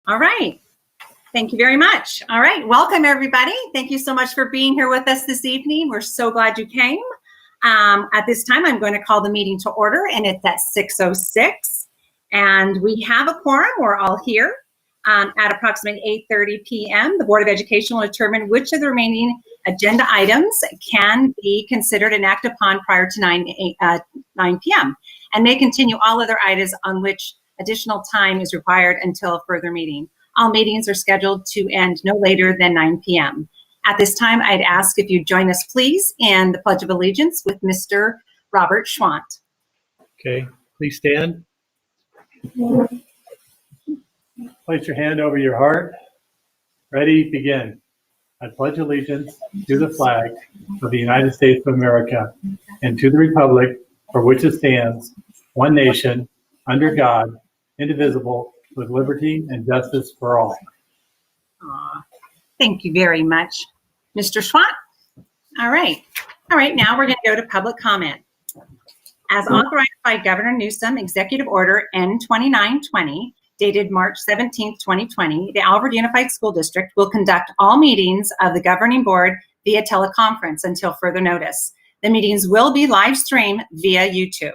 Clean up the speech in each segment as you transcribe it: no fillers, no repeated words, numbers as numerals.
All right. Thank you very much. All right. Welcome, everybody. Thank you so much for being here with us this evening. We're so glad you came. At this time, I'm going to call the meeting to order, and it's at 6:06. And we have a quorum. We're all here at approximately 8:30 p.m. The Board of Education will determine which of the remaining agenda items can be considered and acted upon prior to 9 p.m. and may continue all other items on which additional time is required until a further meeting. All meetings are scheduled to end no later than 9 p.m. At this time, I'd ask if you'd join us, please, in the Pledge of Allegiance with Mr. Robert Schwant. Okay, please stand. Place your hand over your heart. Ready, begin. I pledge allegiance to the flag of the United States of America and to the republic for which it stands, one nation, under God, indivisible, with liberty and justice for all. Thank you very much, Mr. Schwant. All right. Now we're going to go to public comment. As authorized by Governor Newsom, Executive Order N2920, dated March 17, 2020, the Alvord Unified School District will conduct all meetings of the governing board via teleconference until further notice. The meetings will be live streamed via YouTube.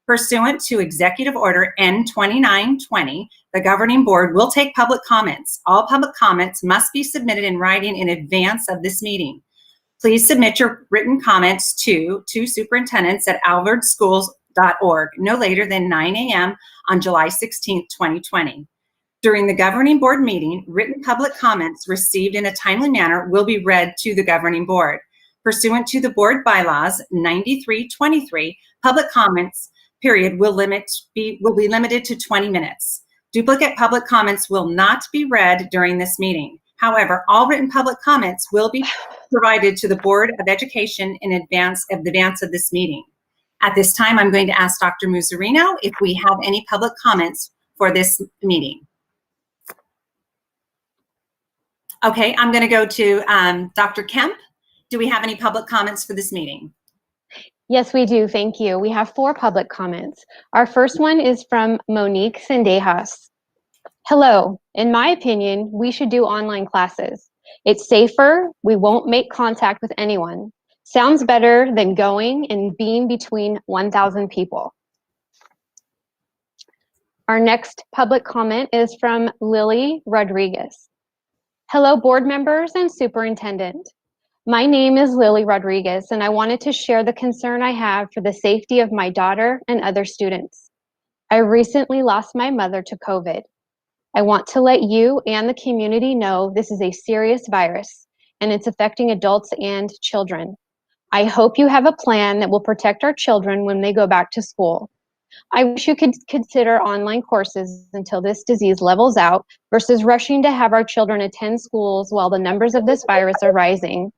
Pursuant to Executive Order N2920, the governing board will take public comments. All public comments must be submitted in writing in advance of this meeting. Please submit your written comments to superintendents@alvordschools.org no later than 9 a.m. on July 16, 2020. During the governing board meeting, written public comments received in a timely manner will be read to the governing board. Pursuant to the board bylaws 9323, public comments period will be limited to 20 minutes. Duplicate public comments will not be read during this meeting. However, all written public comments will be provided to the Board of Education in advance of this meeting. At this time, I'm going to ask Dr. Muzzarino if we have any public comments for this meeting. Okay, I'm going to go to Dr. Kemp. Do we have any public comments for this meeting? Yes, we do. Thank you. We have 4 public comments. Our first one is from Monique Sendejas. Hello. In my opinion, we should do online classes. It's safer. We won't make contact with anyone. Sounds better than going and being between 1,000 people. Our next public comment is from Lily Rodriguez. Hello, board members and superintendent. My name is Lily Rodriguez, and I wanted to share the concern I have for the safety of my daughter and other students. I recently lost my mother to COVID. I want to let you and the community know this is a serious virus, and it's affecting adults and children. I hope you have a plan that will protect our children when they go back to school. I wish you could consider online courses until this disease levels out versus rushing to have our children attend schools while the numbers of this virus are rising.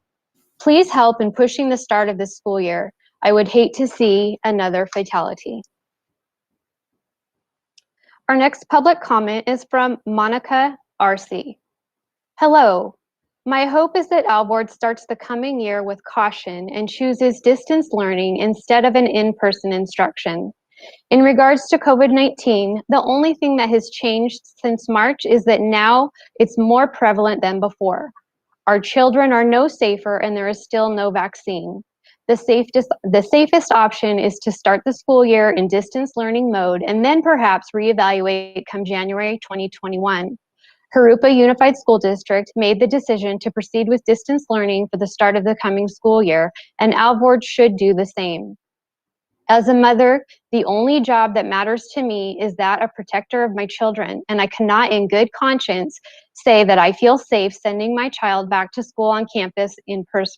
Please help in pushing the start of this school year. I would hate to see another fatality. Our next public comment is from Monica RC. Hello. My hope is that Alvord starts the coming year with caution and chooses distance learning instead of an in-person instruction. In regards to COVID-19, the only thing that has changed since March is that now it's more prevalent than before. Our children are no safer and there is still no vaccine. The safest option is to start the school year in distance learning mode and then perhaps reevaluate come January 2021. Harupa Unified School District made the decision to proceed with distance learning for the start of the coming school year, and Alvord should do the same. As a mother, the only job that matters to me is that of protector of my children, and I cannot in good conscience say that I feel safe sending my child back to school on campus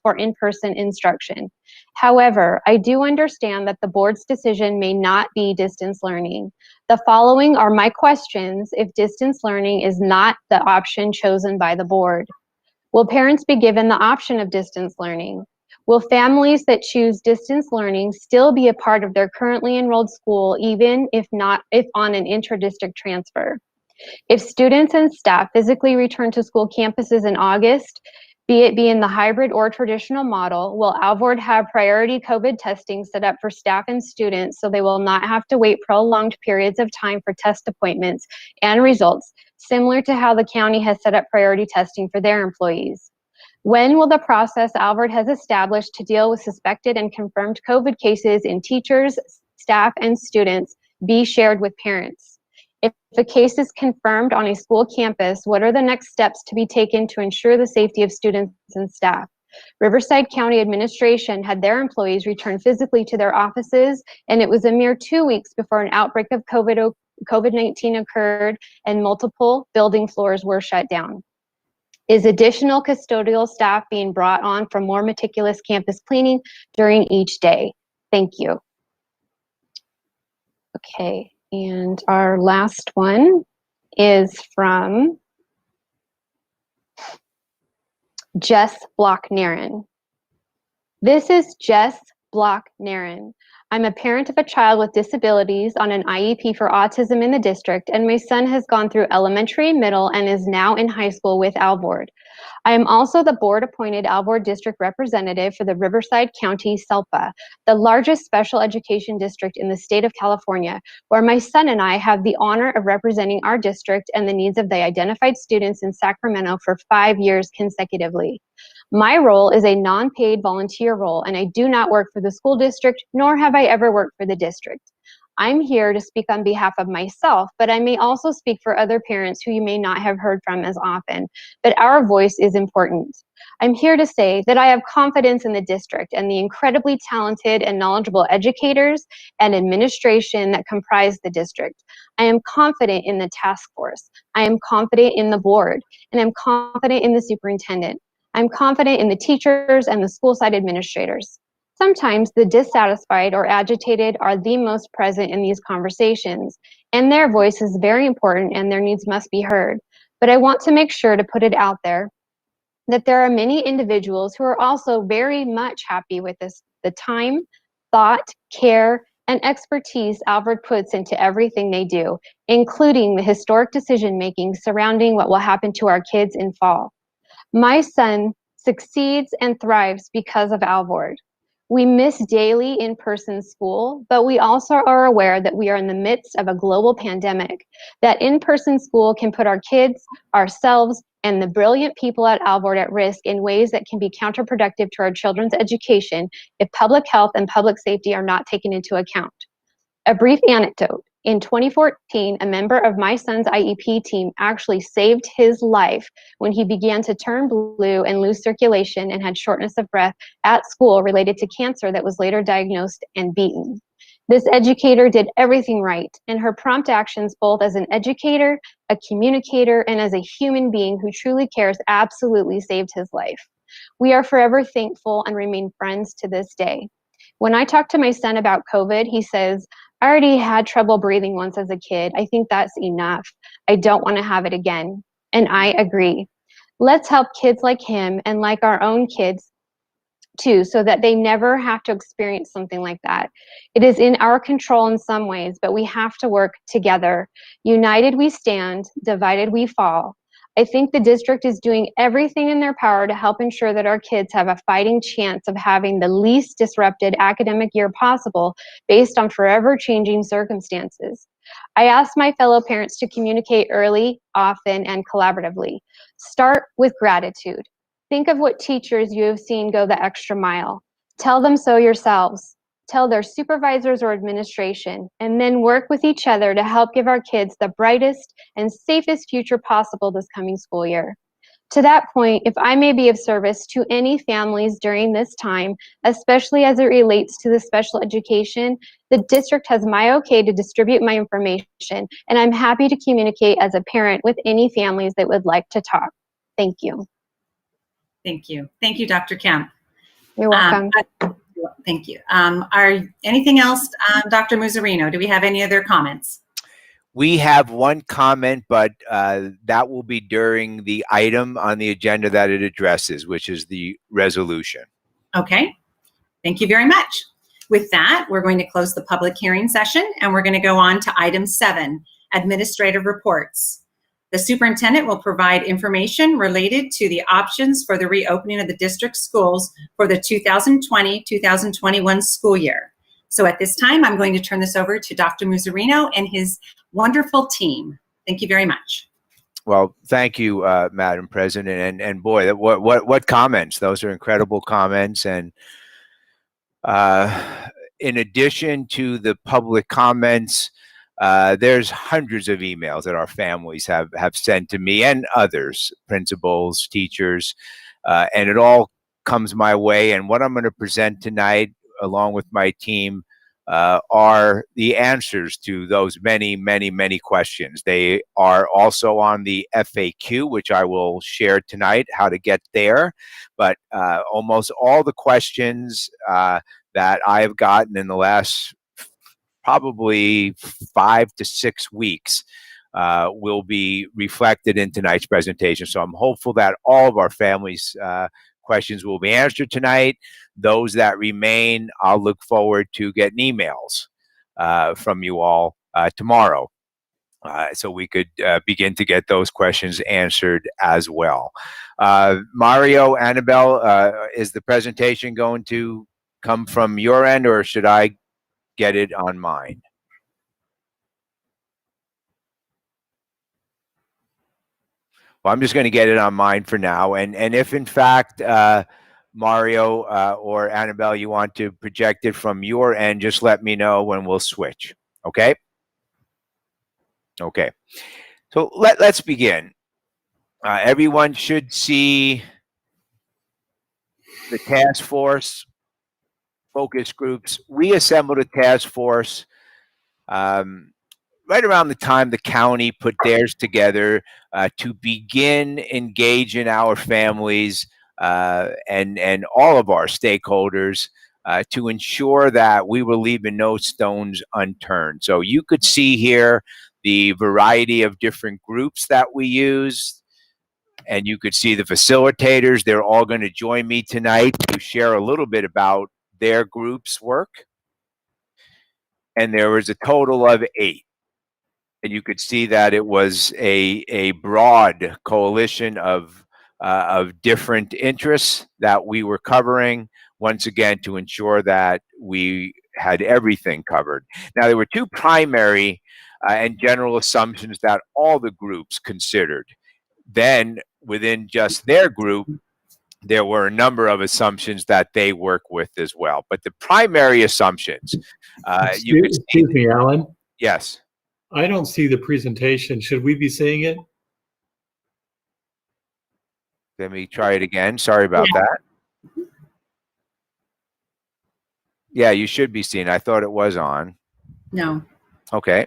for in-person instruction. However, I do understand that the board's decision may not be distance learning. The following are my questions if distance learning is not the option chosen by the board. Will parents be given the option of distance learning? Will families that choose distance learning still be a part of their currently enrolled school, even if on an inter-district transfer? If students and staff physically return to school campuses in August, Be it in the hybrid or traditional model, will Alvord have priority COVID testing set up for staff and students so they will not have to wait prolonged periods of time for test appointments and results, similar to how the county has set up priority testing for their employees? When will the process Alvord has established to deal with suspected and confirmed COVID cases in teachers, staff, and students be shared with parents? If a case is confirmed on a school campus, what are the next steps to be taken to ensure the safety of students and staff? Riverside County Administration had their employees return physically to their offices, and it was a mere 2 weeks before an outbreak of COVID-19 occurred and multiple building floors were shut down. Is additional custodial staff being brought on for more meticulous campus cleaning during each day? Thank you. Okay. And our last one is from Jess Block-Naren. This is Jess Block-Naren. I'm a parent of a child with disabilities on an IEP for autism in the district, and my son has gone through elementary, middle, and is now in high school with Alvord. I am also the board-appointed Alvord District Representative for the Riverside County SELPA, the largest special education district in the state of California, where my son and I have the honor of representing our district and the needs of the identified students in Sacramento for 5 years consecutively. My role is a non-paid volunteer role, and I do not work for the school district, nor have I ever worked for the district. I'm here to speak on behalf of myself, but I may also speak for other parents who you may not have heard from as often, but our voice is important. I'm here to say that I have confidence in the district and the incredibly talented and knowledgeable educators and administration that comprise the district. I am confident in the task force. I am confident in the board, and I'm confident in the superintendent. I'm confident in the teachers and the school site administrators. Sometimes the dissatisfied or agitated are the most present in these conversations, and their voice is very important and their needs must be heard. But I want to make sure to put it out there that there are many individuals who are also very much happy with the time, thought, care, and expertise Alvord puts into everything they do, including the historic decision-making surrounding what will happen to our kids in fall. My son succeeds and thrives because of Alvord. We miss daily in-person school, but we also are aware that we are in the midst of a global pandemic, that in-person school can put our kids, ourselves, and the brilliant people at Alvord at risk in ways that can be counterproductive to our children's education if public health and public safety are not taken into account. A brief anecdote. In 2014, a member of my son's IEP team actually saved his life when he began to turn blue and lose circulation and had shortness of breath at school related to cancer that was later diagnosed and beaten. This educator did everything right, and her prompt actions both as an educator, a communicator, and as a human being who truly cares absolutely saved his life. We are forever thankful and remain friends to this day. When I talk to my son about COVID, he says, I already had trouble breathing once as a kid. I think that's enough. I don't want to have it again. And I agree. Let's help kids like him and like our own kids too, so that they never have to experience something like that. It is in our control in some ways, but we have to work together. United we stand, divided we fall. I think the district is doing everything in their power to help ensure that our kids have a fighting chance of having the least disrupted academic year possible based on forever changing circumstances. I ask my fellow parents to communicate early, often, and collaboratively. Start with gratitude. Think of what teachers you have seen go the extra mile. Tell them so yourselves. Tell their supervisors or administration, and then work with each other to help give our kids the brightest and safest future possible this coming school year. To that point, if I may be of service to any families during this time, especially as it relates to the special education, the district has my okay to distribute my information, and I'm happy to communicate as a parent with any families that would like to talk. Thank you. Thank you. Thank you, Dr. Kemp. You're welcome. Thank you. Anything else, Dr. Muzzarino? Do we have any other comments? We have one comment, but that will be during the item on the agenda that it addresses, which is the resolution. Okay. Thank you very much. With that, we're going to close the public hearing session, and we're going to go on to item 7, administrative reports. The superintendent will provide information related to the options for the reopening of the district schools for the 2020-2021 school year. So at this time, I'm going to turn this over to Dr. Muzzarino and his wonderful team. Thank you very much. Well, thank you, Madam President, and boy, what comments! Those are incredible comments, and in addition to the public comments, there's hundreds of emails that our families have sent to me and others, principals, teachers, and it all comes my way. And what I'm going to present tonight, along with my team, are the answers to those many, many, many questions. They are also on the FAQ, which I will share tonight, how to get there. But almost all the questions that I've gotten in the last probably 5 to 6 weeks will be reflected in tonight's presentation. So I'm hopeful that all of our families' questions will be answered tonight. Those that remain, I'll look forward to getting emails from you all tomorrow. So we could begin to get those questions answered as well. Mario, Annabelle, is the presentation going to come from your end, or should I get it on mine? Well, I'm just going to get it on mine for now. And if in fact, Mario or Annabelle, you want to project it from your end, just let me know when we'll switch. Okay? Okay. So let's begin. Everyone should see the task force, focus groups. We assembled a task force right around the time the county put theirs together to begin engaging our families and all of our stakeholders to ensure that we were leaving no stones unturned. So you could see here the variety of different groups that we used, and you could see the facilitators. They're all going to join me tonight to share a little bit about their group's work. And there was a total of 8. And you could see that it was a broad coalition of different interests that we were covering, once again, to ensure that we had everything covered. Now, there were 2 primary and general assumptions that all the groups considered. Then, within just their group, there were a number of assumptions that they work with as well. But the primary assumptions, you could see. Excuse me, Alan. Yes. I don't see the presentation. Should we be seeing it? Let me try it again. Sorry about that. Yeah, you should be seeing. I thought it was on. No. Okay.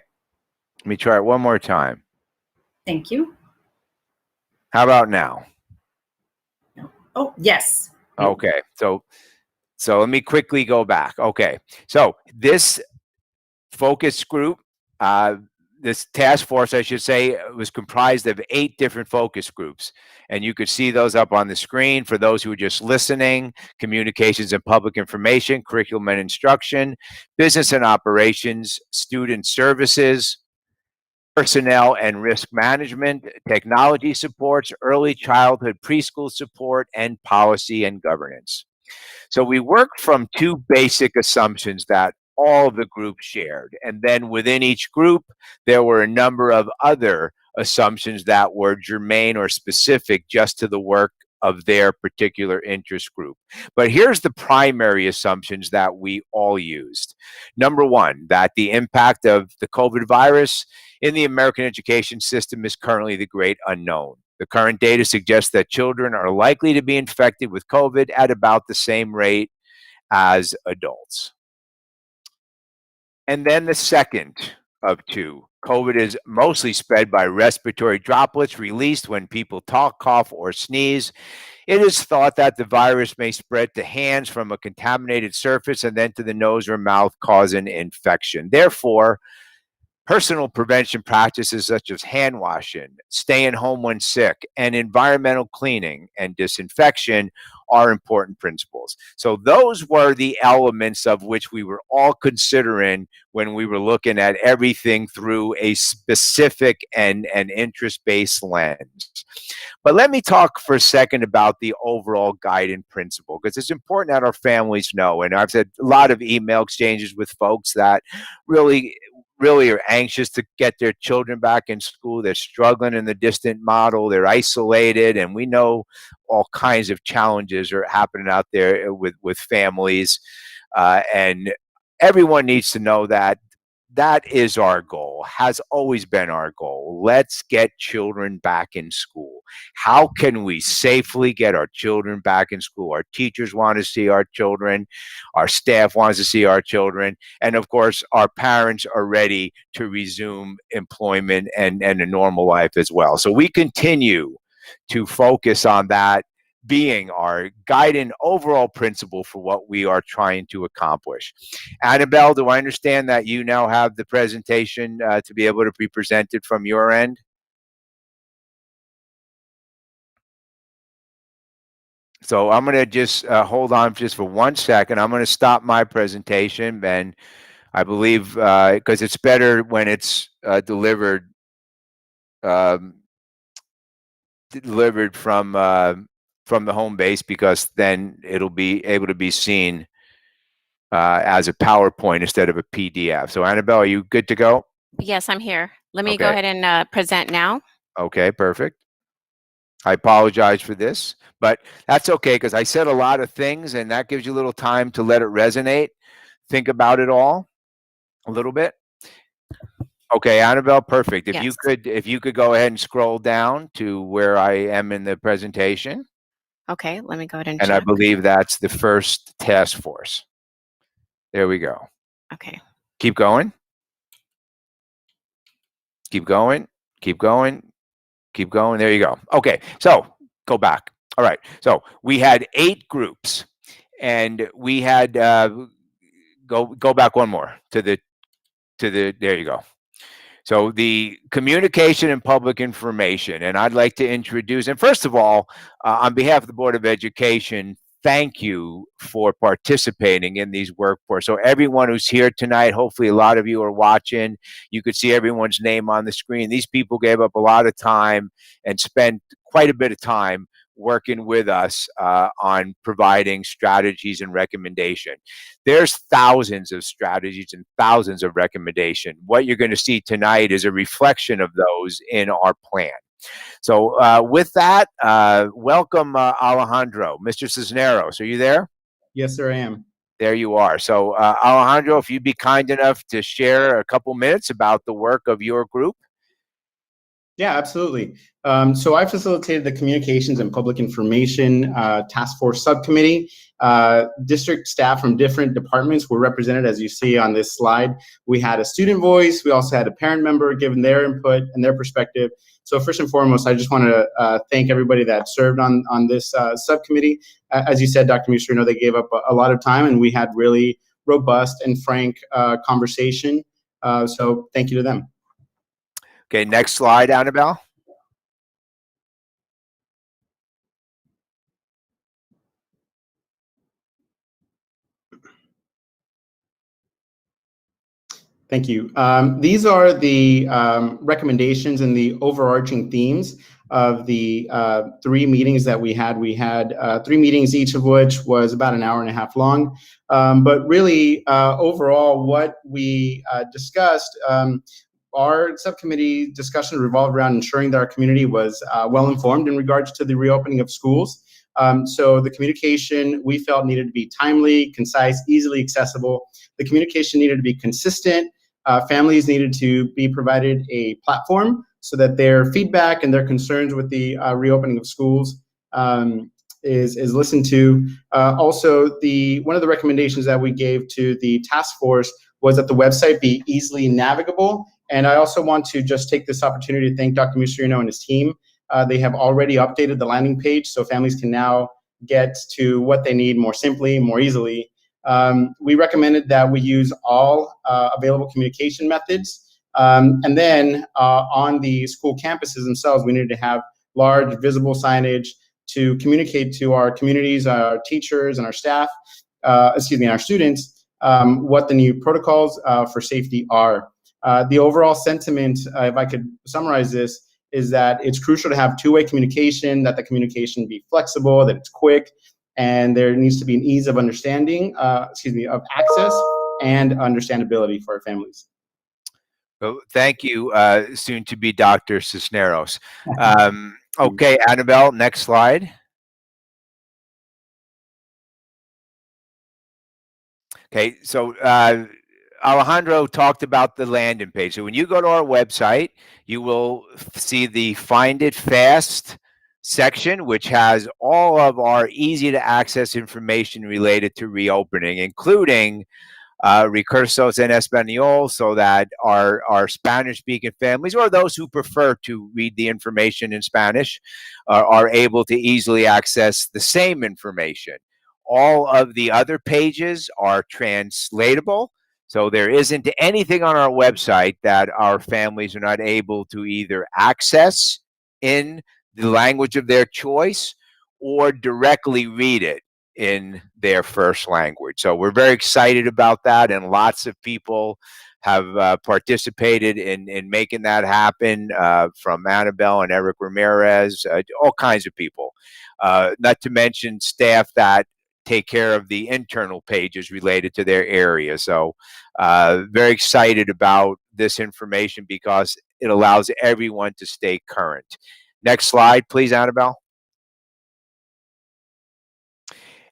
Let me try it one more time. Thank you. How about now? No. Oh, yes. Okay. So let me quickly go back. Okay. So this focus group, this task force, I should say, was comprised of 8 different focus groups. And you could see those up on the screen for those who are just listening: communications and public information, curriculum and instruction, business and operations, student services, personnel and risk management, technology supports, early childhood preschool support, and policy and governance. So we worked from 2 basic assumptions that all the groups shared. And then within each group, there were a number of other assumptions that were germane or specific just to the work of their particular interest group. But here's the primary assumptions that we all used. Number 1, that the impact of the COVID virus in the American education system is currently the great unknown. The current data suggests that children are likely to be infected with COVID at about the same rate as adults. And then the second of 2, COVID is mostly spread by respiratory droplets released when people talk, cough, or sneeze. It is thought that the virus may spread to hands from a contaminated surface and then to the nose or mouth, causing infection. Therefore, Personal prevention practices such as hand washing, staying home when sick, and environmental cleaning and disinfection are important principles. So those were the elements of which we were all considering when we were looking at everything through a specific and interest-based lens. But let me talk for a second about the overall guiding principle, because it's important that our families know. And I've had a lot of email exchanges with folks that really are anxious to get their children back in school. They're struggling in the distant model. They're isolated, and we know all kinds of challenges are happening out there with families. And everyone needs to know that that is our goal, has always been our goal. Let's get children back in school. How can we safely get our children back in school? Our teachers want to see our children. Our staff wants to see our children. And of course, our parents are ready to resume employment and a normal life as well. So we continue to focus on that being our guiding overall principle for what we are trying to accomplish. Annabelle, do I understand that you now have the presentation to be able to be presented from your end? So I'm going to just hold on just for 1 second. I'm going to stop my presentation, and I believe because it's better when it's delivered from the home base, because then it'll be able to be seen as a PowerPoint instead of a PDF. So Annabelle, are you good to go? Yes, I'm here. Let me Okay. go ahead and present now. Okay, perfect. I apologize for this, but that's okay, because I said a lot of things, and that gives you a little time to let it resonate. Think about it all a little bit. Okay, Annabelle, perfect. If Yes. you could go ahead and scroll down to where I am in the presentation. Okay, let me go ahead and And check. I believe that's the first task force. There we go. Okay. Keep going. Keep going. Keep going. Keep going. There you go. Okay, so go back. All right. So we had 8 groups, and we had go back one more to the there you go. So the communication and public information, and I'd like to introduce, and first of all, on behalf of the Board of Education, thank you for participating in these workforce. So everyone who's here tonight, hopefully a lot of you are watching, you could see everyone's name on the screen. These people gave up a lot of time and spent quite a bit of time working with us on providing strategies and recommendation. There's thousands of strategies and thousands of recommendations. What you're going to see tonight is a reflection of those in our plan. So with that, welcome Alejandro. Mr. Cisneros, are you there? Yes, sir, I am. There you are. So Alejandro, if you'd be kind enough to share a couple minutes about the work of your group. Yeah, absolutely. So I facilitated the Communications and Public Information Task Force Subcommittee. District staff from different departments were represented, as you see on this slide. We had a student voice. We also had a parent member giving their input and their perspective. So first and foremost, I just want to thank everybody that served on this subcommittee. As you said, Dr. Muster, they gave up a lot of time, and we had really robust and frank conversation. So thank you to them. Okay, next slide, Annabelle. Thank you. These are the recommendations and the overarching themes of the 3 meetings that we had. We had 3 meetings, each of which was about an hour and a half long. But really, overall, what we discussed, our subcommittee discussion revolved around ensuring that our community was well-informed in regards to the reopening of schools. So the communication we felt needed to be timely, concise, easily accessible. The communication needed to be consistent. Families needed to be provided a platform so that their feedback and their concerns with the reopening of schools is listened to. Also, one of the recommendations that we gave to the task force was that the website be easily navigable. And I also want to just take this opportunity to thank Dr. Musterino and his team. They have already updated the landing page, so families can now get to what they need more simply, more easily. We recommended that we use all available communication methods. And then on the school campuses themselves, we needed to have large visible signage to communicate to our communities, our teachers, and our staff, our students, what the new protocols for safety are. The overall sentiment, if I could summarize this, is that it's crucial to have two-way communication, that the communication be flexible, that it's quick, and there needs to be an ease of understanding, of access and understandability for our families. Well, thank you, soon to be Dr. Cisneros. Okay, Annabelle, next slide. Okay, so Alejandro talked about the landing page. So when you go to our website, you will see the Find It Fast section, which has all of our easy to access information related to reopening, including recursos en español, so that our Spanish-speaking families, or those who prefer to read the information in Spanish, are able to easily access the same information. All of the other pages are translatable, so there isn't anything on our website that our families are not able to either access in the language of their choice or directly read it in their first language. So we're very excited about that, and lots of people have participated in making that happen, from Annabelle and Eric Ramirez, all kinds of people, not to mention staff that take care of the internal pages related to their area. So very excited about this information because it allows everyone to stay current. Next slide, please, Annabelle.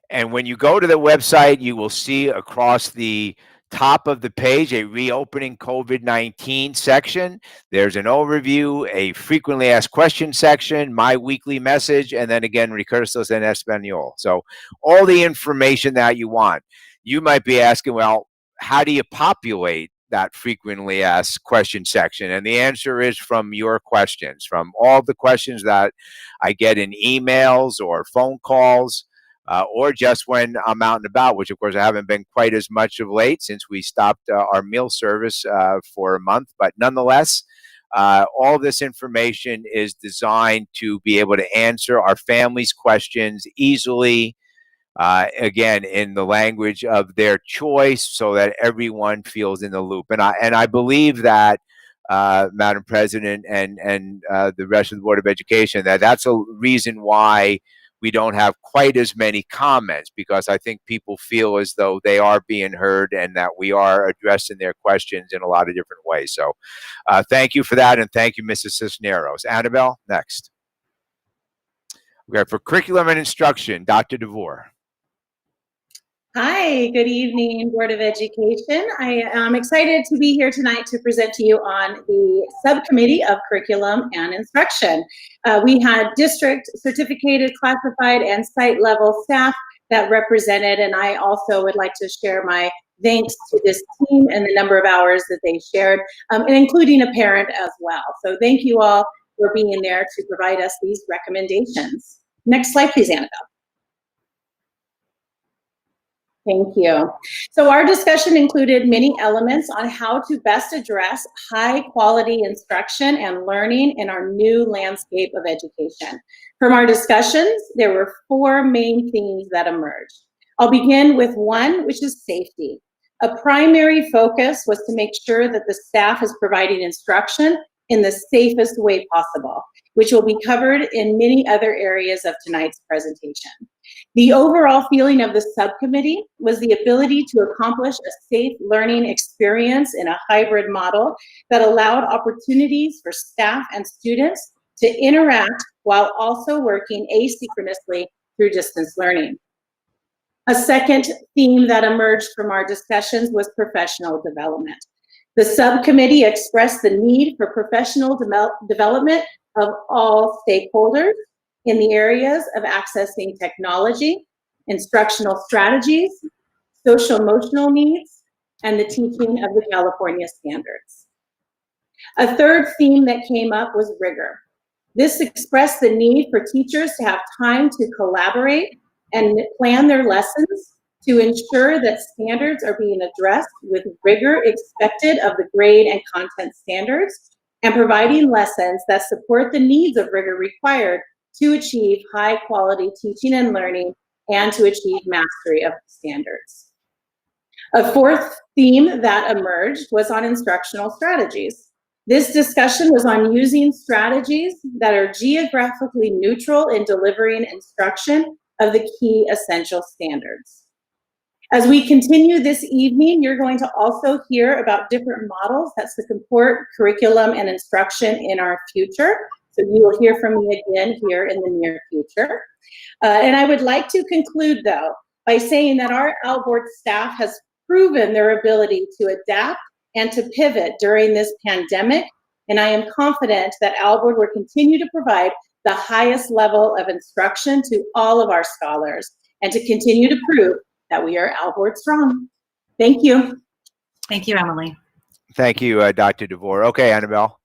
And when you go to the website, you will see across the top of the page a reopening COVID-19 section. There's an overview, a frequently asked questions section, my weekly message, and then again, recursos en español. So all the information that you want. You might be asking, well, how do you populate that frequently asked question section? And the answer is from your questions, from all the questions that I get in emails or phone calls, or just when I'm out and about, which of course I haven't been quite as much of late since we stopped our meal service for a month. But nonetheless, all this information is designed to be able to answer our families' questions easily, again, in the language of their choice, so that everyone feels in the loop. And I believe that, Madam President, and the rest of the Board of Education, that's a reason why we don't have quite as many comments, because I think people feel as though they are being heard and that we are addressing their questions in a lot of different ways. So thank you for that, and thank you, Mrs. Cisneros. Annabelle, next. Okay, for curriculum and instruction, Dr. DeVore. Hi, good evening, Board of Education. I am excited to be here tonight to present to you on the Subcommittee of Curriculum and Instruction. We had district, certificated, classified, and site level staff that represented, and I also would like to share my thanks to this team and the number of hours that they shared, and including a parent as well. So thank you all for being there to provide us these recommendations. Next slide, please, Annabelle. Thank you. So our discussion included many elements on how to best address high quality instruction and learning in our new landscape of education. From our discussions, there were four main themes that emerged. I'll begin with one, which is safety. A primary focus was to make sure that the staff is providing instruction in the safest way possible, which will be covered in many other areas of tonight's presentation. The overall feeling of the subcommittee was the ability to accomplish a safe learning experience in a hybrid model that allowed opportunities for staff and students to interact while also working asynchronously through distance learning. A second theme that emerged from our discussions was professional development. The subcommittee expressed the need for professional development of all stakeholders in the areas of accessing technology, instructional strategies, social emotional needs, and the teaching of the California standards. A third theme that came up was rigor. This expressed the need for teachers to have time to collaborate and plan their lessons to ensure that standards are being addressed with rigor expected of the grade and content standards, and providing lessons that support the needs of rigor required to achieve high quality teaching and learning and to achieve mastery of standards. A fourth theme that emerged was on instructional strategies. This discussion was on using strategies that are geographically neutral in delivering instruction of the key essential standards. As we continue this evening, you're going to also hear about different models that support curriculum and instruction in our future. So you will hear from me again here in the near future. And I would like to conclude, though, by saying that our Alvord staff has proven their ability to adapt and to pivot during this pandemic. And I am confident that Alvord will continue to provide the highest level of instruction to all of our scholars and to continue to prove that we are Alvord strong. Thank you. Thank you, Emily. Thank you, Dr. DeVore. Okay, Annabelle.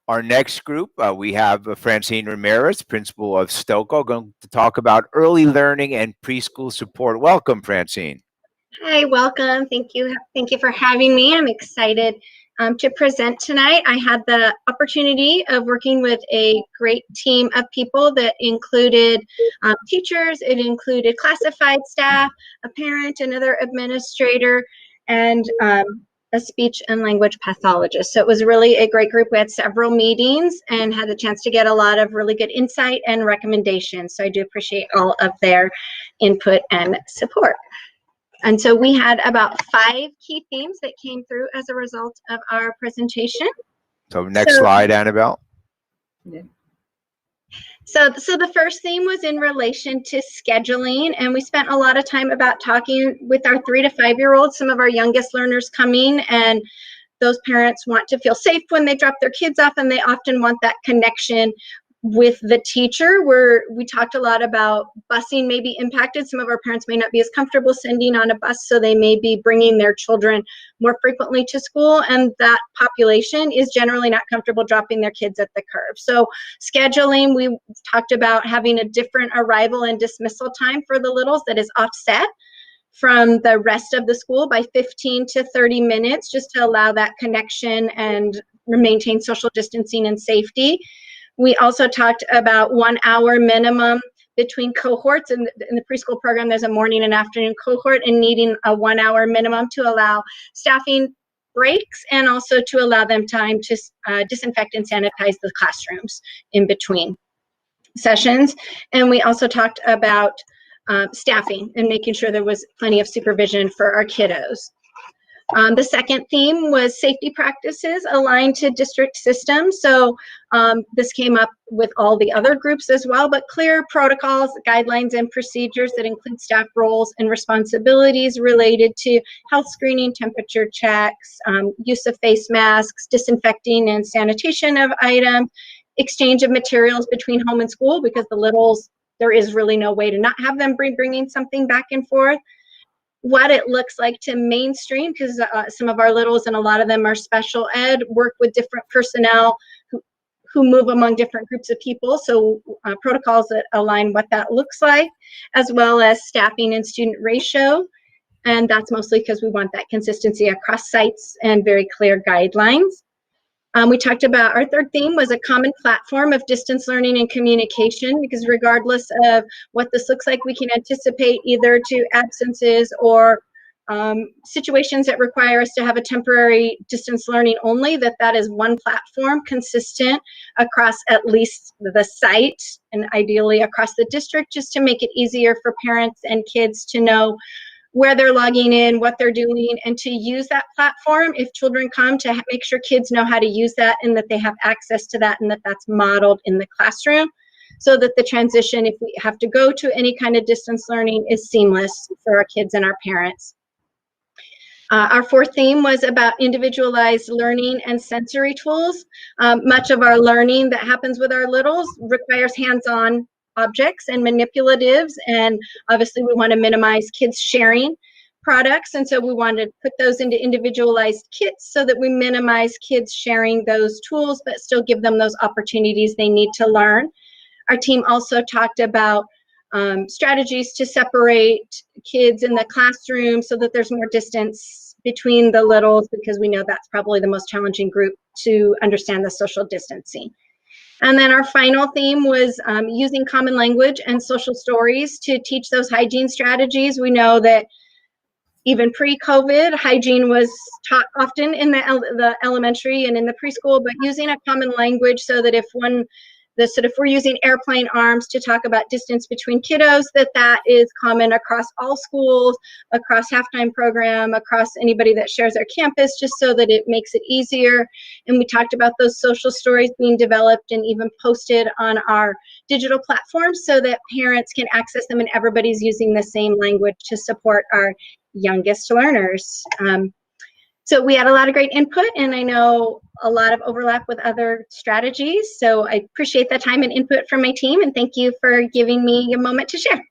Our next group, we have Francine Ramirez, principal of Stokoe, going to talk about early learning and preschool support. Welcome, Francine. Hi, welcome. Thank you. Thank you for having me. I'm excited to present tonight. I had the opportunity of working with a great team of people that included teachers, it included classified staff, a parent, another administrator, and a speech and language pathologist. So it was really a great group. We had several meetings and had the chance to get a lot of really good insight and recommendations. So I do appreciate all of their input and support. And so we had about 5 key themes that came through as a result of our presentation. So next slide, Annabelle. So the first theme was in relation to scheduling, and we spent a lot of time about talking with our 3 to 5-year-olds, some of our youngest learners coming, and those parents want to feel safe when they drop their kids off, and they often want that connection with the teacher. Where we talked a lot about busing may be impacted. Some of our parents may not be as comfortable sending on a bus, so they may be bringing their children more frequently to school, and that population is generally not comfortable dropping their kids at the curb. So scheduling, we talked about having a different arrival and dismissal time for the littles that is offset from the rest of the school by 15 to 30 minutes, just to allow that connection and maintain social distancing and safety. We also talked about 1 hour minimum between cohorts. In the preschool program, there's a morning and afternoon cohort, and needing a 1 hour minimum to allow staffing breaks and also to allow them time to disinfect and sanitize the classrooms in between sessions. And we also talked about staffing and making sure there was plenty of supervision for our kiddos. The second theme was safety practices aligned to district systems. So this came up with all the other groups as well, but clear protocols, guidelines, and procedures that include staff roles and responsibilities related to health screening, temperature checks, use of face masks, disinfecting and sanitation of items, exchange of materials between home and school, because the littles, there is really no way to not have them bringing something back and forth. What it looks like to mainstream, because some of our littles and a lot of them are special ed, work with different personnel who move among different groups of people. So protocols that align what that looks like, as well as staffing and student ratio. And that's mostly because we want that consistency across sites and very clear guidelines. We talked about our third theme was a common platform of distance learning and communication, because regardless of what this looks like, we can anticipate either to absences or situations that require us to have a temporary distance learning only, that is one platform consistent across at least the site and ideally across the district, just to make it easier for parents and kids to know where they're logging in, what they're doing, and to use that platform if children come, to make sure kids know how to use that and that they have access to that and that that's modeled in the classroom, so that the transition, if we have to go to any kind of distance learning, is seamless for our kids and our parents. Our fourth theme was about individualized learning and sensory tools. Much of our learning that happens with our littles requires hands-on objects and manipulatives, and obviously we want to minimize kids sharing products, and so we wanted to put those into individualized kits so that we minimize kids sharing those tools but still give them those opportunities they need to learn. Our team also talked about strategies to separate kids in the classroom so that there's more distance between the littles, because we know that's probably the most challenging group to understand the social distancing. And then our final theme was using common language and social stories to teach those hygiene strategies. We know that even pre-COVID, hygiene was taught often in the elementary and in the preschool, but using a common language so that if we're using airplane arms to talk about distance between kiddos, that is common across all schools, across halftime program, across anybody that shares our campus, just so that it makes it easier. And we talked about those social stories being developed and even posted on our digital platforms so that parents can access them and everybody's using the same language to support our youngest learners. So we had a lot of great input, and I know a lot of overlap with other strategies. So I appreciate the time and input from my team, and thank you for giving me a moment to share.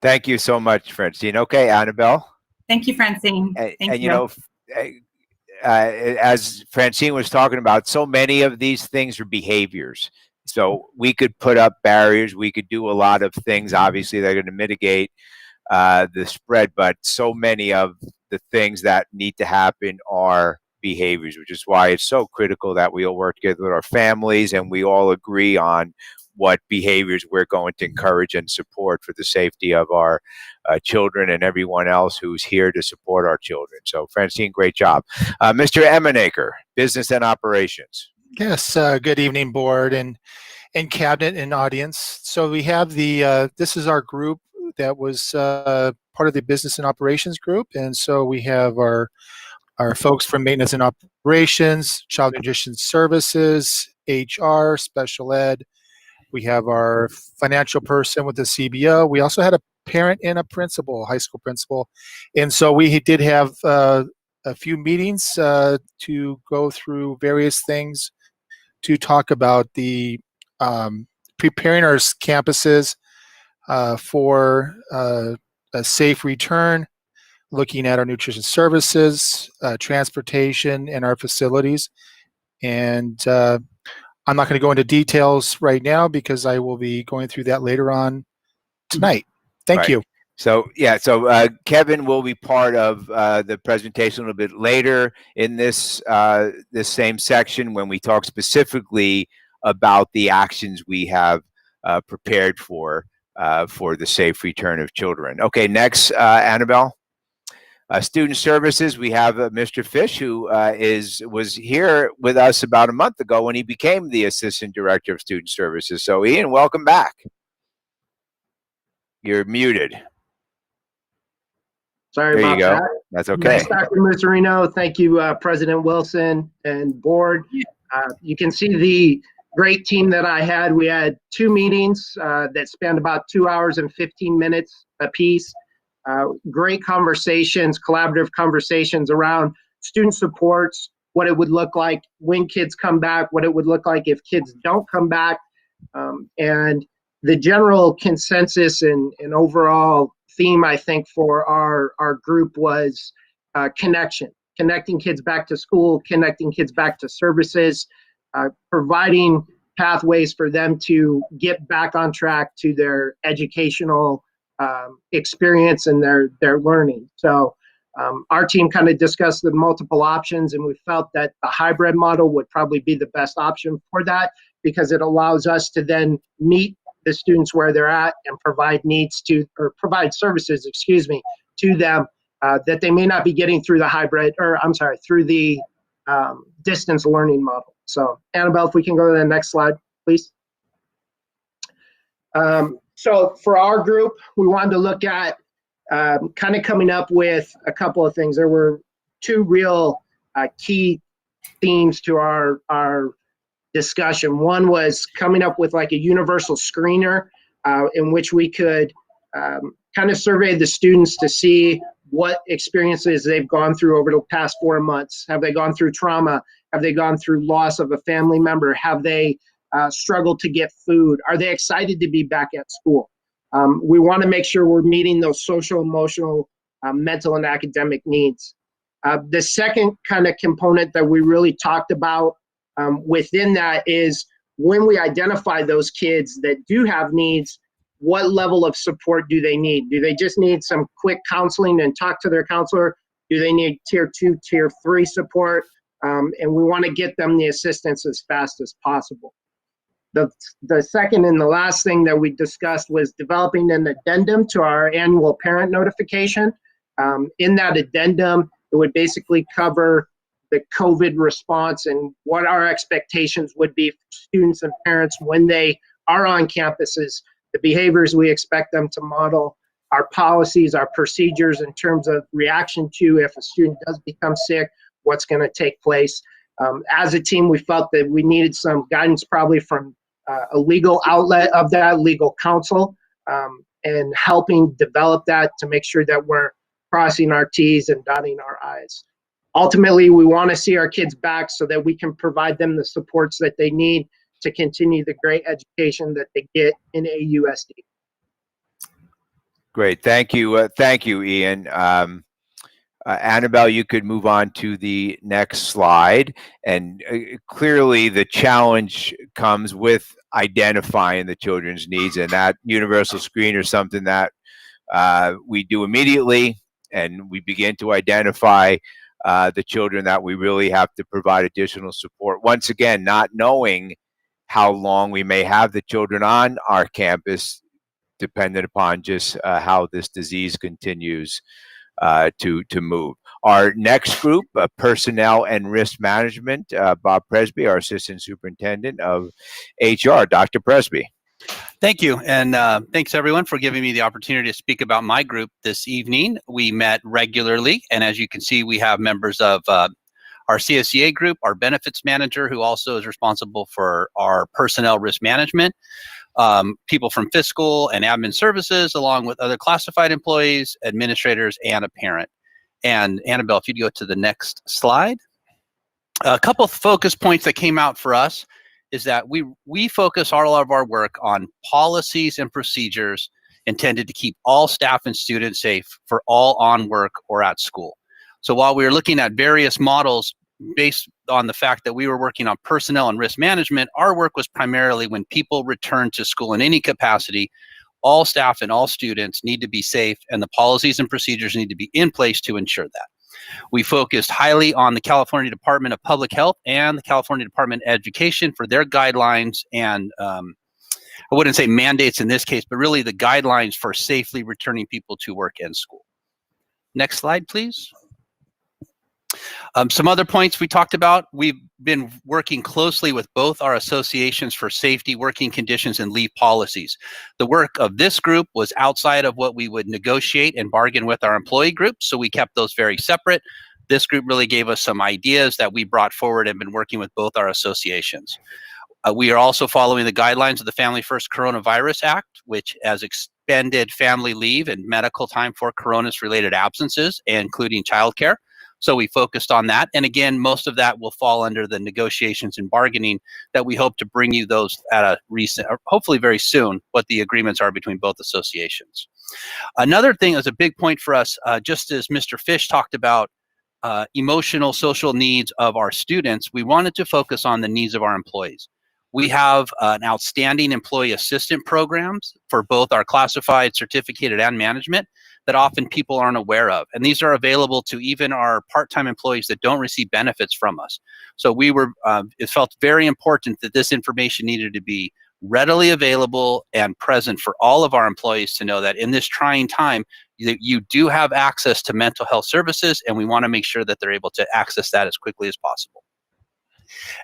Thank you so much, Francine. Okay, Annabelle. Thank you, Francine. And you know, as Francine was talking about, so many of these things are behaviors. So we could put up barriers. We could do a lot of things. Obviously, they're going to mitigate the spread, but so many of the things that need to happen are behaviors, which is why it's so critical that we all work together with our families and we all agree on what behaviors we're going to encourage and support for the safety of our children and everyone else who's here to support our children. So Francine, great job. Mr. Emenaker, Business and Operations. Yes, good evening, board and cabinet and audience. So we have this is our group that was part of the Business and Operations group. And so we have our folks from Maintenance and Operations, Child Nutrition Services, HR, Special Ed. We have our financial person with the CBO. We also had a parent and a principal, high school principal. And so we did have a few meetings to go through various things to talk about the preparing our campuses for a safe return, looking at our nutrition services, transportation, and our facilities. And I'm not going to go into details right now because I will be going through that later on tonight. Thank you. So Kevin will be part of the presentation a little bit later in this same section when we talk specifically about the actions we have prepared for the safe return of children. Okay, next, Annabelle. Student Services, we have Mr. Fish, who was here with us about a month ago when he became the Assistant Director of Student Services. So Ian, welcome back. You're muted. Sorry there about you go. that. That's okay. Thanks, Dr. Miserino. Thank you, President Wilson and board. You can see the great team that I had. We had 2 meetings that spanned about 2 hours and 15 minutes apiece. Great conversations, collaborative conversations around student supports, what it would look like when kids come back, what it would look like if kids don't come back. And the general consensus and overall theme, I think, for our group was connecting kids back to school, connecting kids back to services, providing pathways for them to get back on track to their educational experience and their learning. So our team kind of discussed the multiple options, and we felt that the hybrid model would probably be the best option for that because it allows us to then meet the students where they're at and provide services, to them that they may not be getting through the through the distance learning model. So Annabelle, if we can go to the next slide, please. So for our group, we wanted to look at kind of coming up with a couple of things. There were 2 real key themes to our discussion. One was coming up with like a universal screener in which we could kind of survey the students to see what experiences they've gone through over the past 4 months. Have they gone through trauma? Have they gone through loss of a family member? Have they struggled to get food? Are they excited to be back at school? We want to make sure we're meeting those social, emotional, mental, and academic needs. The second kind of component that we really talked about within that is when we identify those kids that do have needs, what level of support do they need? Do they just need some quick counseling and talk to their counselor? Do they need tier 2, tier 3 support? And we want to get them the assistance as fast as possible. The second and the last thing that we discussed was developing an addendum to our annual parent notification. In that addendum, it would basically cover the COVID response and what our expectations would be for students and parents when they are on campuses, the behaviors we expect them to model, our policies, our procedures in terms of reaction to if a student does become sick, what's going to take place. As a team, we felt that we needed some guidance probably from a legal outlet of that, legal counsel, and helping develop that to make sure that we're crossing our T's and dotting our I's. Ultimately, we want to see our kids back so that we can provide them the supports that they need to continue the great education that they get in AUSD. Great. Thank you. Thank you, Ian. Annabelle, you could move on to the next slide. And clearly the challenge comes with identifying the children's needs, and that universal screen is something that we do immediately, and we begin to identify the children that we really have to provide additional support. Once again, not knowing how long we may have the children on our campus, dependent upon just how this disease continues to move. Our next group, Personnel and Risk Management, Bob Presby, our Assistant Superintendent of HR. Dr. Presby. Thank you, and thanks everyone for giving me the opportunity to speak about my group this evening. We met regularly, and as you can see, we have members of our CSEA group, our benefits manager, who also is responsible for our personnel risk management, people from fiscal and admin services, along with other classified employees, administrators, and a parent. And Annabelle, if you'd go to the next slide. A couple of focus points that came out for us is that we focus all of our work on policies and procedures intended to keep all staff and students safe for all on work or at school. So while we were looking at various models based on the fact that we were working on personnel and risk management, our work was primarily when people return to school in any capacity, all staff and all students need to be safe, and the policies and procedures need to be in place to ensure that. We focused highly on the California Department of Public Health and the California Department of Education for their guidelines and I wouldn't say mandates in this case, but really the guidelines for safely returning people to work and school. Next slide, please. Some other points we talked about. We've been working closely with both our associations for safety, working conditions, and leave policies. The work of this group was outside of what we would negotiate and bargain with our employee group, so we kept those very separate. This group really gave us some ideas that we brought forward and been working with both our associations. We are also following the guidelines of the Family First Coronavirus Act, which has expended family leave and medical time for coronavirus-related absences, including childcare. So we focused on that. And again, most of that will fall under the negotiations and bargaining that we hope to bring you those at a recent, or hopefully very soon, what the agreements are between both associations. Another thing that's a big point for us, just as Mr. Fish talked about emotional, social needs of our students, we wanted to focus on the needs of our employees. We have an outstanding employee assistant programs for both our classified, certificated, and management that often people aren't aware of. And these are available to even our part-time employees that don't receive benefits from us. So we were, it felt very important that this information needed to be readily available and present for all of our employees to know that in this trying time, you do have access to mental health services, and we want to make sure that they're able to access that as quickly as possible.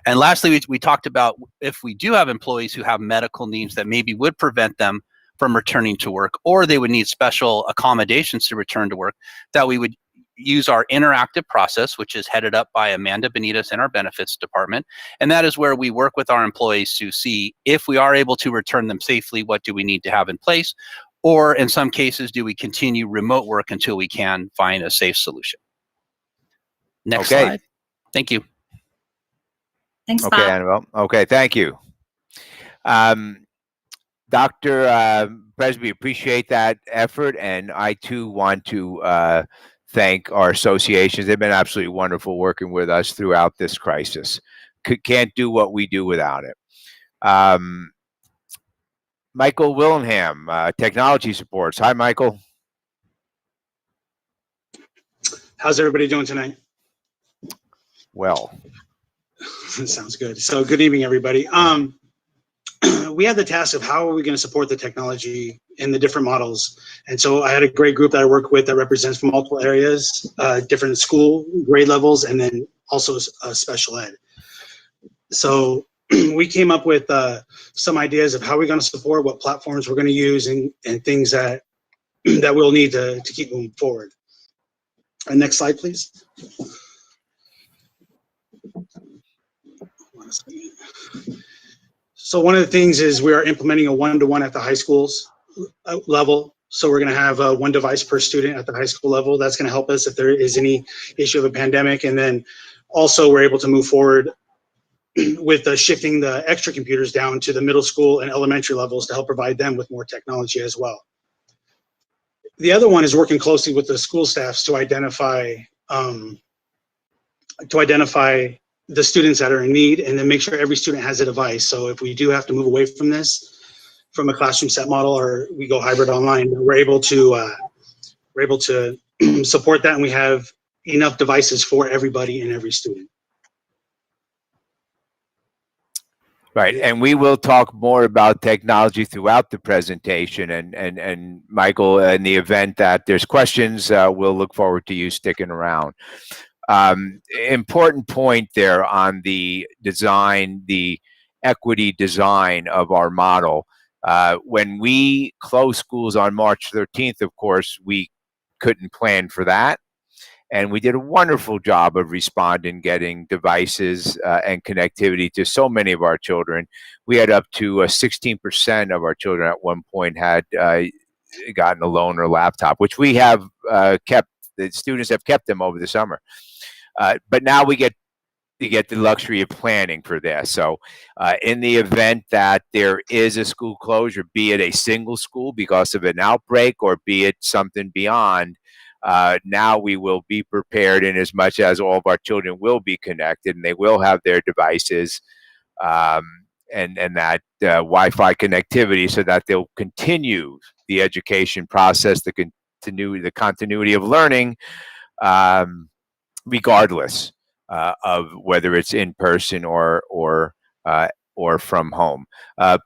And lastly, we talked about if we do have employees who have medical needs that maybe would prevent them from returning to work, or they would need special accommodations to return to work, that we would use our interactive process, which is headed up by Amanda Benitez in our benefits department. And that is where we work with our employees to see if we are able to return them safely, what do we need to have in place? Or in some cases, do we continue remote work until we can find a safe solution? Next slide. Thank you. Thanks, Bob. Okay, Annabelle. Okay, thank you. Dr. Presby, appreciate that effort, and I too want to thank our associations. They've been absolutely wonderful working with us throughout this crisis. Can't do what we do without it. Michael Willingham, technology supports. Hi, Michael. How's everybody doing tonight? Well. Sounds good. So good evening, everybody. We had the task of how are we going to support the technology in the different models. And so I had a great group that I work with that represents from multiple areas, different school grade levels, and then also special ed. So we came up with some ideas of how we're going to support, what platforms we're going to use, and things that we'll need to keep moving forward. Next slide, please. So one of the things is we are implementing a one-to-one at the high schools level. So we're going to have one device per student at the high school level. That's going to help us if there is any issue of a pandemic. And then also we're able to move forward with shifting the extra computers down to the middle school and elementary levels to help provide them with more technology as well. The other one is working closely with the school staffs to identify the students that are in need, and then make sure every student has a device. So if we do have to move away from this, from a classroom set model, or we go hybrid online, we're able to support that, and we have enough devices for everybody and every student. Right, and we will talk more about technology throughout the presentation. And Michael, in the event that there's questions, we'll look forward to you sticking around. Important point there on the design, the equity design of our model. When we closed schools on March 13th, of course, we couldn't plan for that. And we did a wonderful job of responding, getting devices and connectivity to so many of our children. We had up to 16% of our children at one point had gotten a loan or laptop, which we have kept. The students have kept them over the summer. But now we get the luxury of planning for this. So in the event that there is a school closure, be it a single school because of an outbreak or be it something beyond, now we will be prepared in as much as all of our children will be connected and they will have their devices and that Wi-Fi connectivity so that they'll continue the education process, the continuity of learning, regardless of whether it's in person or from home.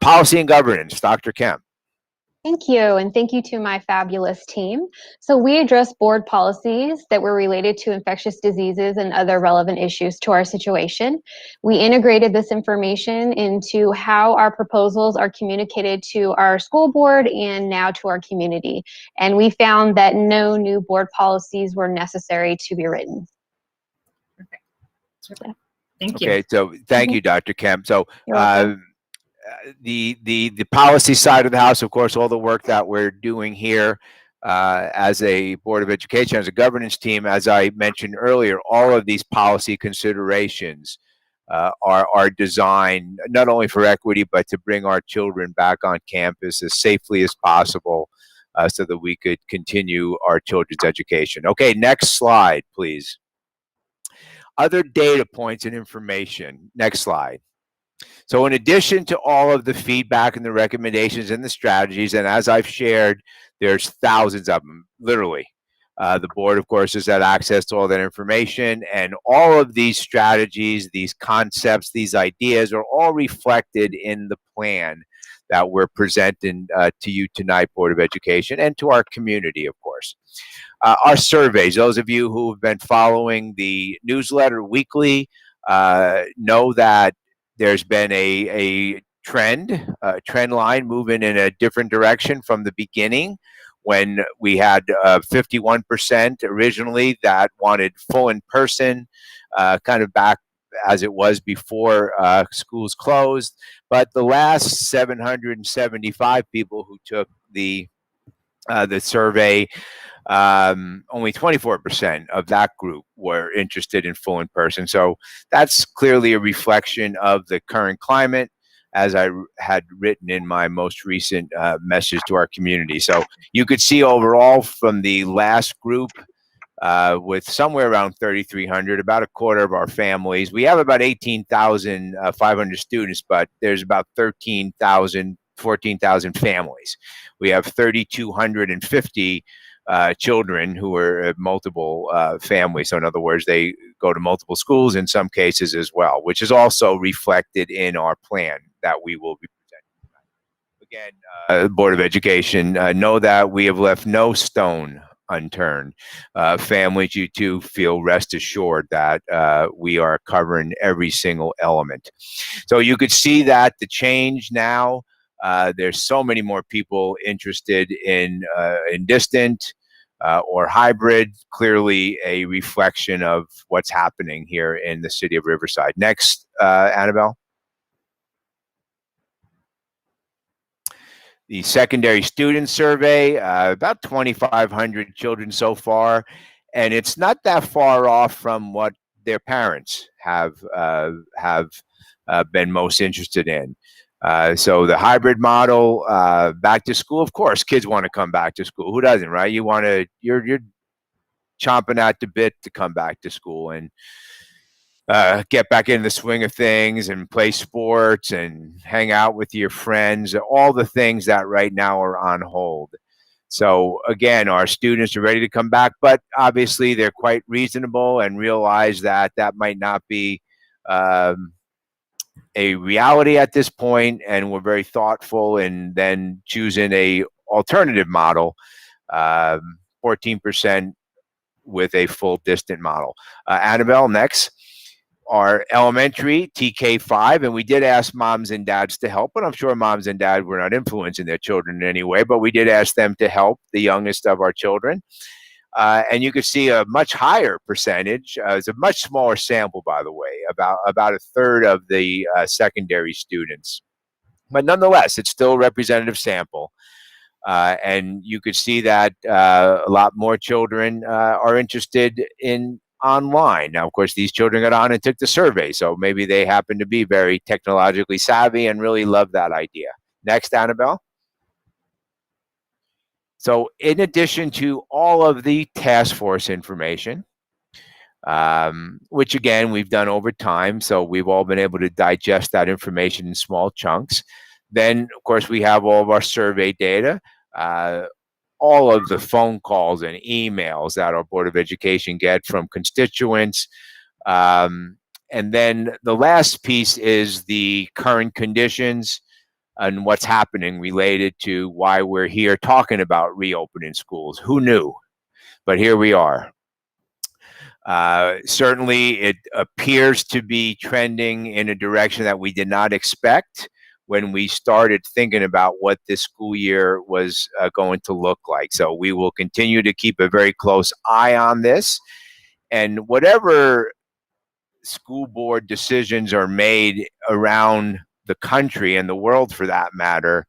Policy and governance, Dr. Kemp. Thank you, and thank you to my fabulous team. So we addressed board policies that were related to infectious diseases and other relevant issues to our situation. We integrated this information into how our proposals are communicated to our school board and now to our community. And we found that no new board policies were necessary to be written. Perfect. Super. Thank you. Okay, so thank you, Dr. Kemp. So You're welcome. the policy side of the house, of course, all the work that we're doing here as a Board of Education, as a governance team, as I mentioned earlier, all of these policy considerations are designed not only for equity, but to bring our children back on campus as safely as possible so that we could continue our children's education. Okay, next slide, please. Other data points and information. Next slide. So in addition to all of the feedback and the recommendations and the strategies, and as I've shared, there's thousands of them, literally. The board, of course, has had access to all that information, and all of these strategies, these concepts, these ideas are all reflected in the plan that we're presenting to you tonight, Board of Education, and to our community, of course. Our surveys, those of you who have been following the newsletter weekly know that there's been a trend line moving in a different direction from the beginning, when we had 51% originally that wanted full in person, kind of back as it was before schools closed. But the last 775 people who took the survey, only 24% of that group were interested in full in person. So that's clearly a reflection of the current climate, as I had written in my most recent message to our community. So you could see overall from the last group with somewhere around 3,300, about a quarter of our families. We have about 18,500 students, but there's about 13,000, 14,000 families. We have 3,250 children who are multiple families. So in other words, they go to multiple schools in some cases as well, which is also reflected in our plan that we will be presenting. Again, Board of Education, know that we have left no stone unturned. Families, you too feel rest assured that we are covering every single element. So you could see that the change now, there's so many more people interested in distant or hybrid, clearly a reflection of what's happening here in the city of Riverside. Next, Annabelle. The secondary student survey, about 2,500 children so far, and it's not that far off from what their parents have been most interested in. So the hybrid model, back to school, of course, kids want to come back to school. Who doesn't, right? You're chomping at the bit to come back to school and get back into the swing of things and play sports and hang out with your friends, all the things that right now are on hold. So again, our students are ready to come back, but obviously they're quite reasonable and realize that that might not be a reality at this point, and we're very thoughtful in then choosing a alternative model, 14% with a full distant model. Annabelle, next. Our elementary, TK5, and we did ask moms and dads to help, but I'm sure moms and dads were not influencing their children in any way, but we did ask them to help the youngest of our children. And you could see a much higher percentage. It's a much smaller sample, by the way, about a third of the secondary students. But nonetheless, it's still a representative sample. And you could see that a lot more children are interested in online. Now, of course, these children got on and took the survey, so maybe they happen to be very technologically savvy and really love that idea. Next, Annabelle. So in addition to all of the task force information, which again, we've done over time, so we've all been able to digest that information in small chunks. Then, of course, we have all of our survey data, all of the phone calls and emails that our Board of Education get from constituents. And then the last piece is the current conditions and what's happening related to why we're here talking about reopening schools. Who knew? But here we are. Certainly, it appears to be trending in a direction that we did not expect when we started thinking about what this school year was going to look like. So we will continue to keep a very close eye on this. And whatever school board decisions are made around the country and the world for that matter,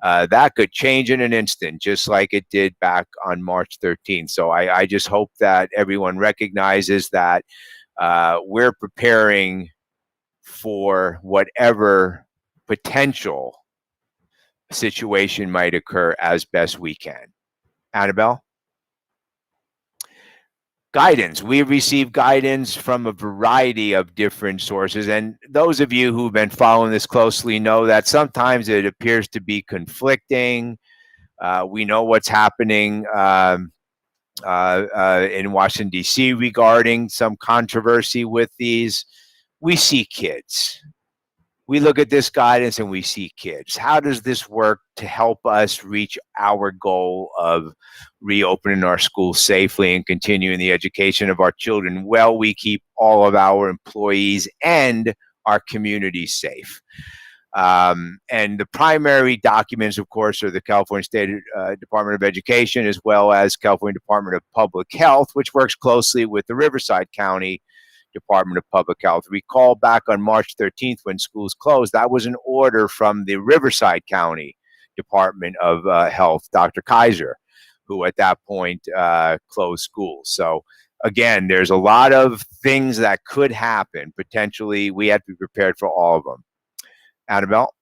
that could change in an instant, just like it did back on March 13th. So I just hope that everyone recognizes that we're preparing for whatever potential situation might occur as best we can. Annabelle? Guidance. We receive guidance from a variety of different sources, and those of you who've been following this closely know that sometimes it appears to be conflicting. We know what's happening in Washington, D.C. regarding some controversy with these. We see kids. We look at this guidance and we see kids. How does this work to help us reach our goal of reopening our schools safely and continuing the education of our children while we keep all of our employees and our community safe? And the primary documents, of course, are the California State Department of Education, as well as California Department of Public Health, which works closely with the Riverside County Department of Public Health. Recall back on March 13th when schools closed, that was an order from the Riverside County Department of Health, Dr. Kaiser, who at that point closed schools. So again, there's a lot of things that could happen. Potentially, we have to be prepared for all of them. Annabelle?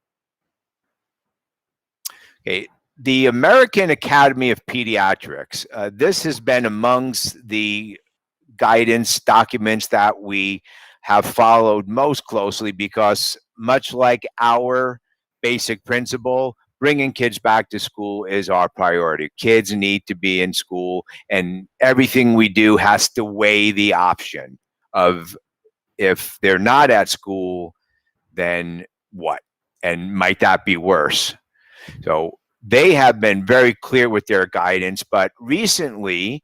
Okay, the American Academy of Pediatrics, this has been amongst the guidance documents that we have followed most closely because much like our basic principle, bringing kids back to school is our priority. Kids need to be in school, and everything we do has to weigh the option of if they're not at school, then what? And might that be worse? So they have been very clear with their guidance, but recently,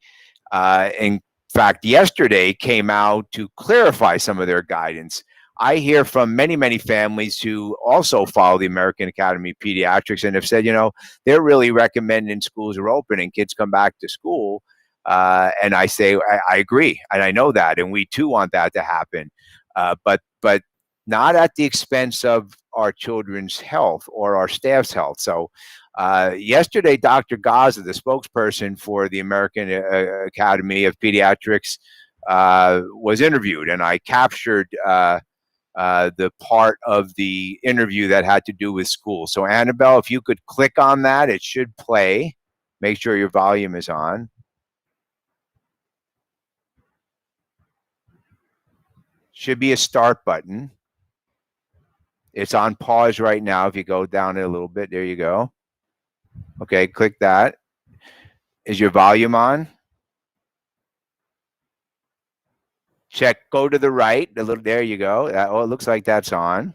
in fact, yesterday came out to clarify some of their guidance. I hear from many, many families who also follow the American Academy of Pediatrics and have said, they're really recommending schools are open and kids come back to school. And I say, I agree. And I know that. And we too want that to happen. But not at the expense of our children's health or our staff's health. So yesterday, Dr. Gaza, the spokesperson for the American Academy of Pediatrics, was interviewed, and I captured the part of the interview that had to do with school. So Annabelle, if you could click on that, it should play. Make sure your volume is on. Should be a start button. It's on pause right now. If you go down it a little bit, there you go. Okay, click that. Is your volume on? Check, go to the right, a little, there you go. Oh, it looks like that's on.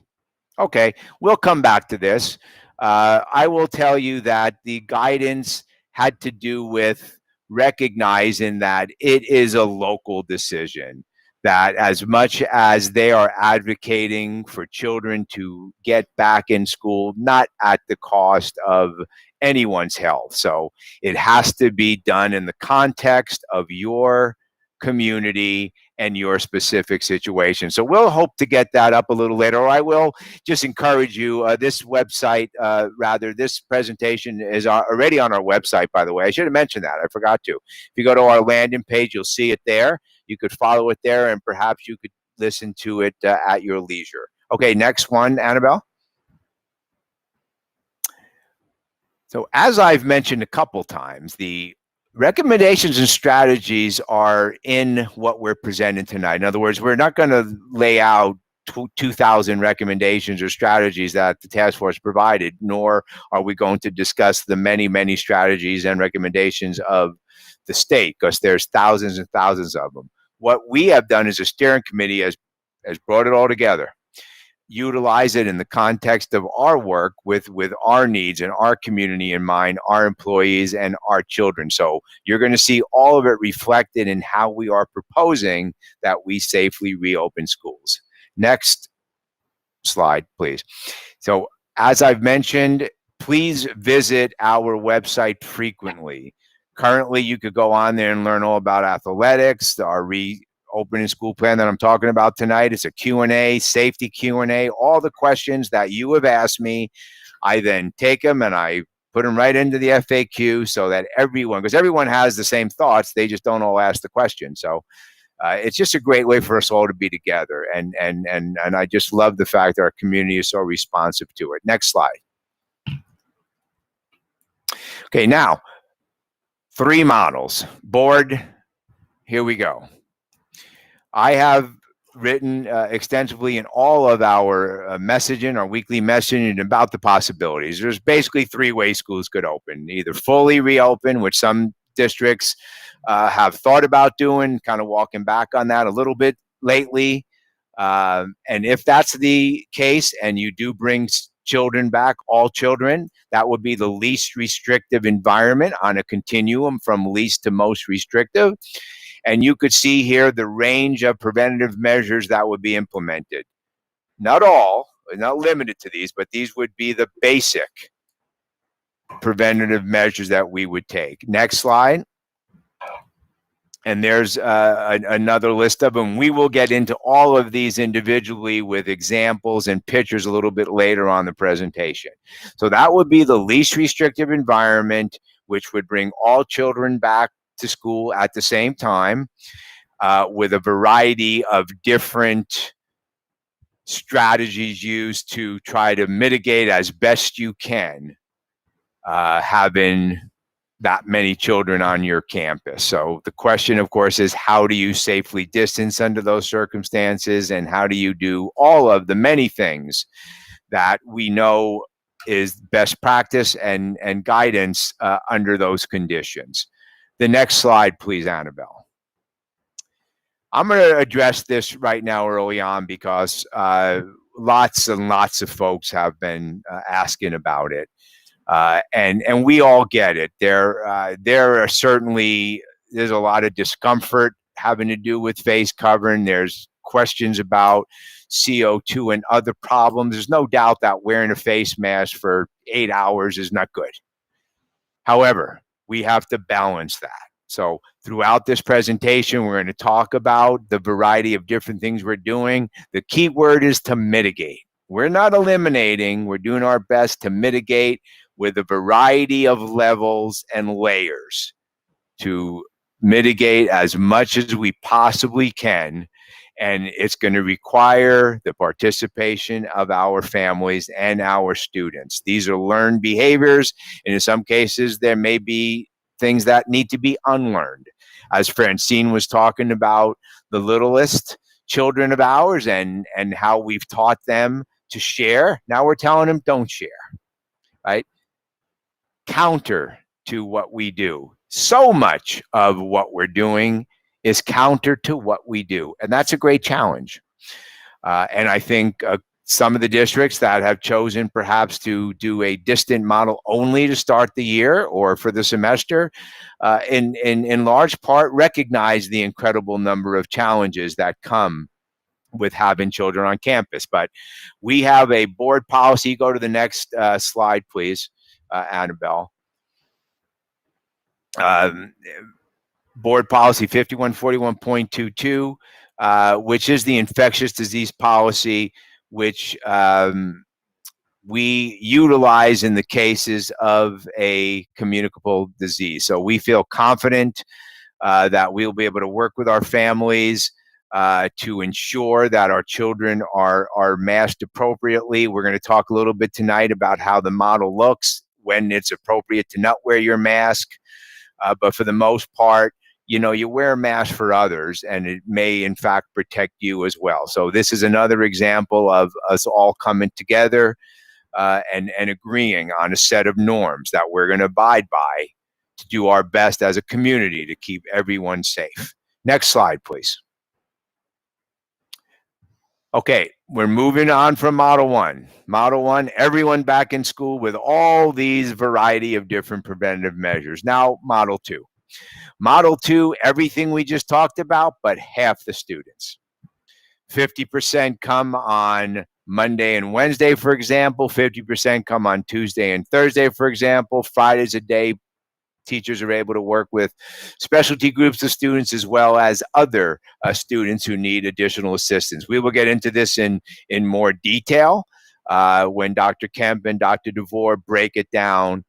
Okay, we'll come back to this. I will tell you that the guidance had to do with recognizing that it is a local decision, that as much as they are advocating for children to get back in school, not at the cost of anyone's health. So it has to be done in the context of your community and your specific situation. So we'll hope to get that up a little later, or I will just encourage you, this website, this presentation is already on our website, by the way. I should have mentioned that, I forgot to. If you go to our landing page, you'll see it there. You could follow it there, and perhaps you could listen to it at your leisure. Okay, next one, Annabelle. So as I've mentioned a couple times, the recommendations and strategies are in what we're presenting tonight. In other words, we're not going to lay out 2,000 recommendations or strategies that the task force provided, nor are we going to discuss the many, many strategies and recommendations of the state, because there's thousands and thousands of them. What we have done as a steering committee has brought it all together. Utilize it in the context of our work with our needs and our community in mind, our employees and our children. So you're going to see all of it reflected in how we are proposing that we safely reopen schools. Next slide, please. So as I've mentioned, please visit our website frequently. Currently, you could go on there and learn all about athletics, our opening school plan that I'm talking about tonight. It's a Q&A, safety Q&A, all the questions that you have asked me. I then take them and I put them right into the FAQ so that everyone, because everyone has the same thoughts, they just don't all ask the question. So it's just a great way for us all to be together. And I just love the fact that our community is so responsive to it. Next slide. Okay, now, 3 models. Board, here we go. I have written extensively in all of our messaging, our weekly messaging about the possibilities. There's basically 3 ways schools could open. Either fully reopen, which some districts have thought about doing, kind of walking back on that a little bit lately. And if that's the case and you do bring children back, all children, that would be the least restrictive environment on a continuum from least to most restrictive. And you could see here the range of preventative measures that would be implemented. Not all, not limited to these, but these would be the basic preventative measures that we would take. Next slide. And there's another list of them. We will get into all of these individually with examples and pictures a little bit later on the presentation. So that would be the least restrictive environment, which would bring all children back to school at the same time, with a variety of different strategies used to try to mitigate as best you can having that many children on your campus. So the question, of course, is how do you safely distance under those circumstances, and how do you do all of the many things that we know is best practice and guidance under those conditions. The next slide, please, Annabelle. I'm going to address this right now early on because lots and lots of folks have been asking about it. And we all get it. There are certainly, there's a lot of discomfort having to do with face covering. There's questions about CO2 and other problems. There's no doubt that wearing a face mask for 8 hours is not good. However, we have to balance that. So throughout this presentation, we're going to talk about the variety of different things we're doing. The key word is to mitigate. We're not eliminating, we're doing our best to mitigate with a variety of levels and layers to mitigate as much as we possibly can. And it's going to require the participation of our families and our students. These are learned behaviors, and in some cases, there may be things that need to be unlearned. As Francine was talking about the littlest children of ours and how we've taught them to share, now we're telling them don't share, right? Counter to what we do. So much of what we're doing is counter to what we do. And that's a great challenge. And I think some of the districts that have chosen perhaps to do a distant model only to start the year or for the semester, in large part recognize the incredible number of challenges that come with having children on campus. But we have a board policy. Go to the next slide, please, Annabelle. Board policy 5141.22, which is the infectious disease policy, which we utilize in the cases of a communicable disease. So we feel confident that we'll be able to work with our families to ensure that our children are masked appropriately. We're going to talk a little bit tonight about how the model looks when it's appropriate to not wear your mask. But for the most part, you know, you wear a mask for others, and it may, in fact, protect you as well. So this is another example of us all coming together and agreeing on a set of norms that we're going to abide by to do our best as a community to keep everyone safe. Next slide, please. Okay, we're moving on from Model 1. Model 1, everyone back in school with all these variety of different preventative measures. Now, Model 2. Model 2, everything we just talked about, but half the students. 50% come on Monday and Wednesday, for example. 50% come on Tuesday and Thursday, for example. Friday's a day teachers are able to work with specialty groups of students as well as other students who need additional assistance. We will get into this in more detail when Dr. Kemp and Dr. DeVore break it down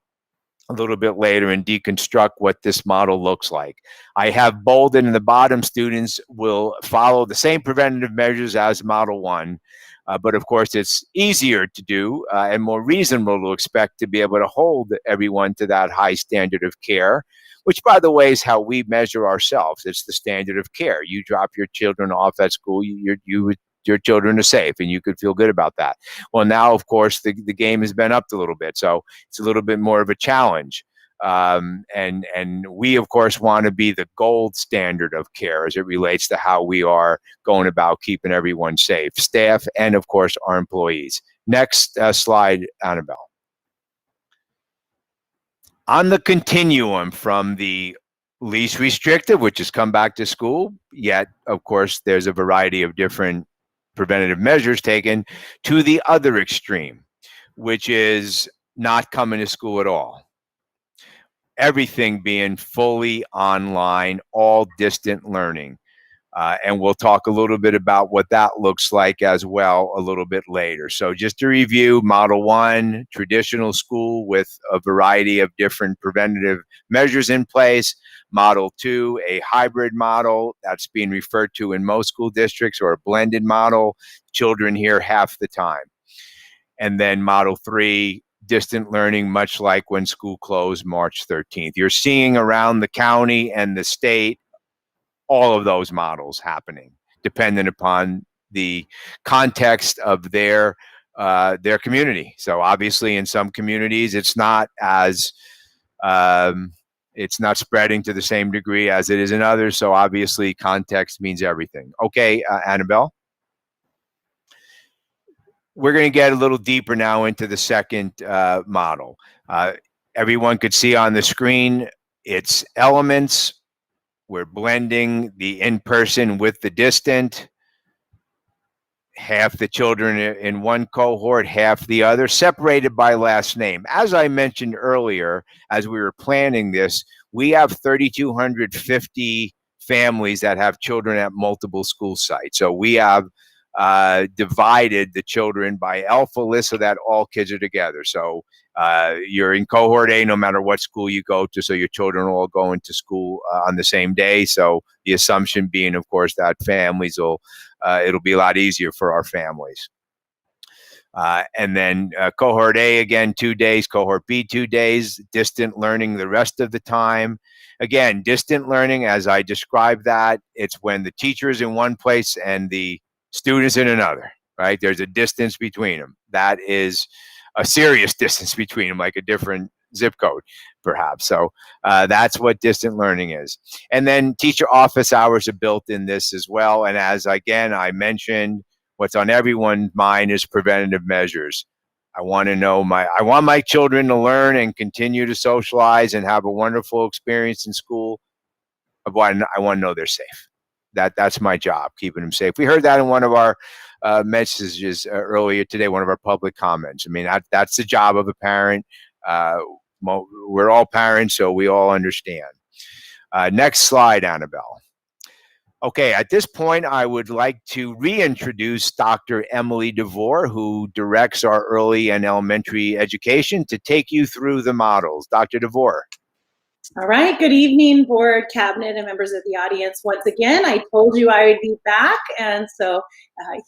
a little bit later and deconstruct what this model looks like. I have bolded in the bottom, students will follow the same preventative measures as Model 1. But of course, it's easier to do and more reasonable to expect to be able to hold everyone to that high standard of care, which, by the way, is how we measure ourselves. It's the standard of care. You drop your children off at school, your children are safe, and you could feel good about that. Well, now, of course, the game has been upped a little bit, so it's a little bit more of a challenge. And we, of course, want to be the gold standard of care as it relates to how we are going about keeping everyone safe, staff, and of course, our employees. Next slide, Annabelle. On the continuum from the least restrictive, which is come back to school, yet, of course, there's a variety of different preventative measures taken, to the other extreme, which is not coming to school at all. Everything being fully online, all distant learning. And we'll talk a little bit about what that looks like as well a little bit later. So just to review, Model 1, traditional school with a variety of different preventative measures in place. Model 2, a hybrid model that's being referred to in most school districts, or a blended model, children here half the time. And then Model 3, distant learning, much like when school closed March 13th. You're seeing around the county and the state all of those models happening, dependent upon the context of their community. So obviously, in some communities, it's not as it's not spreading to the same degree as it is in others. So obviously, context means everything. Okay, Annabelle. We're going to get a little deeper now into the second model. Everyone could see on the screen its elements. We're blending the in-person with the distant. Half the children in one cohort, half the other, separated by last name. As I mentioned earlier, as we were planning this, we have 3,250 families that have children at multiple school sites. So we have divided the children by alpha lists so that all kids are together. So you're in cohort A no matter what school you go to, so your children will all go into school on the same day. So the assumption being, of course, that families will, it'll be a lot easier for our families. And then cohort A, again, 2 days, cohort B, 2 days, distant learning the rest of the time. Again, distant learning, as I described that, it's when the teacher is in one place and the students in another, right? There's a distance between them. That is a serious distance between them, like a different zip code, perhaps. So that's what distant learning is. And then teacher office hours are built in this as well. And as, again, I mentioned, what's on everyone's mind is preventative measures. I want my children to learn and continue to socialize and have a wonderful experience in school. I want to know they're safe. That's my job, keeping them safe. We heard that in one of our messages earlier today, one of our public comments. I mean, that's the job of a parent. We're all parents, so we all understand. Next slide, Annabelle. Okay, at this point, I would like to reintroduce Dr. Emily DeVore, who directs our early and elementary education, to take you through the models. Dr. DeVore. All right, good evening, board, cabinet, and members of the audience. Once again, I told you I would be back, and so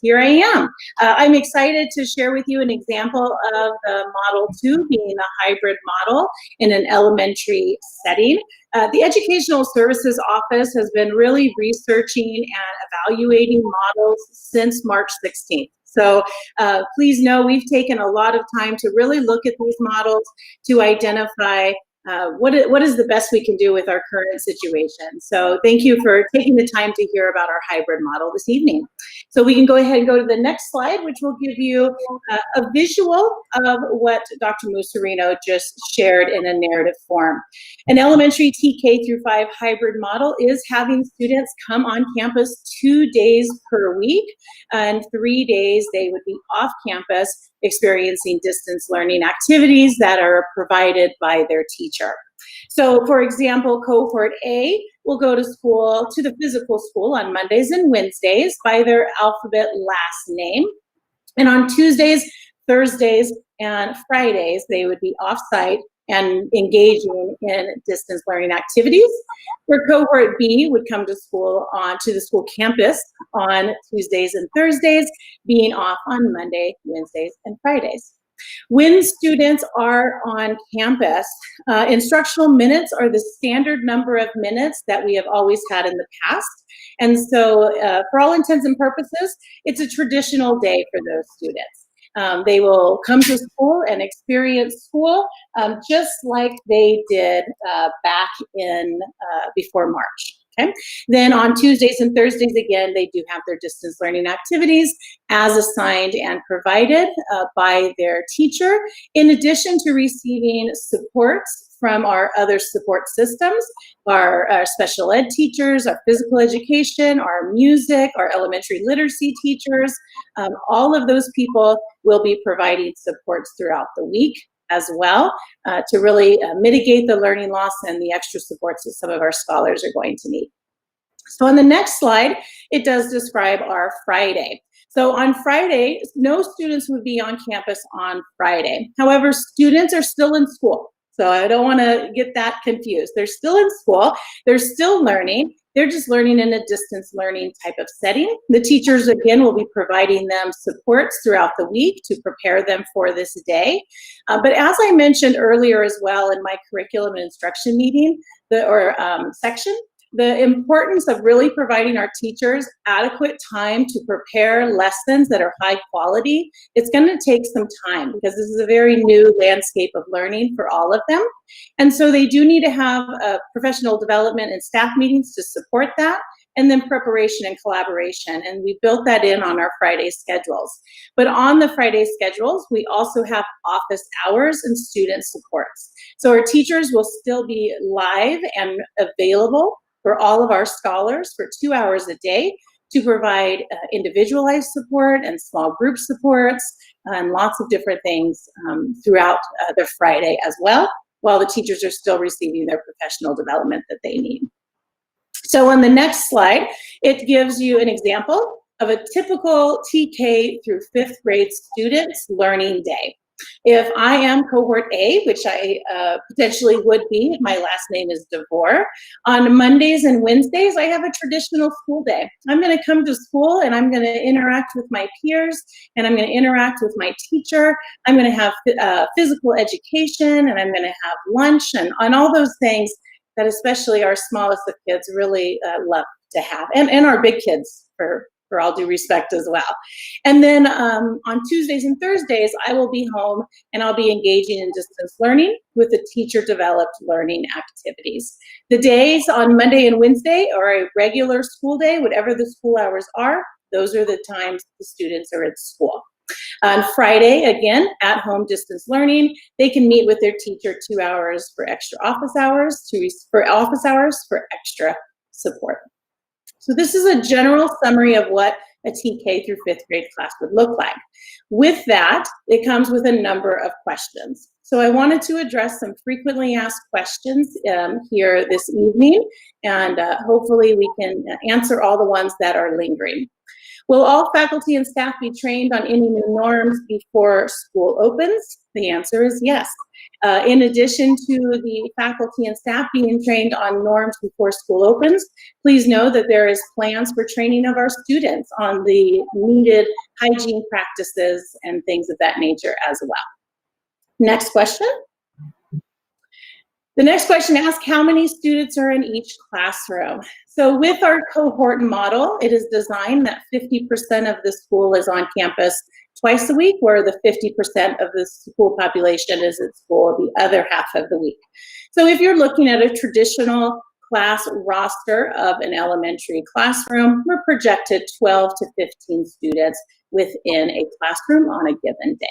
here I am. I'm excited to share with you an example of the Model 2 being a hybrid model in an elementary setting. The Educational Services Office has been really researching and evaluating models since March 16th. So please know we've taken a lot of time to really look at these models to identify what is the best we can do with our current situation. So thank you for taking the time to hear about our hybrid model this evening. So we can go ahead and go to the next slide, which will give you a visual of what Dr. Musarino just shared in a narrative form. An elementary TK through 5 hybrid model is having students come on campus 2 days per week, and 3 days they would be off campus experiencing distance learning activities that are provided by their teacher. So for example, cohort A will go to school, to the physical school on Mondays and Wednesdays by their alphabet last name. And on Tuesdays, Thursdays, and Fridays, they would be off-site and engaging in distance learning activities. Where cohort B would come to school to the school campus on Tuesdays and Thursdays, being off on Monday, Wednesdays, and Fridays. When students are on campus, instructional minutes are the standard number of minutes that we have always had in the past. And so for all intents and purposes, it's a traditional day for those students. They will come to school and experience school just like they did back in before March. Okay. Then on Tuesdays and Thursdays, again, they do have their distance learning activities as assigned and provided by their teacher, in addition to receiving supports from our other support systems, our special ed teachers, our physical education, our music, our elementary literacy teachers. All of those people will be providing supports throughout the week as well to really mitigate the learning loss and the extra supports that some of our scholars are going to need. So on the next slide, it does describe our Friday. So on Friday, no students would be on campus on Friday. However, students are still in school. So I don't want to get that confused. They're still in school, they're still learning, They're just learning in a distance learning type of setting. The teachers, again, will be providing them supports throughout the week to prepare them for this day. But as I mentioned earlier as well in my curriculum and instruction meeting, section, the importance of really providing our teachers adequate time to prepare lessons that are high quality. It's going to take some time because this is a very new landscape of learning for all of them. And so they do need to have professional development and staff meetings to support that, and then preparation and collaboration. And we built that in on our Friday schedules. But on the Friday schedules, we also have office hours and student supports. So our teachers will still be live and available for all of our scholars for 2 hours a day to provide individualized support and small group supports and lots of different things throughout the Friday as well, while the teachers are still receiving their professional development that they need. So on the next slide, it gives you an example of a typical TK through 5th grade student's learning day. If I am cohort A, which I potentially would be, my last name is DeVore, on Mondays and Wednesdays, I have a traditional school day. I'm going to come to school and I'm going to interact with my peers and I'm going to interact with my teacher. I'm going to have physical education and I'm going to have lunch and all those things that especially our smallest of kids really love to have, and our big kids for all due respect as well. And then on Tuesdays and Thursdays, I will be home and I'll be engaging in distance learning with the teacher-developed learning activities. The days on Monday and Wednesday are a regular school day, whatever the school hours are, those are the times the students are at school. On Friday, again, at-home distance learning, they can meet with their teacher 2 hours for extra office hours, for extra support. So this is a general summary of what a TK through 5th grade class would look like. With that, it comes with a number of questions. So I wanted to address some frequently asked questions here this evening, and hopefully we can answer all the ones that are lingering. Will all faculty and staff be trained on any new norms before school opens? The answer is yes. In addition to the faculty and staff being trained on norms before school opens, please know that there is plans for training of our students on the needed hygiene practices and things of that nature as well. Next question. The next question asks, how many students are in each classroom? So with our cohort model, it is designed that 50% of the school is on campus twice a week, where the 50% of the school population is at school the other half of the week. So if you're looking at a traditional class roster of an elementary classroom, we're projected 12 to 15 students within a classroom on a given day.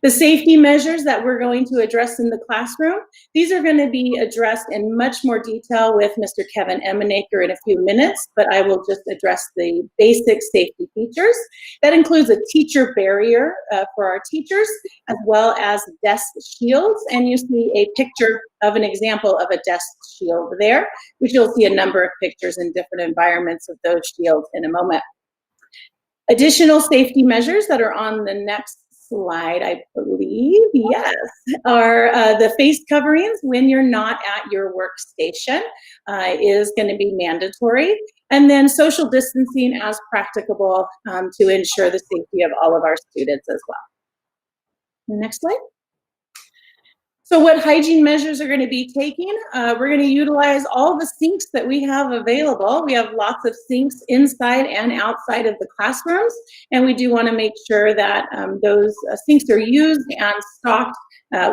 The safety measures that we're going to address in the classroom, these are going to be addressed in much more detail with Mr. Kevin Emenaker in a few minutes, but I will just address the basic safety features. That includes a teacher barrier for our teachers, as well as desk shields, and you see a picture of an example of a desk shield there, which you'll see a number of pictures in different environments of those shields in a moment. Additional safety measures that are on the next slide, I believe, yes, are the face coverings when you're not at your workstation is going to be mandatory. And then social distancing as practicable to ensure the safety of all of our students as well. Next slide. So what hygiene measures are going to be taking? We're going to utilize all the sinks that we have available. We have lots of sinks inside and outside of the classrooms, and we do want to make sure that those sinks are used and stocked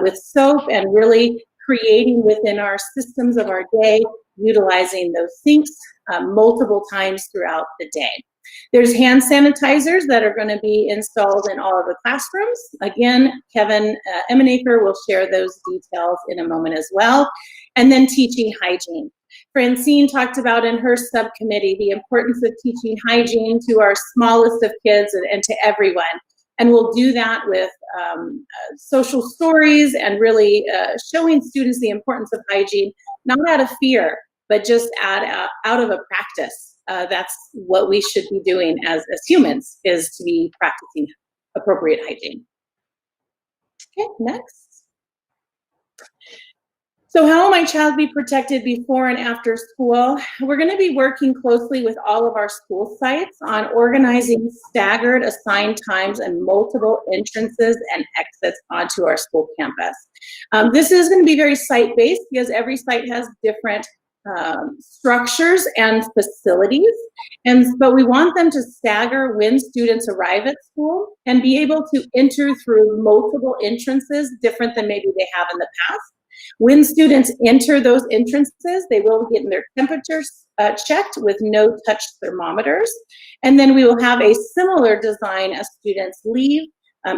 with soap, and really creating within our systems of our day, utilizing those sinks multiple times throughout the day. There's hand sanitizers that are going to be installed in all of the classrooms. Again, Kevin Emenaker will share those details in a moment as well. And then teaching hygiene. Francine talked about in her subcommittee the importance of teaching hygiene to our smallest of kids and to everyone. And we'll do that with social stories and really showing students the importance of hygiene, not out of fear, but just out of a practice. That's what we should be doing as humans, is to be practicing appropriate hygiene. Okay, next. So how will my child be protected before and after school? We're going to be working closely with all of our school sites on organizing staggered assigned times and multiple entrances and exits onto our school campus. This is going to be very site-based because every site has different structures and facilities, but we want them to stagger when students arrive at school and be able to enter through multiple entrances different than maybe they have in the past. When students enter those entrances, they will be getting their temperatures checked with no-touch thermometers. And then we will have a similar design as students leave,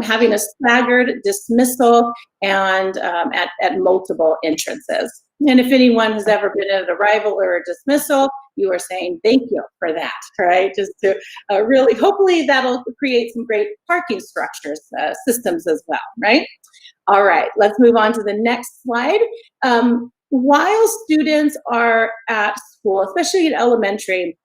having a staggered dismissal and at multiple entrances. And if anyone has ever been at an arrival or a dismissal, you are saying thank you for that, right? Just to really, hopefully that'll create some great parking structures, systems as well, right? All right, let's move on to the next slide. While students are at school, especially in elementary,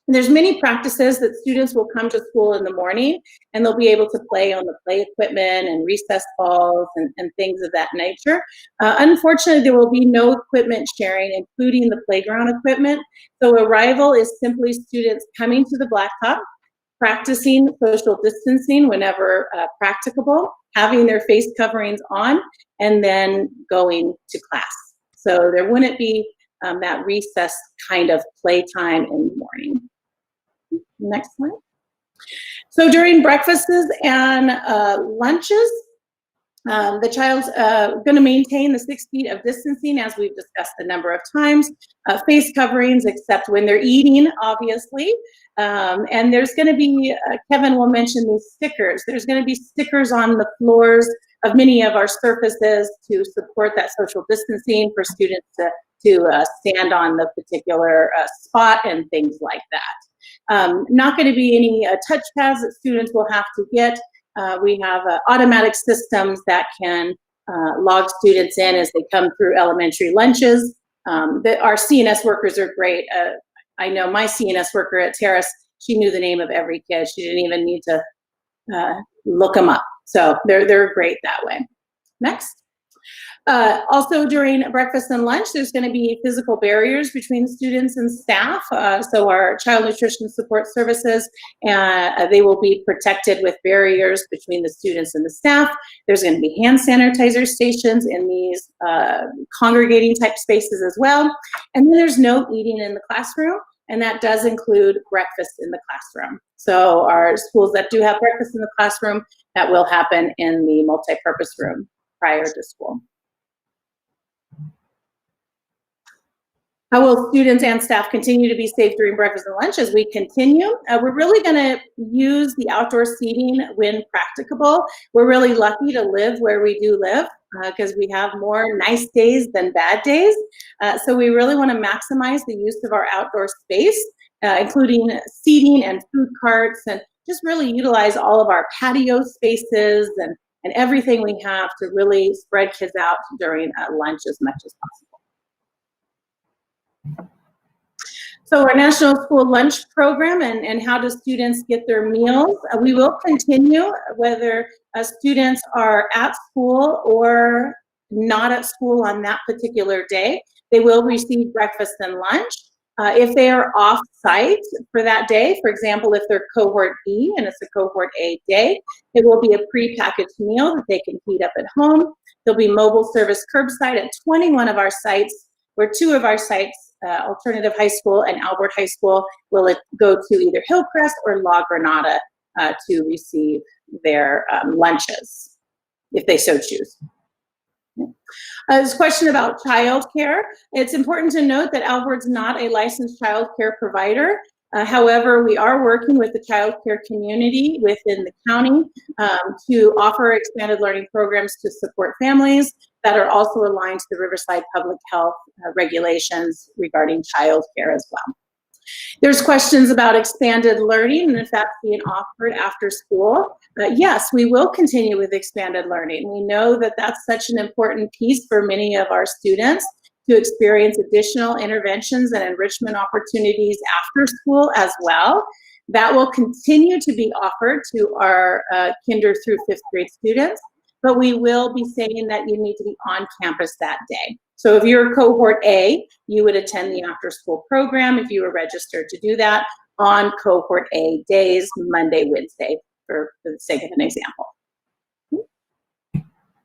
there's many practices that students will come to school in the morning and they'll be able to play on the play equipment and recess balls and things of that nature. Unfortunately, there will be no equipment sharing, including the playground equipment. So arrival is simply students coming to the blacktop, practicing social distancing whenever practicable, having their face coverings on, and then going to class. So there wouldn't be that recess kind of playtime in the morning. Next slide. So during breakfasts and lunches, the child's going to maintain the 6 feet of distancing, as we've discussed a number of times, face coverings, except when they're eating, obviously. And there's going to be, Kevin will mention these stickers. There's going to be stickers on the floors of many of our surfaces to support that social distancing for students to stand on the particular spot and things like that. Not going to be any touch pads that students will have to get. We have automatic systems that can log students in as they come through elementary lunches. Our CNS workers are great. I know my CNS worker at Terrace, she knew the name of every kid. She didn't even need to look them up. So they're great that way. Next. Also during breakfast and lunch, there's going to be physical barriers between students and staff. So our child nutrition support services, they will be protected with barriers between the students and the staff. There's going to be hand sanitizer stations in these congregating type spaces as well. And then there's no eating in the classroom, and that does include breakfast in the classroom. So our schools that do have breakfast in the classroom, that will happen in the multi-purpose room prior to school. How will students and staff continue to be safe during breakfast and lunch as we continue? We're really going to use the outdoor seating when practicable. We're really lucky to live where we do live because we have more nice days than bad days. So we really want to maximize the use of our outdoor space, including seating and food carts, and just really utilize all of our patio spaces and everything we have to really spread kids out during lunch as much as possible. So our National School Lunch Program and how do students get their meals, we will continue whether students are at school or not at school on that particular day. They will receive breakfast and lunch. If they are off-site for that day, for example, if they're cohort B and it's a cohort A day, it will be a pre-packaged meal that they can heat up at home. There'll be mobile service curbside at 21 of our sites, where 2 of our sites, Alternative High School and Albert High School, will go to either Hillcrest or La Granada to receive their lunches, if they so choose. This question about childcare. It's important to note that Albert's not a licensed childcare provider. However, we are working with the childcare community within the county to offer expanded learning programs to support families that are also aligned to the Riverside Public Health regulations regarding childcare as well. There's questions about expanded learning and if that's being offered after school. Yes, we will continue with expanded learning. We know that that's such an important piece for many of our students to experience additional interventions and enrichment opportunities after school as well. That will continue to be offered to our kinder through 5th grade students, but we will be saying that you need to be on campus that day. So if you're cohort A, you would attend the after-school program if you were registered to do that on cohort A days, Monday, Wednesday, for the sake of an example.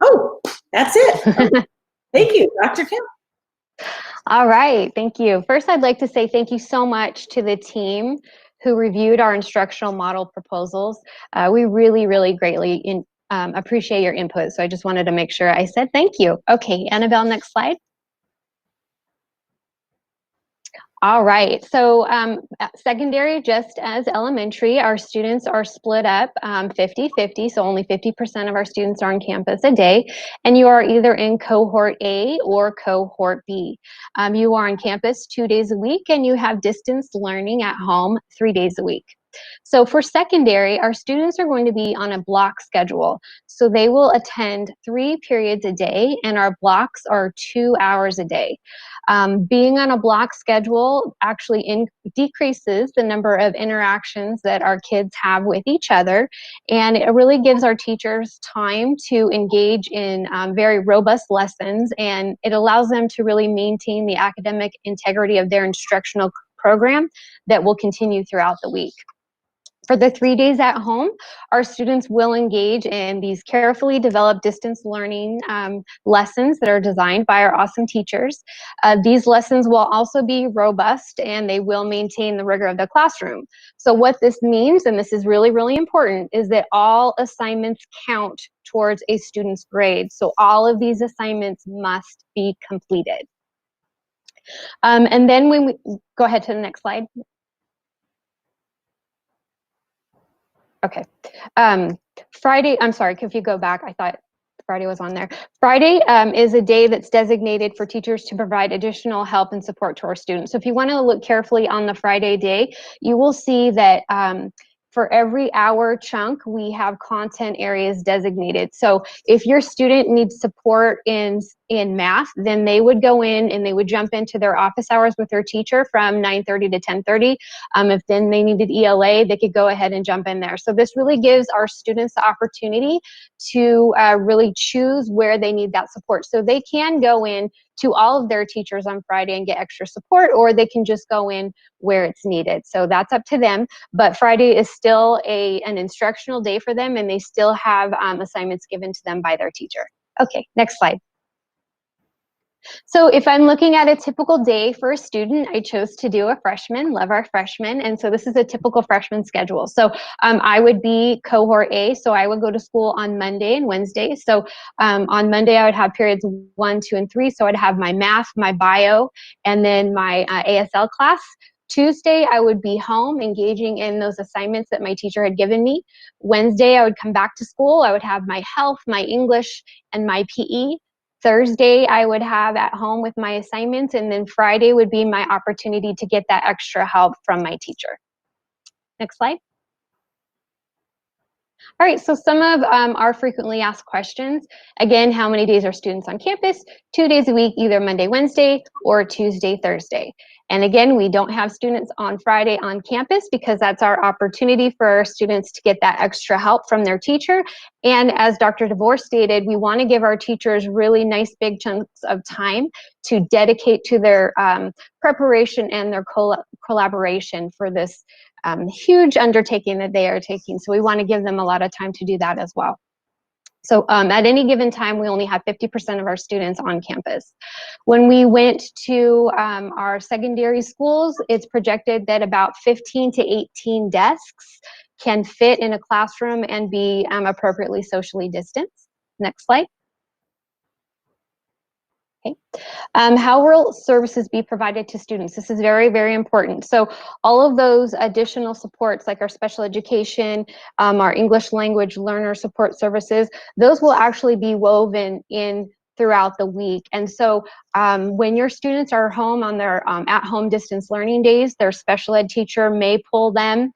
Oh, that's it. Thank you, Dr. Kim. All right, thank you. First, I'd like to say thank you so much to the team who reviewed our instructional model proposals. We really, really greatly appreciate your input. So I just wanted to make sure I said thank you. Okay, Annabelle, next slide. All right, so secondary, just as elementary, our students are split up 50-50, so only 50% of our students are on campus a day, and you are either in cohort A or cohort B. You are on campus 2 days a week, and you have distance learning at home 3 days a week. So for secondary, our students are going to be on a block schedule. So they will attend 3 periods a day, and our blocks are 2 hours a day. Being on a block schedule actually decreases the number of interactions that our kids have with each other, and it really gives our teachers time to engage in very robust lessons, and it allows them to really maintain the academic integrity of their instructional program that will continue throughout the week. For the 3 days at home, our students will engage in these carefully developed distance learning lessons that are designed by our awesome teachers. These lessons will also be robust, and they will maintain the rigor of the classroom. So what this means, and this is really, really important, is that all assignments count towards a student's grade. So all of these assignments must be completed. And then when we go ahead to the next slide. Okay. Friday, I'm sorry, if you go back, I thought Friday was on there. Friday is a day that's designated for teachers to provide additional help and support to our students. So if you want to look carefully on the Friday day, you will see that for every hour chunk, we have content areas designated. So if your student needs support in math, then they would go in and they would jump into their office hours with their teacher from 9:30 to 10:30. If then they needed ELA, they could go ahead and jump in there. So this really gives our students the opportunity to really choose where they need that support. So they can go in to all of their teachers on Friday and get extra support, or they can just go in where it's needed. So that's up to them. But Friday is still an instructional day for them, and they still have assignments given to them by their teacher. Okay, next slide. So if I'm looking at a typical day for a student, I chose to do a freshman, love our freshmen. And so this is a typical freshman schedule. So I would be cohort A, so I would go to school on Monday and Wednesday. So on Monday, I would have periods 1, 2, and 3. So I'd have my math, my bio, and then my ASL class. Tuesday, I would be home engaging in those assignments that my teacher had given me. Wednesday, I would come back to school. I would have my health, my English, and my PE. Thursday, I would have at home with my assignments, and then Friday would be my opportunity to get that extra help from my teacher. Next slide. All right, so some of our frequently asked questions. Again, how many days are students on campus? 2 days a week, either Monday, Wednesday, or Tuesday, Thursday. And again, we don't have students on Friday on campus because that's our opportunity for our students to get that extra help from their teacher. And as Dr. DeVore stated, we want to give our teachers really nice big chunks of time to dedicate to their preparation and their collaboration for this huge undertaking that they are taking. So we want to give them a lot of time to do that as well. So at any given time, we only have 50% of our students on campus. When we went to our secondary schools, it's projected that about 15 to 18 desks can fit in a classroom and be appropriately socially distanced. Next slide. Okay. How will services be provided to students? This is very, very important. So all of those additional supports like our special education, our English language learner support services, those will actually be woven in throughout the week. And so when your students are home on their at-home distance learning days, their special ed teacher may pull them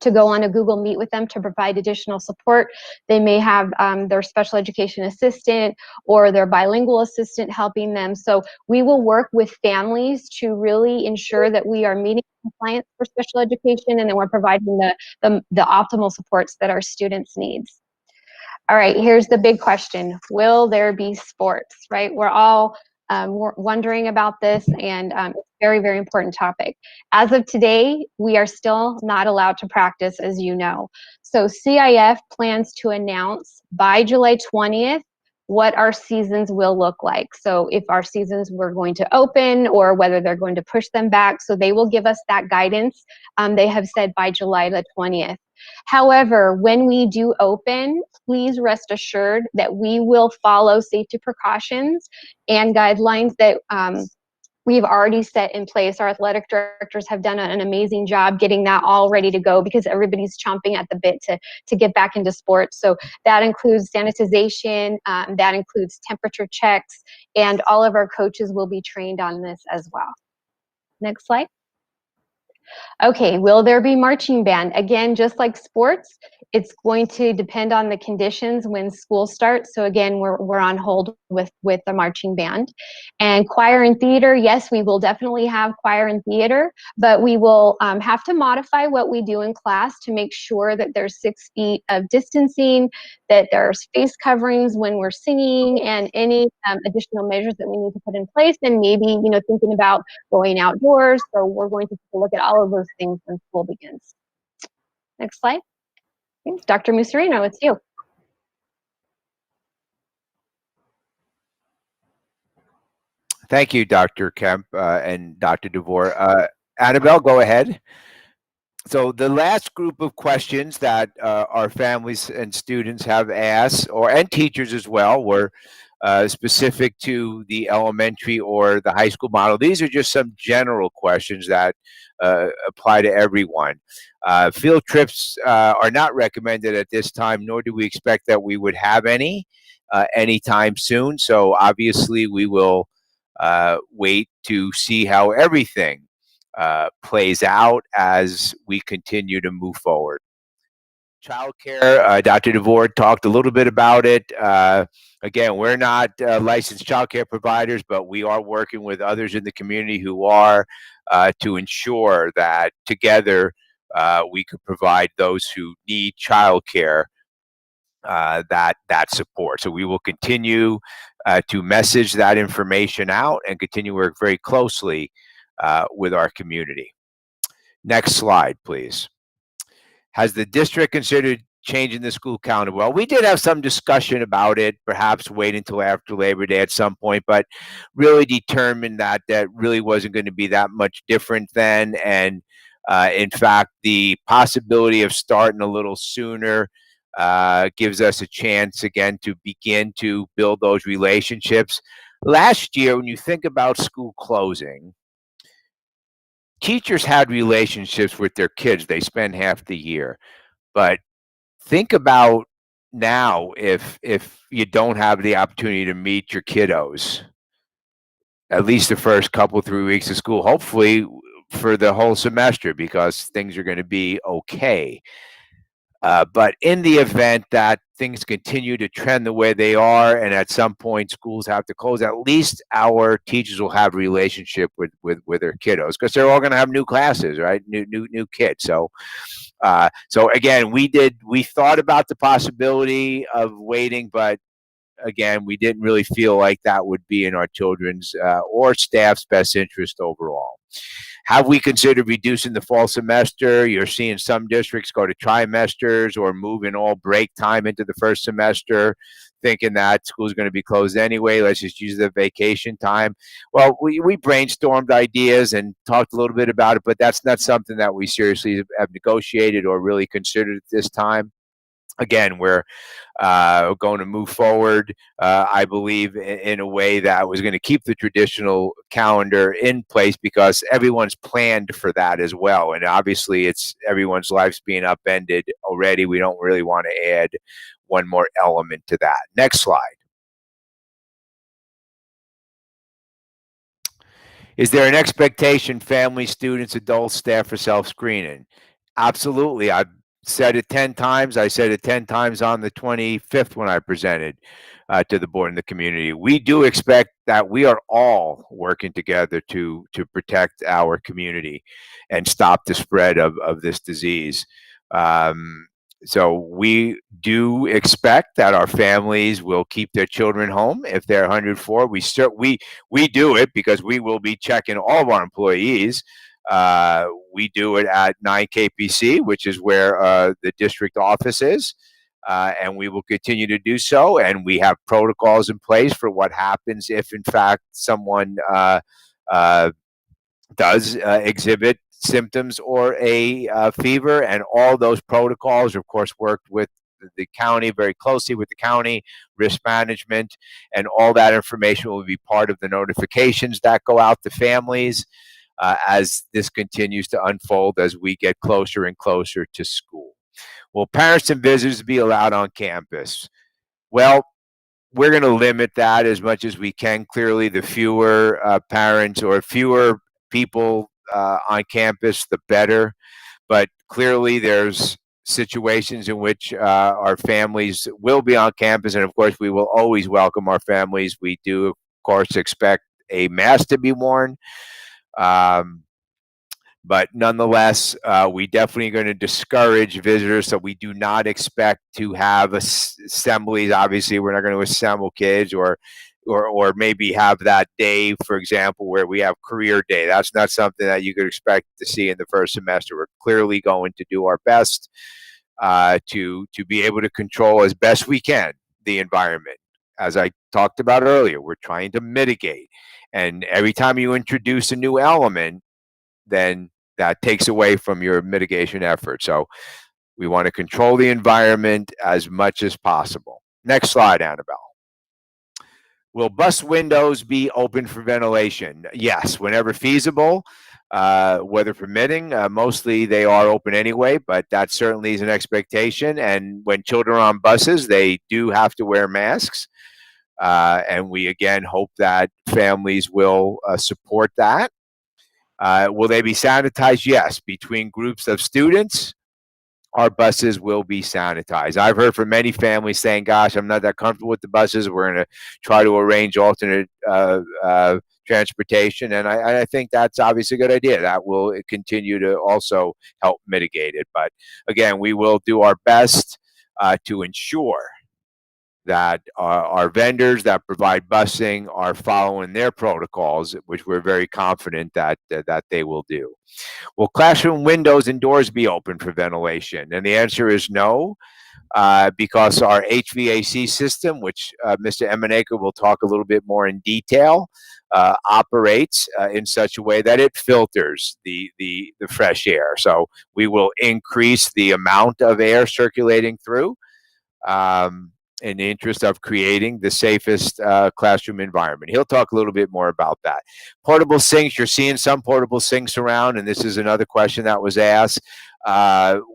to go on a Google Meet with them to provide additional support. They may have their special education assistant or their bilingual assistant helping them. So we will work with families to really ensure that we are meeting compliance for special education and that we're providing the optimal supports that our students need. All right, here's the big question. Will there be sports, right? We're all wondering about this, and it's a very, very important topic. As of today, we are still not allowed to practice, as you know. So CIF plans to announce by July 20th what our seasons will look like. So if our seasons were going to open or whether they're going to push them back. So they will give us that guidance. They have said by July the 20th. However, when we do open, please rest assured that we will follow safety precautions and guidelines that we've already set in place. Our athletic directors have done an amazing job getting that all ready to go because everybody's chomping at the bit to get back into sports. So that includes sanitization, that includes temperature checks, and all of our coaches will be trained on this as well. Next slide. Okay, will there be marching band? Again, just like sports, it's going to depend on the conditions when school starts. So again, we're on hold with the marching band. And choir and theater, yes, we will definitely have choir and theater, but we will have to modify what we do in class to make sure that there's 6 feet of distancing, that there's face coverings when we're singing, and any additional measures that we need to put in place, and maybe, you know, thinking about going outdoors. So we're going to take a look at all of those things when school begins. Next slide. Okay, Dr. Musarino, it's you. Thank you, Dr. Kemp and Dr. DeVore. Annabelle, go ahead. So the last group of questions that our families and students have asked, and teachers as well, were specific to the elementary or the high school model. These are just some general questions that apply to everyone. Field trips are not recommended at this time, nor do we expect that we would have any anytime soon. So obviously we will wait to see how everything plays out as we continue to move forward. Childcare, Dr. DeVore talked a little bit about it. Again, we're not licensed childcare providers, but we are working with others in the community who are to ensure that together we could provide those who need childcare that support. So we will continue to message that information out and continue to work very closely with our community. Next slide, please. Has the district considered changing the school calendar? Well, we did have some discussion about it, perhaps wait until after Labor Day at some point, but really determined that that really wasn't going to be that much different then. And in fact, the possibility of starting a little sooner gives us a chance again to begin to build those relationships. Last year, when you think about school closing, teachers had relationships with their kids. They spend half the year. But think about now if you don't have the opportunity to meet your kiddos, at least the first couple, 3 weeks of school, hopefully for the whole semester, because things are going to be okay. But in the event that things continue to trend the way they are, and at some point schools have to close, at least our teachers will have a relationship with their kiddos, because they're all going to have new classes, right? New kids. So again, we thought about the possibility of waiting, but again, we didn't really feel like that would be in our children's or staff's best interest overall. Have we considered reducing the fall semester? You're seeing some districts go to trimesters or move in all break time into the first semester, thinking that school's going to be closed anyway. Let's just use the vacation time. Well, we brainstormed ideas and talked a little bit about it, but that's not something that we seriously have negotiated or really considered at this time. Again, we're going to move forward, I believe, in a way that was going to keep the traditional calendar in place, because everyone's planned for that as well. And obviously, it's everyone's lives being upended already. We don't really want to add one more element to that. Next slide. Is there an expectation, families, students, adults, staff, for self-screening? Absolutely. I've said it 10 times. I said it 10 times on the 25th when I presented to the board and the community. We do expect that we are all working together to protect our community and stop the spread of this disease. So we do expect that our families will keep their children home if they're 104. We do it because we will be checking all of our employees. We do it at 9 KPC, which is where the district office is. And we will continue to do so. And we have protocols in place for what happens if, in fact, someone does exhibit symptoms or a fever, and all those protocols, of course, worked with the county, very closely with the county, risk management, and all that information will be part of the notifications that go out to families as this continues to unfold as we get closer and closer to school. Will parents and visitors be allowed on campus? Well, we're going to limit that as much as we can. Clearly, the fewer parents or fewer people on campus, the better. But clearly, there's situations in which our families will be on campus. And of course, we will always welcome our families. We do, of course, expect a mask to be worn. But nonetheless, we definitely are going to discourage visitors. So we do not expect to have assemblies. Obviously, we're not going to assemble kids or maybe have that day, for example, where we have career day. That's not something that you could expect to see in the first semester. We're clearly going to do our best to be able to control as best we can the environment. As I talked about earlier, we're trying to mitigate. And every time you introduce a new element, then that takes away from your mitigation effort. So we want to control the environment as much as possible. Next slide, Annabelle. Will bus windows be open for ventilation? Yes, whenever feasible, weather permitting. Mostly they are open anyway, but that certainly is an expectation. And when children are on buses, they do have to wear masks. And we, again, hope that families will support that. Will they be sanitized? Yes. Between groups of students, our buses will be sanitized. I've heard from many families saying, gosh, I'm not that comfortable with the buses. We're going to try to arrange alternate transportation. And I think that's obviously a good idea. That will continue to also help mitigate it. But again, we will do our best to ensure that our vendors that provide busing are following their protocols, which we're very confident that they will do. Will classroom windows and doors be open for ventilation? And the answer is no, because our HVAC system, which Mr. Emeneko will talk a little bit more in detail, operates in such a way that it filters the fresh air. So we will increase the amount of air circulating through in the interest of creating the safest classroom environment. He'll talk a little bit more about that. Portable sinks, you're seeing some portable sinks around, and this is another question that was asked.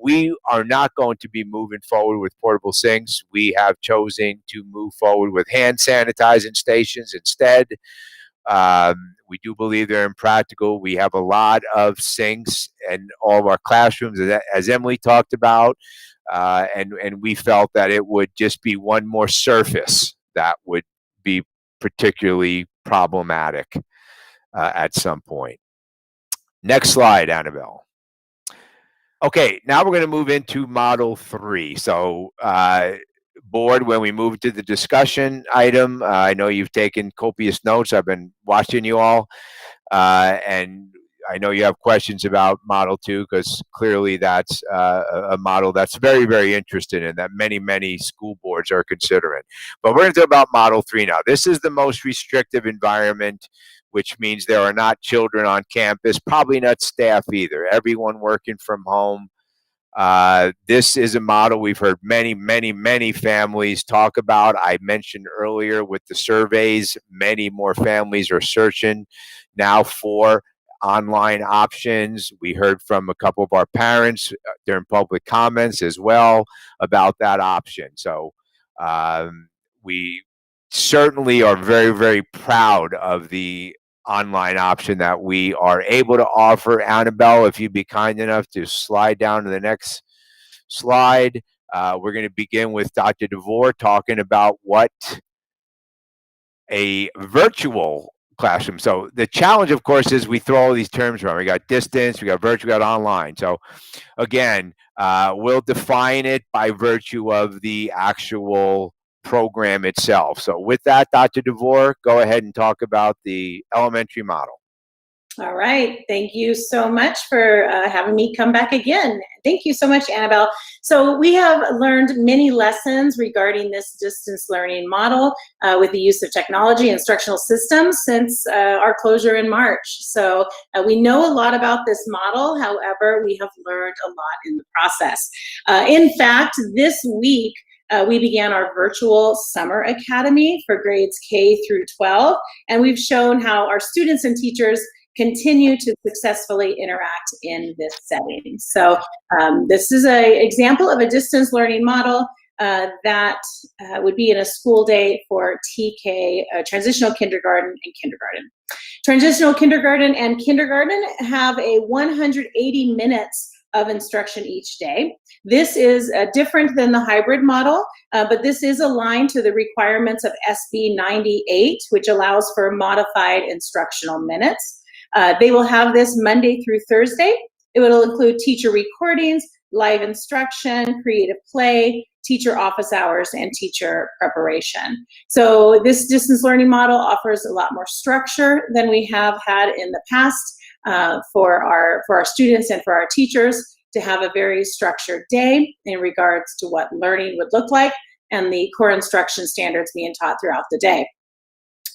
We are not going to be moving forward with portable sinks. We have chosen to move forward with hand sanitizing stations instead. We do believe they're impractical. We have a lot of sinks in all of our classrooms, as Emily talked about. And we felt that it would just be one more surface that would be particularly problematic at some point. Next slide, Annabelle. Okay, now we're going to move into Model 3. So, board, when we move to the discussion item, I know you've taken copious notes. I've been watching you all. And I know you have questions about Model 2 because clearly that's a model that's very, very interested in that many school boards are considering. But we're going to talk about Model 3 now. This is the most restrictive environment, which means there are not children on campus, probably not staff either. Everyone working from home. This is a model we've heard many families talk about. I mentioned earlier with the surveys, many more families are searching now for online options. We heard from a couple of our parents during public comments as well about that option. So we certainly are very proud of the online option that we are able to offer. Annabelle, if you'd be kind enough to slide down to the next slide. We're going to begin with Dr. DeVore talking about what a virtual classroom. So the challenge, of course, is we throw all these terms around. We got distance, we got virtual, we got online. So again, we'll define it by virtue of the actual program itself. So with that, Dr. DeVore, go ahead and talk about the elementary model. All right. Thank you so much for having me come back again. Thank you so much, Annabelle. So we have learned many lessons regarding this distance learning model with the use of technology and instructional systems since our closure in March. So we know a lot about this model. However, we have learned a lot in the process. In fact, this week, we began our virtual summer academy for grades K through 12, and we've shown how our students and teachers continue to successfully interact in this setting. So this is an example of a distance learning model that would be in a school day for TK, transitional kindergarten and kindergarten. Transitional kindergarten and kindergarten have a 180 minutes of instruction each day. This is different than the hybrid model, but this is aligned to the requirements of SB 98, which allows for modified instructional minutes. They will have this Monday through Thursday. It will include teacher recordings, live instruction, creative play, teacher office hours, and teacher preparation. So this distance learning model offers a lot more structure than we have had in the past for our students and for our teachers to have a very structured day in regards to what learning would look like and the core instruction standards being taught throughout the day.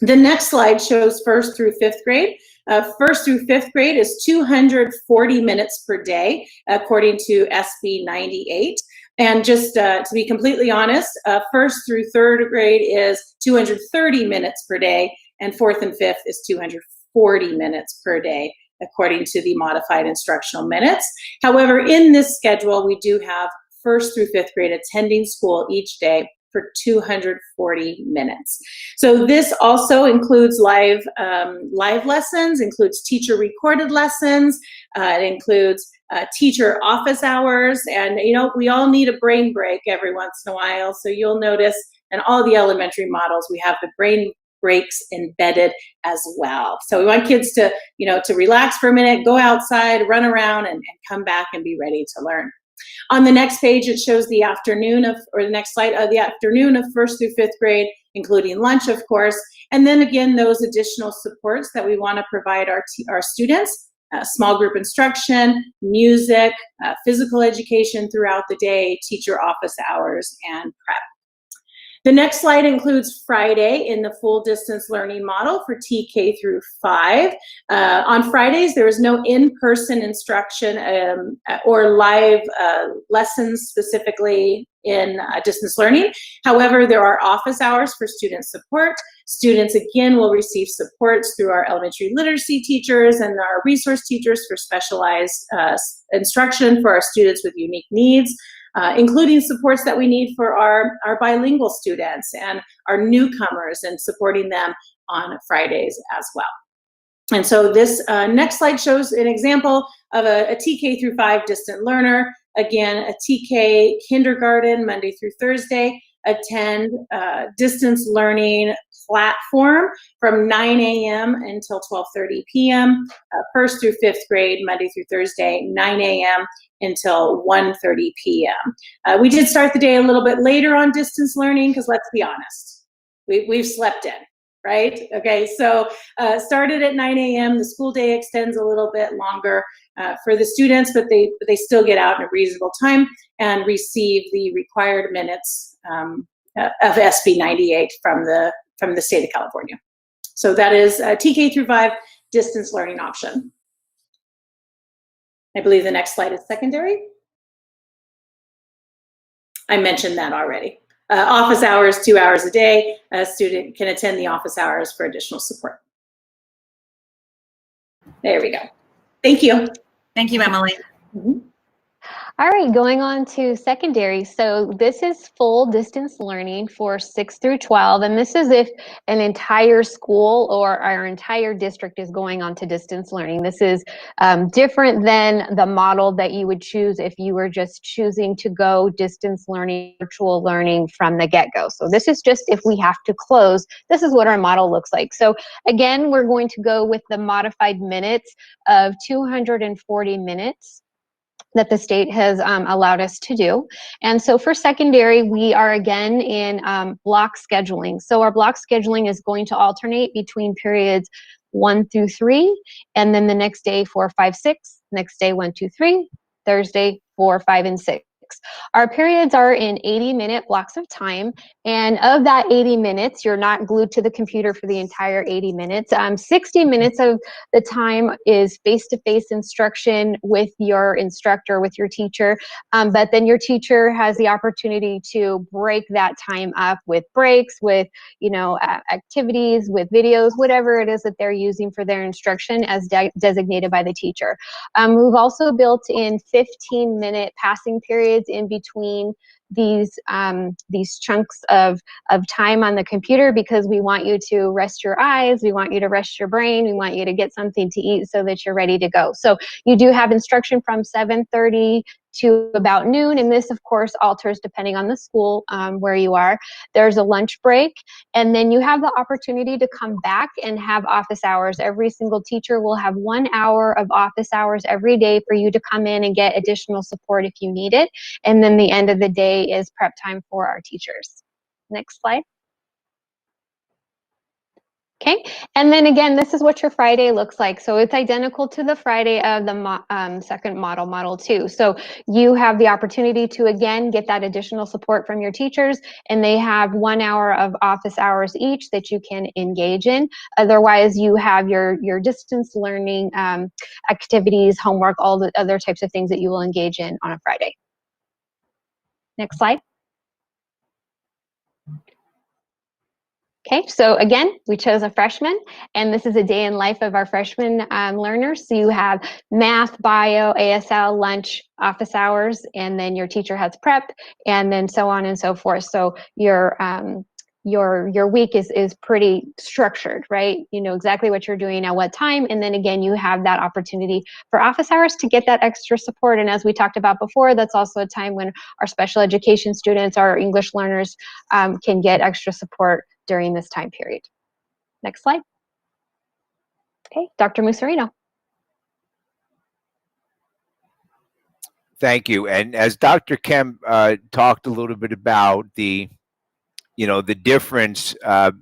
The next slide shows 1st through 5th grade. 1st through 5th grade is 240 minutes per day, according to SB 98. And just to be completely honest, 1st through 3rd grade is 230 minutes per day, and 4th and 5th is 240 minutes per day, according to the modified instructional minutes. However, in this schedule, we do have 1st through 5th grade attending school each day for 240 minutes. So this also includes live lessons, includes teacher recorded lessons, it includes teacher office hours, and you know, we all need a brain break every once in a while. So you'll notice in all the elementary models, we have the brain breaks embedded as well. So we want kids to, you know, to relax for a minute, go outside, run around, and come back and be ready to learn. On the next page, it shows the afternoon of, or the next slide, the afternoon of 1st through 5th grade, including lunch, of course. And then again, those additional supports that we want to provide our students, small group instruction, music, physical education throughout the day, teacher office hours, and prep. The next slide includes Friday in the full distance learning model for TK through 5. On Fridays, there is no in-person instruction or live lessons specifically in distance learning. However, there are office hours for student support. Students, again, will receive supports through our elementary literacy teachers and our resource teachers for specialized instruction for our students with unique needs. Including supports that we need for our bilingual students and our newcomers and supporting them on Fridays as well. And so this next slide shows an example of a TK through 5 distant learner. Again, a TK kindergarten, Monday through Thursday, attend distance learning platform from 9 a.m. until 12:30 p.m. 1st through 5th grade, Monday through Thursday, 9 a.m. until 1:30 p.m. We did start the day a little bit later on distance learning because let's be honest, we've slept in, right? Okay, so started at 9 a.m. The school day extends a little bit longer for the students, but they still get out in a reasonable time and receive the required minutes of SB 98 from the state of California. So that is a TK through 5 distance learning option. I believe the next slide is secondary. I mentioned that already. Office hours, 2 hours a day. A student can attend the office hours for additional support. There we go. Thank you. Thank you, Emily. All right, going on to secondary. So this is full distance learning for 6 through 12, and this is if an entire school or our entire district is going on to distance learning. This is different than the model that you would choose if you were just choosing to go distance learning, virtual learning from the get-go. So this is just if we have to close, this is what our model looks like. So again, we're going to go with the modified minutes of 240 minutes that the state has allowed us to do. And so for secondary, we are again in block scheduling. So our block scheduling is going to alternate between periods 1 through 3, and then the next day 4, 5, 6, next day 1, 2, 3, Thursday 4, 5, and 6. Our periods are in 80-minute blocks of time, and of that 80 minutes, you're not glued to the computer for the entire 80 minutes. 60 minutes of the time is face-to-face instruction with your instructor, with your teacher, but then your teacher has the opportunity to break that time up with breaks, with activities, with videos, whatever it is that they're using for their instruction as designated by the teacher. We've also built in 15-minute passing periods in between these chunks of time on the computer, because we want you to rest your eyes, we want you to rest your brain, we want you to get something to eat so that you're ready to go. So you do have instruction from 7:30 to about noon, and this of course alters depending on the school where you are. There's a lunch break, and then you have the opportunity to come back and have office hours. Every single teacher will have 1 hour of office hours every day for you to come in and get additional support if you need it. And then the end of the day is prep time for our teachers. Next slide. Okay, and then again, this is what your Friday looks like. So it's identical to the Friday of the second model, Model 2. So you have the opportunity to, again, get that additional support from your teachers, and they have 1 hour of office hours each that you can engage in. Otherwise, you have your distance learning activities, homework, all the other types of things that you will engage in on a Friday. Next slide. Okay, so again, we chose a freshman, and this is a day in life of our freshman learners. So you have math, bio, ASL, lunch, office hours, and then your teacher has prep, and then so on and so forth. So your week is pretty structured, right? You know exactly what you're doing at what time, and then again, you have that opportunity for office hours to get that extra support. And as we talked about before, that's also a time when our special education students, our English learners, can get extra support during this time period. Next slide. Okay, Dr. Musarino. Thank you. And as Dr. Kemp talked a little bit about the difference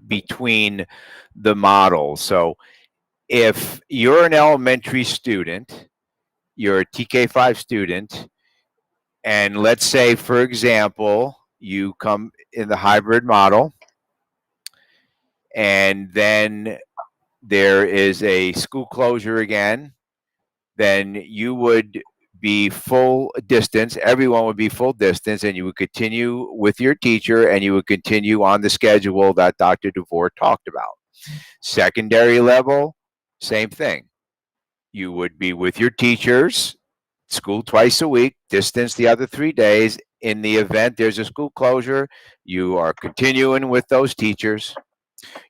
between the models. So if you're an elementary student, you're a TK5 student, and let's say, for example, you come in the hybrid model, and then there is a school closure again, then you would be full distance. Everyone would be full distance, and you would continue with your teacher, and you would continue on the schedule that Dr. DeVore talked about. Secondary level, same thing. You would be with your teachers, school twice a week, distance the other 3 days. In the event there's a school closure, you are continuing with those teachers.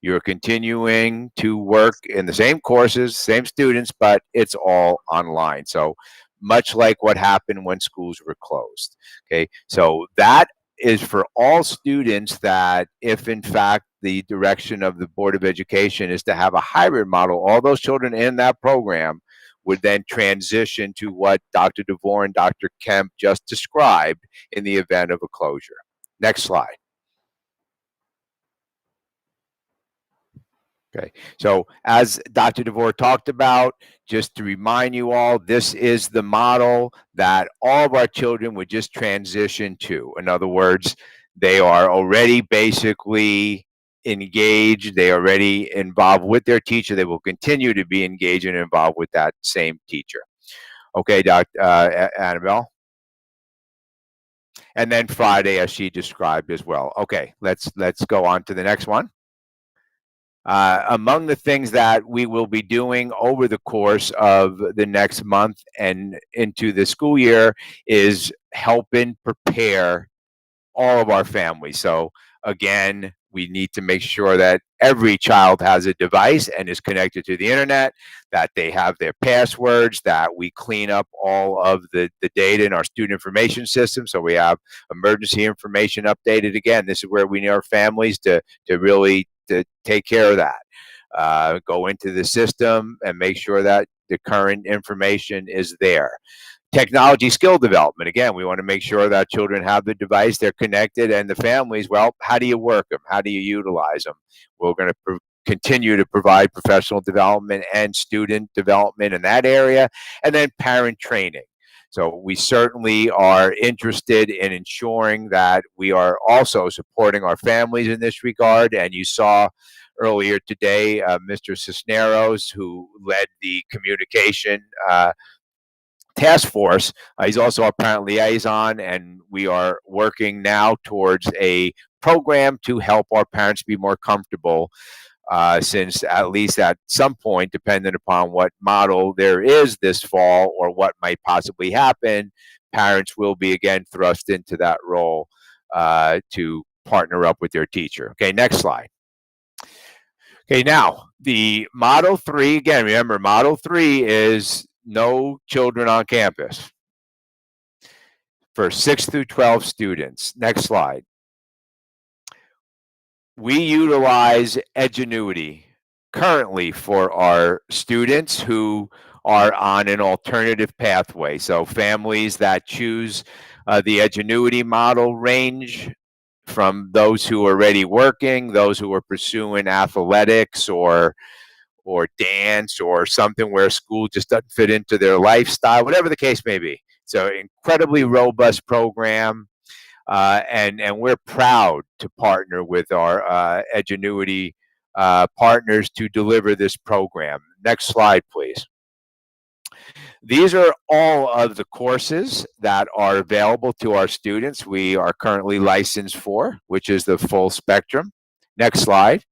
You're continuing to work in the same courses, same students, but it's all online. So much like what happened when schools were closed. Okay, so that is for all students, that if in fact the direction of the Board of Education is to have a hybrid model, all those children in that program would then transition to what Dr. DeVore and Dr. Kemp just described in the event of a closure. Next slide. Okay, so as Dr. DeVore talked about, just to remind you all, this is the model that all of our children would just transition to. In other words, they are already basically engaged, they are already involved with their teacher, they will continue to be engaged and involved with that same teacher. Okay, Dr. Annabelle? And then Friday, as she described as well. Okay, let's go on to the next one. Among the things that we will be doing over the course of the next month and into the school year is helping prepare all of our families. So again, we need to make sure that every child has a device and is connected to the internet, that they have their passwords, that we clean up all of the data in our student information system. So we have emergency information updated. Again, this is where we need our families to really to take care of that. Go into the system and make sure that the current information is there. Technology skill development. Again, we want to make sure that children have the device, they're connected, and the families, well, how do you work them? How do you utilize them? We're going to continue to provide professional development and student development in that area, and then parent training. So we certainly are interested in ensuring that we are also supporting our families in this regard. And you saw earlier today, Mr. Cisneros, who led the communication task force. He's also our parent liaison, and we are working now towards a program to help our parents be more comfortable, since at least at some point, depending upon what model there is this fall or what might possibly happen, parents will be again thrust into that role to partner up with their teacher. Okay, next slide. Okay, now the Model 3, again, remember Model 3 is no children on campus for 6 through 12 students. Next slide. We utilize Edgenuity currently for our students who are on an alternative pathway. So families that choose the Edgenuity model range from those who are already working, those who are pursuing athletics or dance or something where school just doesn't fit into their lifestyle, whatever the case may be. So incredibly robust program, and we're proud to partner with our Edgenuity partners to deliver this program. Next slide, please. These are all of the courses that are available to our students we are currently licensed for, which is the full spectrum. Next slide.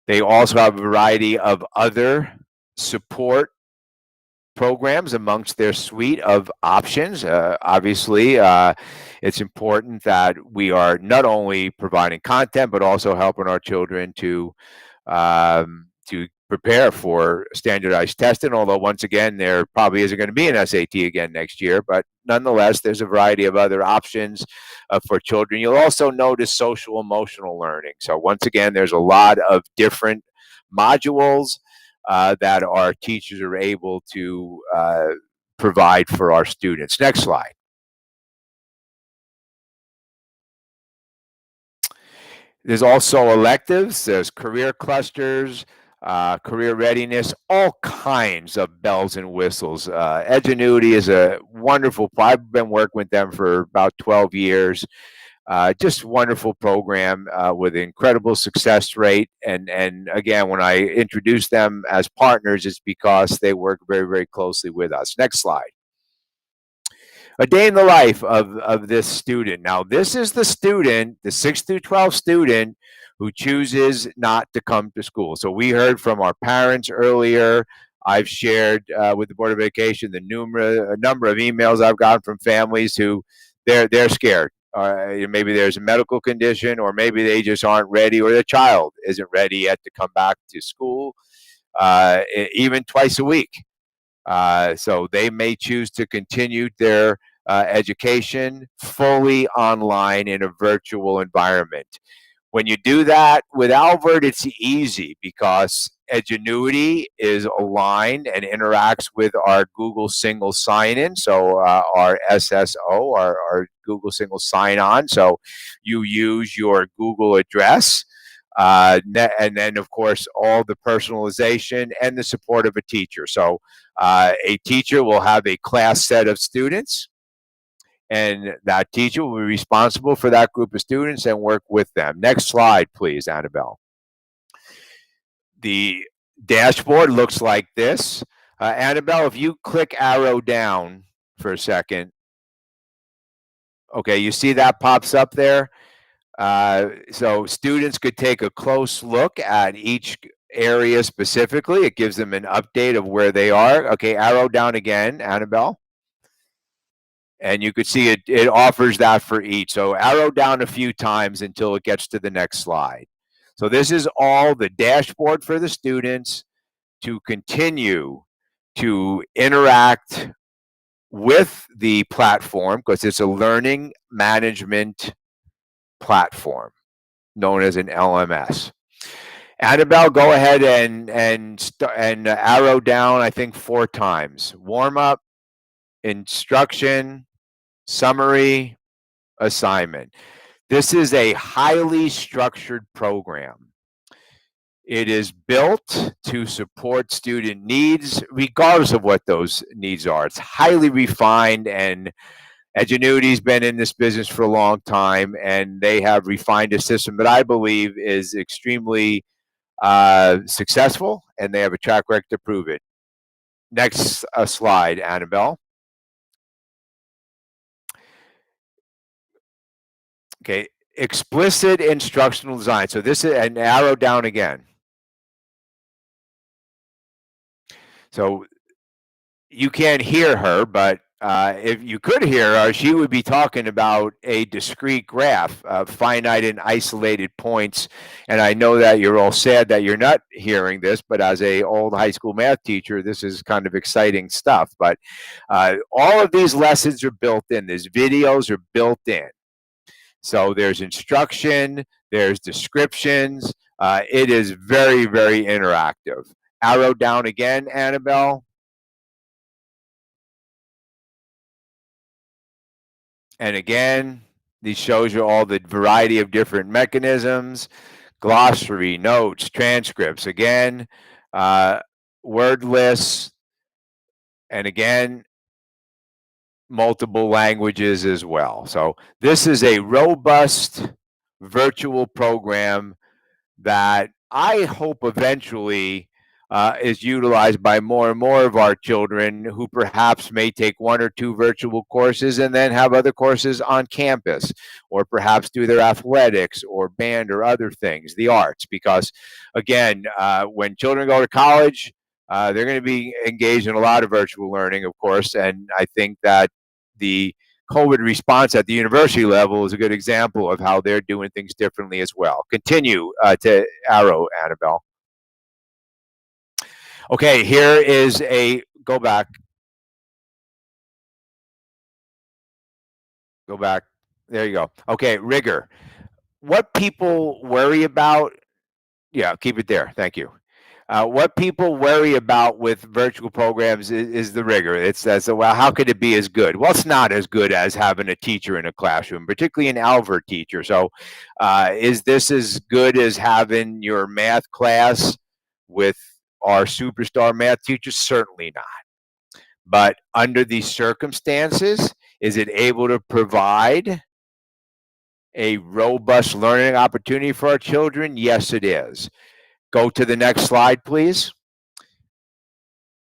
They also have a variety of other support programs amongst their suite of options. Obviously, it's important that we are not only providing content, but also helping our children to prepare for standardized testing, although once again, there probably isn't going to be an SAT again next year, but nonetheless, there's a variety of other options for children. You'll also notice social emotional learning. So once again, there's a lot of different modules that our teachers are able to provide for our students. Next slide. There's also electives, there's career clusters, career readiness, all kinds of bells and whistles. Edgenuity is a wonderful, I've been working with them for about 12 years. Just wonderful program with incredible success rate. And again, when I introduce them as partners, it's because they work very, very closely with us. Next slide. A day in the life of this student. Now, this is the student, the 6 through 12 student who chooses not to come to school. So we heard from our parents earlier. I've shared with the Board of Education a number of emails I've gotten from families who they're scared. Maybe there's a medical condition, or maybe they just aren't ready, or their child isn't ready yet to come back to school, even twice a week. So they may choose to continue their education fully online in a virtual environment. When you do that with Albert, it's easy because Edgenuity is aligned and interacts with our Google single sign-in, so our SSO, our Google single sign-on. So you use your Google address, and then, of course, all the personalization and the support of a teacher. So a teacher will have a class set of students, and that teacher will be responsible for that group of students and work with them. Next slide, please, Annabelle. The dashboard looks like this. Annabelle, if you click arrow down for a second. Okay, you see that pops up there? So students could take a close look at each area specifically. It gives them an update of where they are. Okay, arrow down again, Annabelle. And you could see it offers that for each. So arrow down a few times until it gets to the next slide. So this is all the dashboard for the students to continue to interact with the platform, because it's a learning management platform known as an LMS. Annabelle, go ahead and arrow down, I think 4 times. Warm up, instruction, summary, assignment. This is a highly structured program. It is built to support student needs, regardless of what those needs are. It's highly refined, and Edgenuity's been in this business for a long time, and they have refined a system that I believe is extremely successful, and they have a track record to prove it. Next slide, Annabelle. Okay, explicit instructional design. So this is an arrow down again. So you can't hear her, but if you could hear her, she would be talking about a discrete graph of finite and isolated points. And I know that you're all sad that you're not hearing this, but as a old high school math teacher, this is kind of exciting stuff. But all of these lessons are built in. These videos are built in. So there's instruction, there's descriptions. It is very, very interactive. Arrow down again, Annabelle. And again, these shows you all the variety of different mechanisms, glossary, notes, transcripts, again, word lists, and again, multiple languages as well. So this is a robust virtual program that I hope eventually is utilized by more and more of our children who perhaps may take 1 or 2 virtual courses and then have other courses on campus, or perhaps do their athletics or band or other things, the arts, because again, when children go to college, they're going to be engaged in a lot of virtual learning, of course, and I think that the COVID response at the university level is a good example of how they're doing things differently as well. Continue to arrow, Annabelle. Okay, here is go back. Go back. There you go. Okay, rigor. What people worry about, yeah, keep it there. Thank you. What people worry about with virtual programs is the rigor. It's well, how could it be as good? Well, it's not as good as having a teacher in a classroom, particularly an Alver teacher. So is this as good as having your math class with our superstar math teachers? Certainly not. But under these circumstances, is it able to provide a robust learning opportunity for our children? Yes, it is. Go to the next slide, please.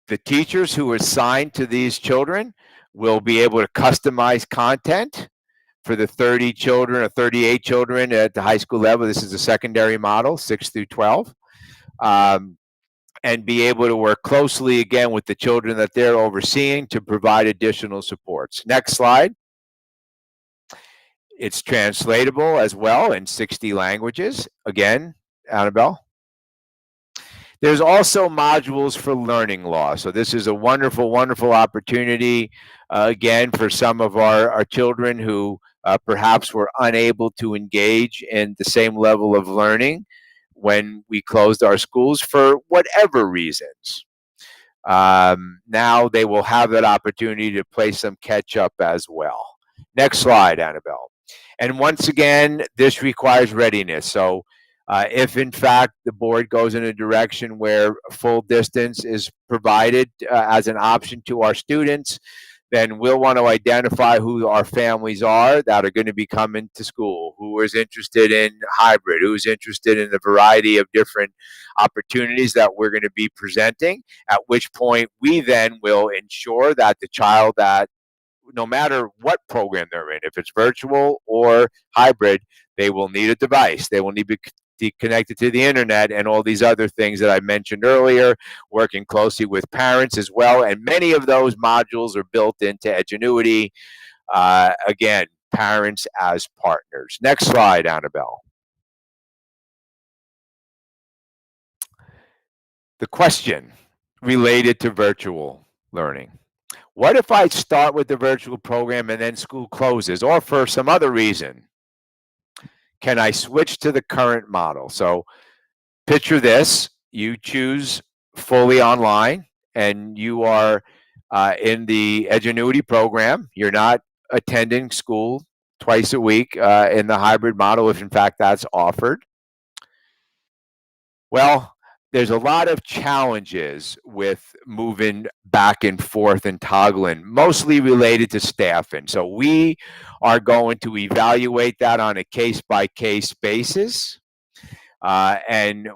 The teachers who are assigned to these children will be able to customize content for the 30 children or 38 children at the high school level. This is a secondary model, 6 through 12. And be able to work closely again with the children that they're overseeing to provide additional supports. Next slide. It's translatable as well in 60 languages. Again, Annabelle. There's also modules for learning loss. So this is a wonderful, wonderful opportunity, again, for some of our children who perhaps were unable to engage in the same level of learning when we closed our schools for whatever reasons. Now they will have that opportunity to play some catch up as well. Next slide, Annabelle. And once again, this requires readiness. So if in fact the board goes in a direction where full distance is provided as an option to our students, then we'll want to identify who our families are that are going to be coming to school, who is interested in hybrid, who's interested in the variety of different opportunities that we're going to be presenting, at which point we then will ensure that the child, that no matter what program they're in, if it's virtual or hybrid, They will need a device. They will need to be connected to the internet and all these other things that I mentioned earlier, working closely with parents as well. And many of those modules are built into Edgenuity. Again, parents as partners. Next slide, Annabelle. The question related to virtual learning. What if I start with the virtual program and then school closes, or for some other reason? Can I switch to the current model? So picture this, you choose fully online and you are in the Edgenuity program. You're not attending school twice a week in the hybrid model, if in fact that's offered. Well, there's a lot of challenges with moving back and forth and toggling, mostly related to staffing. So we are going to evaluate that on a case-by-case basis. And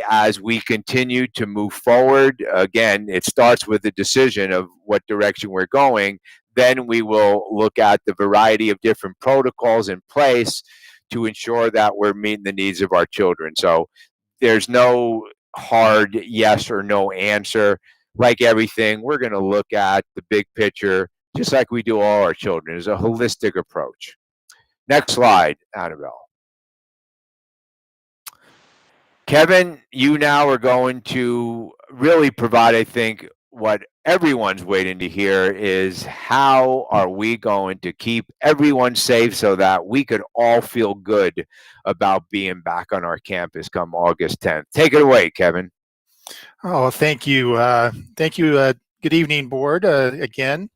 as we continue to move forward, again, it starts with the decision of what direction we're going. Then we will look at the variety of different protocols in place to ensure that we're meeting the needs of our children. So there's no hard yes or no answer. Like everything, we're going to look at the big picture, just like we do all our children. It's a holistic approach. Next slide, Annabelle. Kevin, you now are going to really provide, I think, what everyone's waiting to hear is how are we going to keep everyone safe so that we could all feel good about being back on our campus come August 10th. Take it away, Kevin. Oh, thank you. Thank you. Good evening, board, again.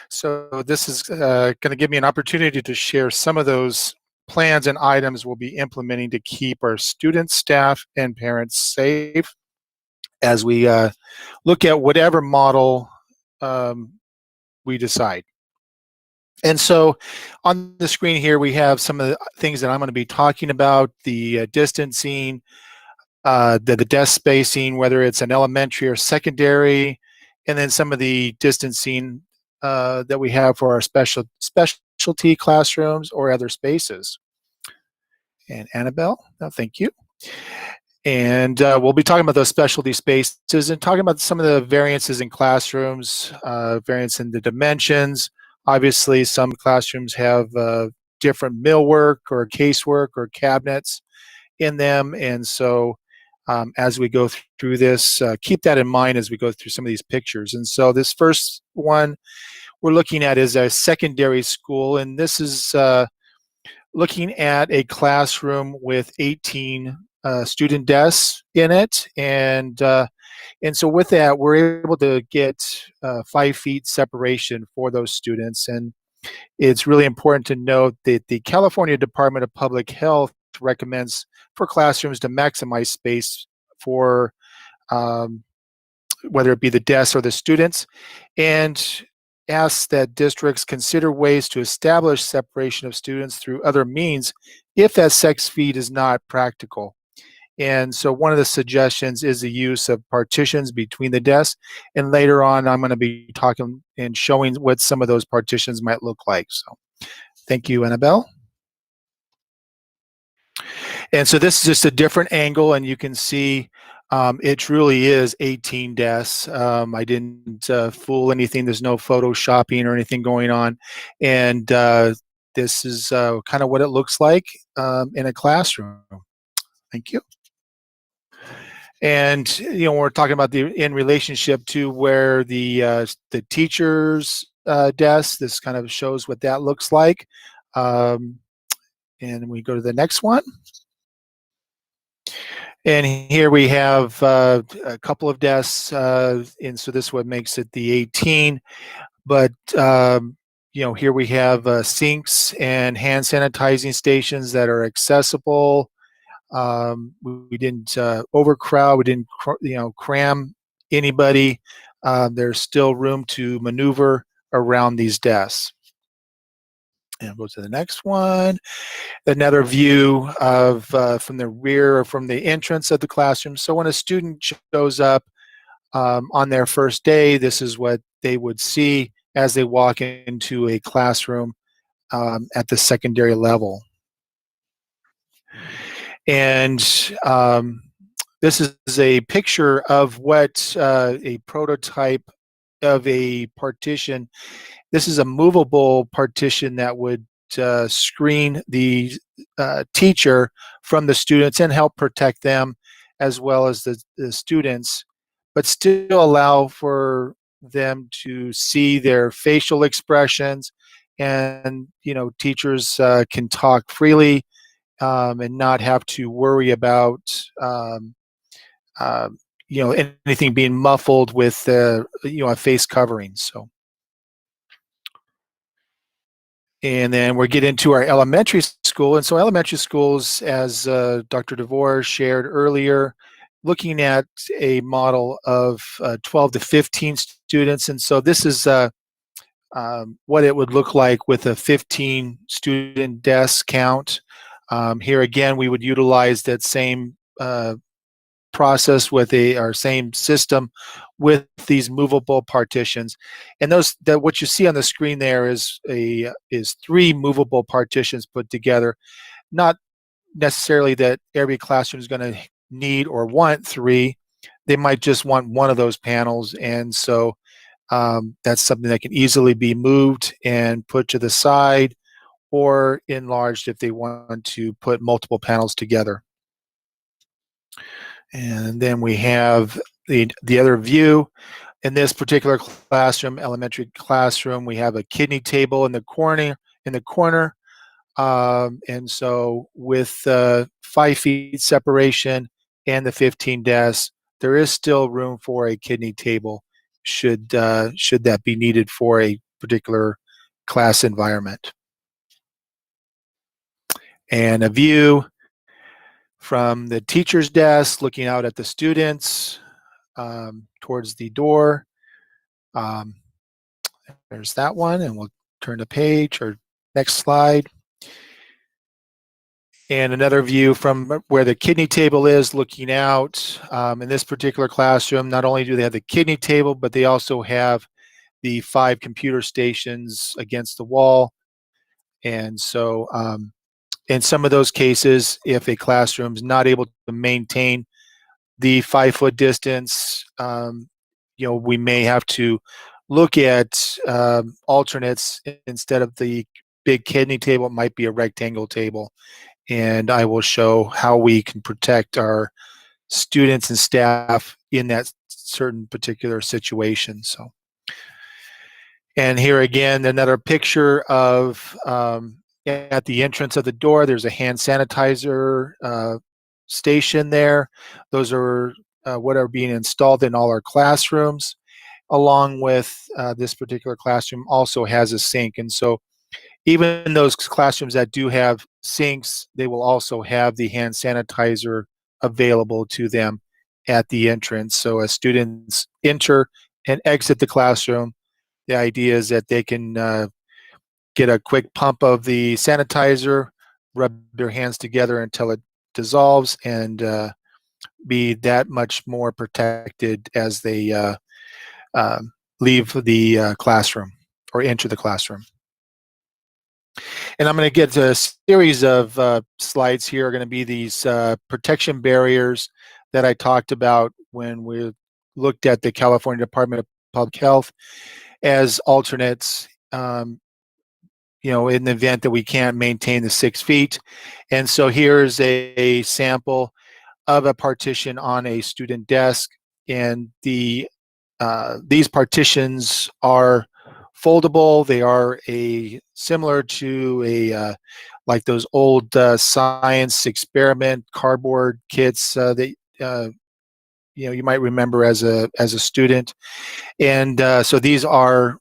So this is going to give me an opportunity to share some of those plans and items we'll be implementing to keep our students, staff, and parents safe as we look at whatever model we decide. And so on the screen here, we have some of the things that I'm going to be talking about, the distancing, the desk spacing, whether it's an elementary or secondary, and then some of the distancing that we have for our specialty classrooms or other spaces. And Annabelle, no, thank you. And we'll be talking about those specialty spaces and talking about some of the variances in classrooms, variance in the dimensions. Obviously, some classrooms have different millwork or casework or cabinets in them. And so as we go through this, keep that in mind as we go through some of these pictures. And so this first one we're looking at is a secondary school. And this is looking at a classroom with 18 student desks in it. And so with that, we're able to get 5 feet separation for those students. And it's really important to note that the California Department of Public Health recommends for classrooms to maximize space for whether it be the desks or the students, and asks that districts consider ways to establish separation of students through other means if that 6 feet is not practical. And so one of the suggestions is the use of partitions between the desks. And later on, I'm going to be talking and showing what some of those partitions might look like. So thank you, Annabelle. And so this is just a different angle, and you can see it truly is 18 desks. I didn't fool anything. There's no photoshopping or anything going on. And this is kind of what it looks like in a classroom. Thank you. And we're talking about in relationship to where the teacher's desk. This kind of shows what that looks like. And we go to the next one. And here we have a couple of desks, and so this one makes it the 18. But here we have sinks and hand sanitizing stations that are accessible. We didn't overcrowd. We didn't cram anybody. There's still room to maneuver around these desks. And we'll go to the next one. Another view of from the rear or from the entrance of the classroom. So when a student shows up on their first day, this is what they would see as they walk into a classroom at the secondary level. And this is a picture of what a prototype of a partition. This is a movable partition that would screen the teacher from the students and help protect them as well as the students, but still allow for them to see their facial expressions, and teachers can talk freely and not have to worry about uh, anything being muffled with a face covering. So, and then we get into our elementary school. And so elementary schools, as Dr. DeVore shared earlier, looking at a model of 12 to 15 students. And so this is what it would look like with a 15 student desk count. Here again, we would utilize that same process with our same system with these movable partitions. And that what you see on the screen there is 3 movable partitions put together. Not necessarily that every classroom is going to need or want 3. They might just want one of those panels, and so that's something that can easily be moved and put to the side or enlarged if they want to put multiple panels together. And then we have the other view. In this particular classroom, elementary classroom, we have a kidney table in the corner. And so with 5 feet separation and the 15 desks, there is still room for a kidney table should that be needed for a particular class environment. And a view from the teacher's desk looking out at the students towards the door. There's that one, and we'll turn the page or next slide. And another view from where the kidney table is looking out. In this particular classroom, not only do they have the kidney table, but they also have the 5 computer stations against the wall. And so in some of those cases, if a classroom is not able to maintain the 5-foot distance, we may have to look at alternates. Instead of the big kidney table, it might be a rectangle table. And I will show how we can protect our students and staff in that certain particular situation. So, and here again, another picture of at the entrance of the door, there's a hand sanitizer station there. Those are what are being installed in all our classrooms, along with this particular classroom also has a sink. And so even those classrooms that do have sinks, they will also have the hand sanitizer available to them at the entrance. So as students enter and exit the classroom, the idea is that they can get a quick pump of the sanitizer, rub their hands together until it dissolves, and be that much more protected as they leave the classroom or enter the classroom. And I'm going to get to a series of slides here are going to be these protection barriers that I talked about when we looked at the California Department of Public Health as alternates, in the event that we can't maintain the 6 feet. And so here's a sample of a partition on a student desk, and these partitions are foldable. They are similar to like those old science experiment cardboard kits that you might remember as a student. And so these are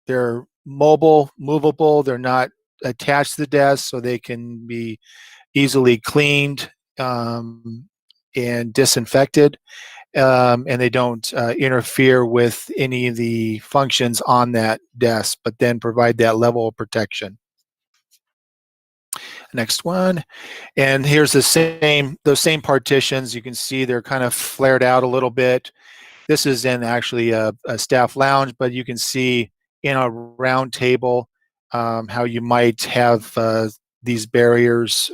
they're mobile, movable. They're not attached to the desk, so they can be easily cleaned and disinfected. And they don't interfere with any of the functions on that desk, but then provide that level of protection. Next one. And here's those same partitions. You can see they're kind of flared out a little bit. This is in actually a staff lounge, but you can see in a round table how you might have these barriers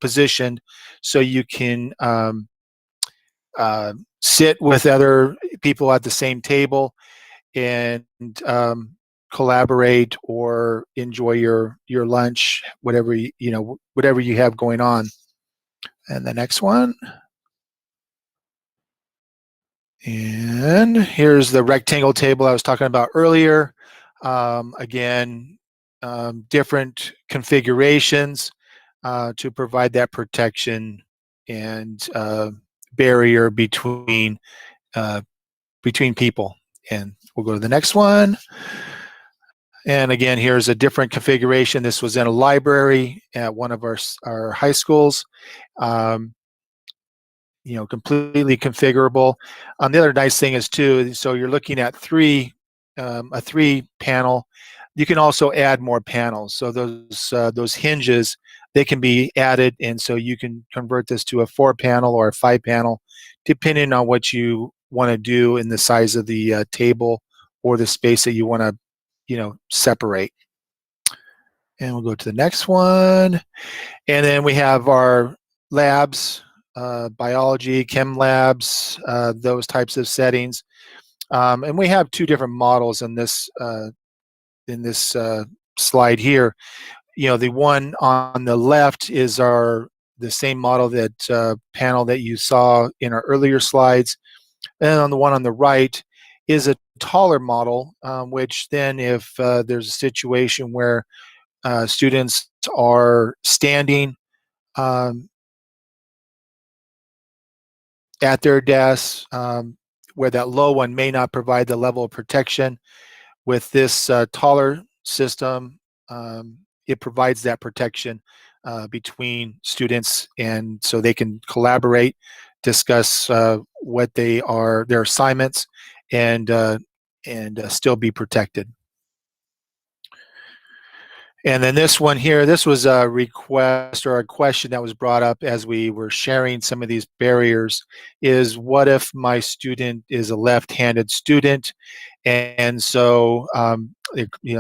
positioned so you can sit with other people at the same table and collaborate or enjoy your lunch, whatever whatever you have going on. And the next one. And here's the rectangle table I was talking about earlier. Again, different configurations to provide that protection and barrier between people. And we'll go to the next one. And again, here's a different configuration. This was in a library at one of our high schools. Completely configurable. The other nice thing is too, so you're looking at a 3 panel. You can also add more panels. So those hinges, they can be added, and so you can convert this to a 4 panel or a 5 panel, depending on what you want to do in the size of the table or the space that you want to, separate. And we'll go to the next one. And then we have our labs, biology, chem labs, those types of settings. And we have 2 different models in this slide here. The one on the left is the same model that panel that you saw in our earlier slides. And on the one on the right is a taller model, which then if there's a situation where students are standing at their desks, where that low one may not provide the level of protection. With this taller system, it provides that protection between students, and so they can collaborate, discuss what their assignments, and still be protected. And then this one here, this was a request or a question that was brought up as we were sharing some of these barriers, is what if my student is a left-handed student? And so,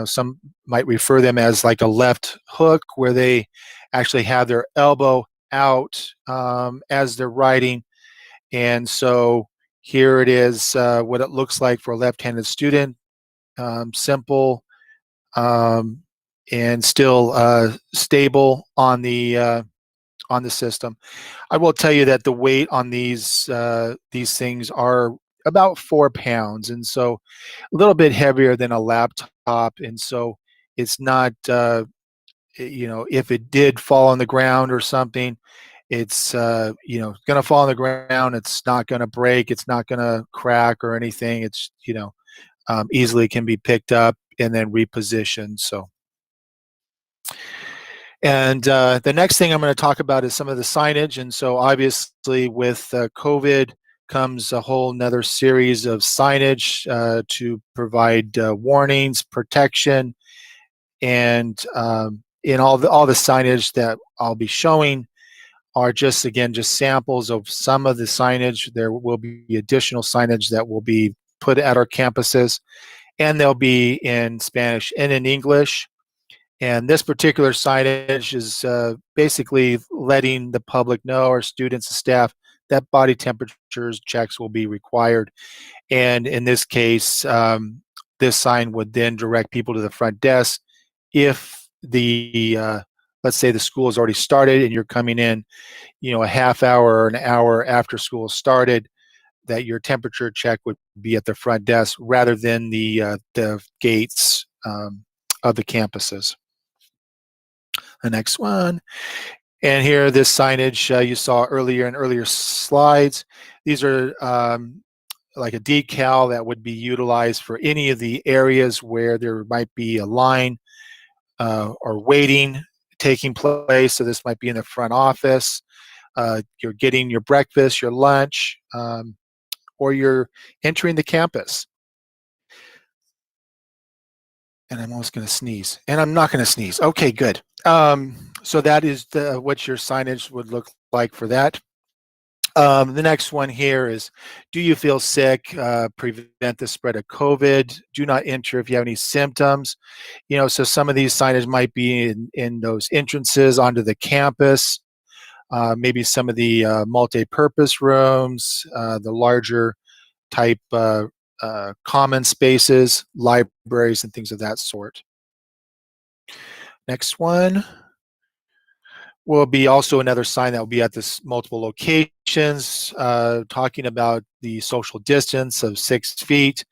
some might refer them as like a left hook, where they actually have their elbow out as they're writing. And so here it is, what it looks like for a left-handed student, simple, and still stable on the system. I will tell you that the weight on these things are about 4 pounds, and so a little bit heavier than a laptop. And so it's not, if it did fall on the ground or something, it's going to fall on the ground. It's not going to break. It's not going to crack or anything. It's easily can be picked up and then repositioned. So. And the next thing I'm going to talk about is some of the signage. And so obviously with COVID comes a whole nother series of signage to provide warnings, protection, and in all the signage that I'll be showing are just samples of some of the signage. There will be additional signage that will be put at our campuses, and they'll be in Spanish and in English. And this particular signage is basically letting the public know, our students and staff, that body temperatures checks will be required. And in this case, this sign would then direct people to the front desk if let's say the school has already started and you're coming in, a half hour or an hour after school started, that your temperature check would be at the front desk rather than the gates of the campuses. The next one. And here, this signage you saw earlier in earlier slides. These are like a decal that would be utilized for any of the areas where there might be a line or waiting taking place. So this might be in the front office. You're getting your breakfast, your lunch, or you're entering the campus. And I'm almost going to sneeze. And I'm not going to sneeze. Okay, good. So that is what your signage would look like for that. The next one here is, do you feel sick? Prevent the spread of COVID. Do not enter if you have any symptoms. So some of these signage might be in those entrances onto the campus. maybe some of the multi-purpose rooms, the larger type common spaces, libraries, and things of that sort. Next one will be also another sign that will be at this multiple locations, talking about the social distance of 6 feet,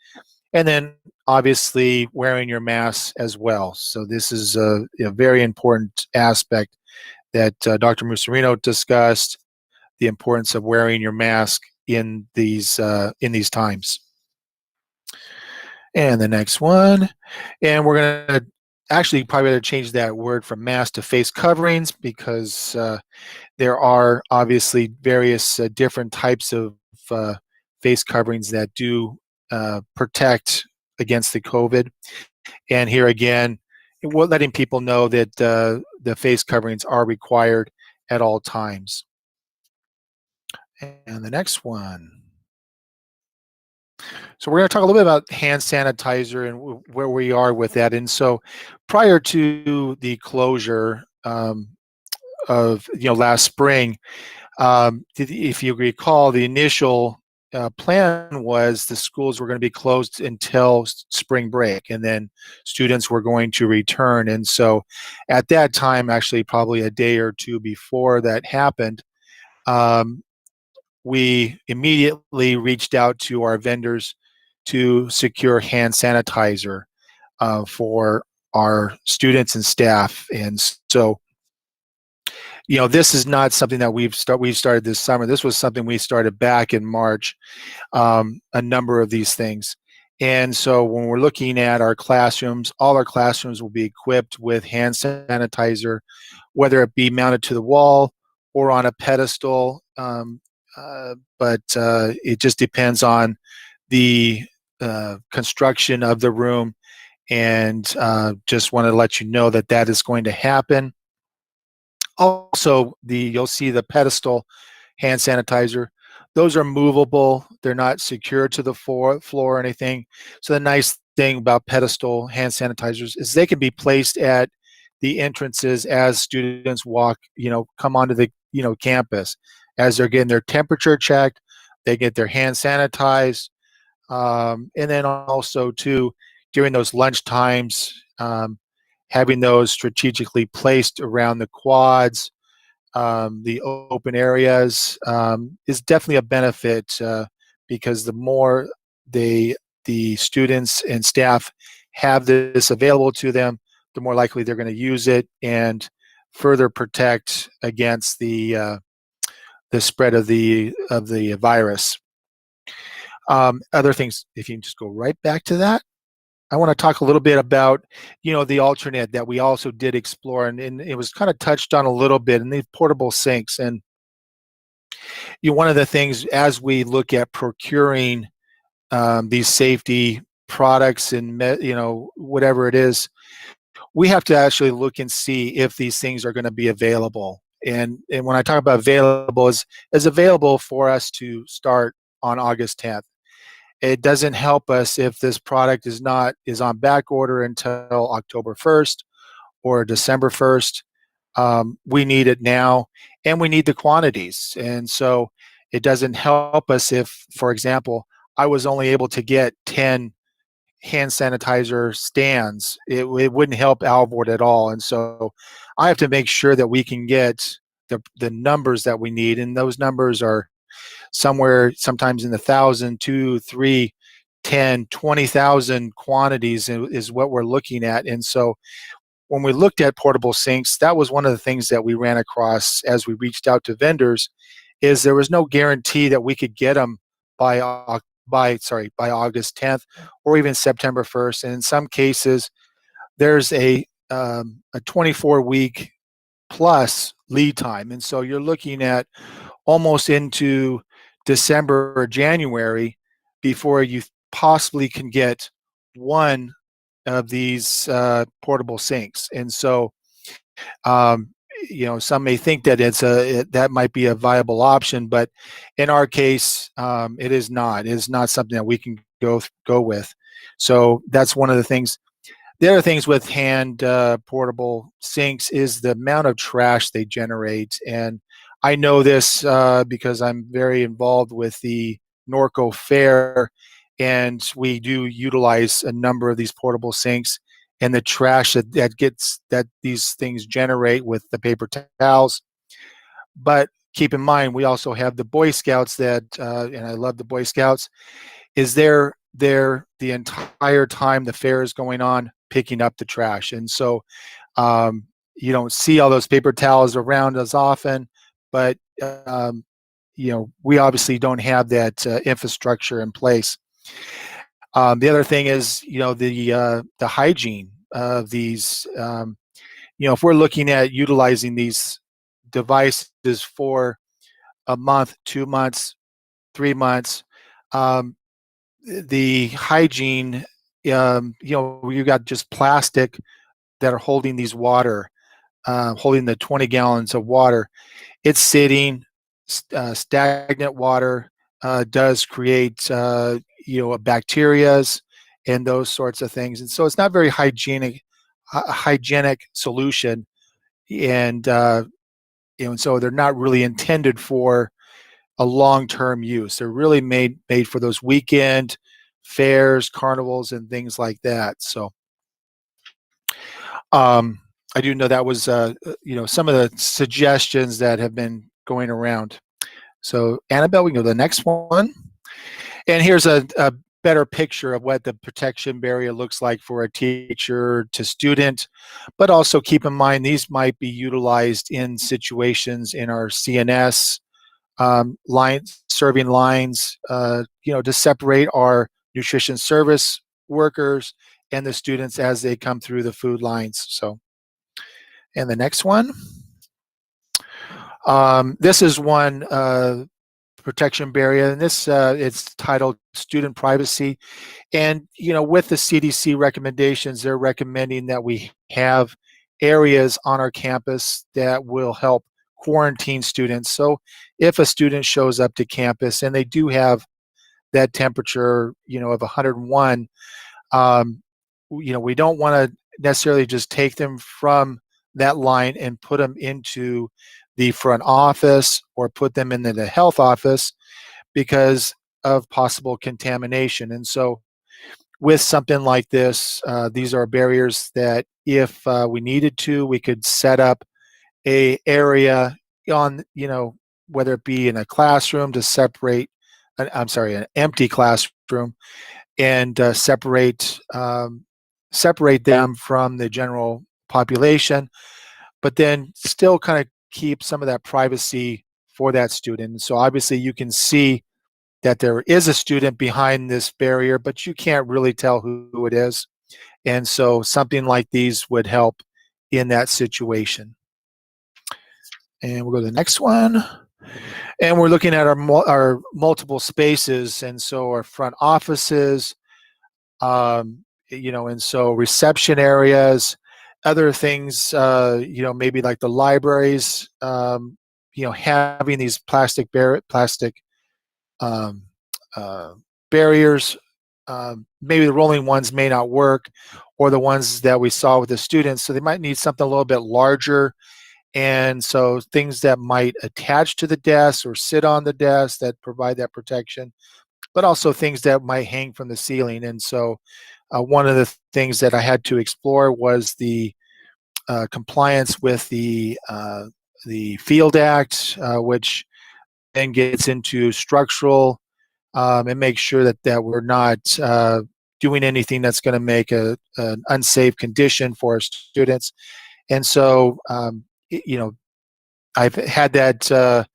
and then obviously wearing your mask as well. So this is a very important aspect that Dr. Musarino discussed, the importance of wearing your mask in these times. And the next one, and we're going to actually probably going to change that word from mask to face coverings, because there are obviously various different types of face coverings that do protect against the COVID. And here again, we're letting people know that the face coverings are required at all times. And the next one. So we're going to talk a little bit about hand sanitizer and where we are with that. And so prior to the closure of last spring, if you recall, the initial plan was the schools were going to be closed until spring break, and then students were going to return. And so at that time, actually probably a day or two before that happened, we immediately reached out to our vendors to secure hand sanitizer for our students and staff. And so, this is not something that we've started this summer. This was something we started back in March, a number of these things. And so when we're looking at our classrooms, all our classrooms will be equipped with hand sanitizer, whether it be mounted to the wall or on a pedestal. But it just depends on the construction of the room, and just want to let you know that that is going to happen. Also, you'll see the pedestal hand sanitizer. Those are movable. They're not secured to the floor or anything. So the nice thing about pedestal hand sanitizers is they can be placed at the entrances as students walk, come onto the campus. As they're getting their temperature checked, they get their hand sanitized. And then also too, during those lunch times, having those strategically placed around the quads, the open areas, is definitely a benefit, because the more the students and staff have this available to them, the more likely they're going to use it and further protect against the spread of the virus. Other things, if you can just go right back to that, I want to talk a little bit about, the alternate that we also did explore, and it was kind of touched on a little bit, in these portable sinks. And one of the things as we look at procuring these safety products and whatever it is, we have to actually look and see if these things are going to be available. And when I talk about available, is available for us to start on August 10th. It doesn't help us if this product is on back order until October 1st or December 1st. We need it now, and we need the quantities. And so it doesn't help us if, for example, I was only able to get 10 hand sanitizer stands. It wouldn't help Alvord at all. And so I have to make sure that we can get the numbers that we need, and those numbers are sometimes in the 1,000, 2, 3, 10, 20,000 quantities is what we're looking at. And so when we looked at portable sinks, that was one of the things that we ran across as we reached out to vendors, is there was no guarantee that we could get them by August 10th or even September 1st. And in some cases, there's a 24-week plus lead time. And so you're looking at almost into December or January before you possibly can get one of these portable sinks. And so, some may think that that might be a viable option, but in our case, it is not. It is not something that we can go with. So that's one of the things. The other things with hand portable sinks is the amount of trash they generate. And I know this because I'm very involved with the Norco Fair, and we do utilize a number of these portable sinks and the trash that these things generate with the paper towels. But keep in mind, we also have the Boy Scouts that, and I love the Boy Scouts, is they're the entire time the fair is going on picking up the trash. And so you don't see all those paper towels around as often, but we obviously don't have that infrastructure in place. The other thing is, the hygiene of these. If we're looking at utilizing these devices for a month, 2 months, 3 months, the hygiene, you've got just plastic that are holding these water, holding the 20 gallons of water. It's sitting, stagnant water does create, bacterias and those sorts of things. And so it's not very hygienic solution. And, and so they're not really intended for a long-term use. They're really made for those weekend fairs, carnivals, and things like that. So I do know that was some of the suggestions that have been going around. So Annabelle, we can go to the next one. And here's a better picture of what the protection barrier looks like for a teacher to student, but also keep in mind these might be utilized in situations in our CNS serving lines, to separate our nutrition service workers and the students as they come through the food lines. So, and the next one. This is one protection barrier, and this it's titled Student Privacy. And with the CDC recommendations, they're recommending that we have areas on our campus that will help quarantine students. So if a student shows up to campus and they do have that temperature, of 101, we don't want to necessarily just take them from that line and put them into the front office or put them into the health office because of possible contamination. And so with something like this, these are barriers that if we needed to, we could set up a area on, whether it be in a classroom to separate, an empty classroom, and separate them from the general population, but then still kind of keep some of that privacy for that student. So obviously you can see that there is a student behind this barrier, but you can't really tell who it is. And so something like these would help in that situation. And we'll go to the next one. And we're looking at our multiple spaces. And so our front offices, and so reception areas, other things, maybe like the libraries, having these plastic barriers. Maybe the rolling ones may not work, or the ones that we saw with the students. So they might need something a little bit larger. And so things that might attach to the desk or sit on the desk that provide that protection, but also things that might hang from the ceiling. And so one of the things that I had to explore was the compliance with the Field Act, which then gets into structural and make sure that we're not doing anything that's going to make an unsafe condition for our students. And so, I've had that,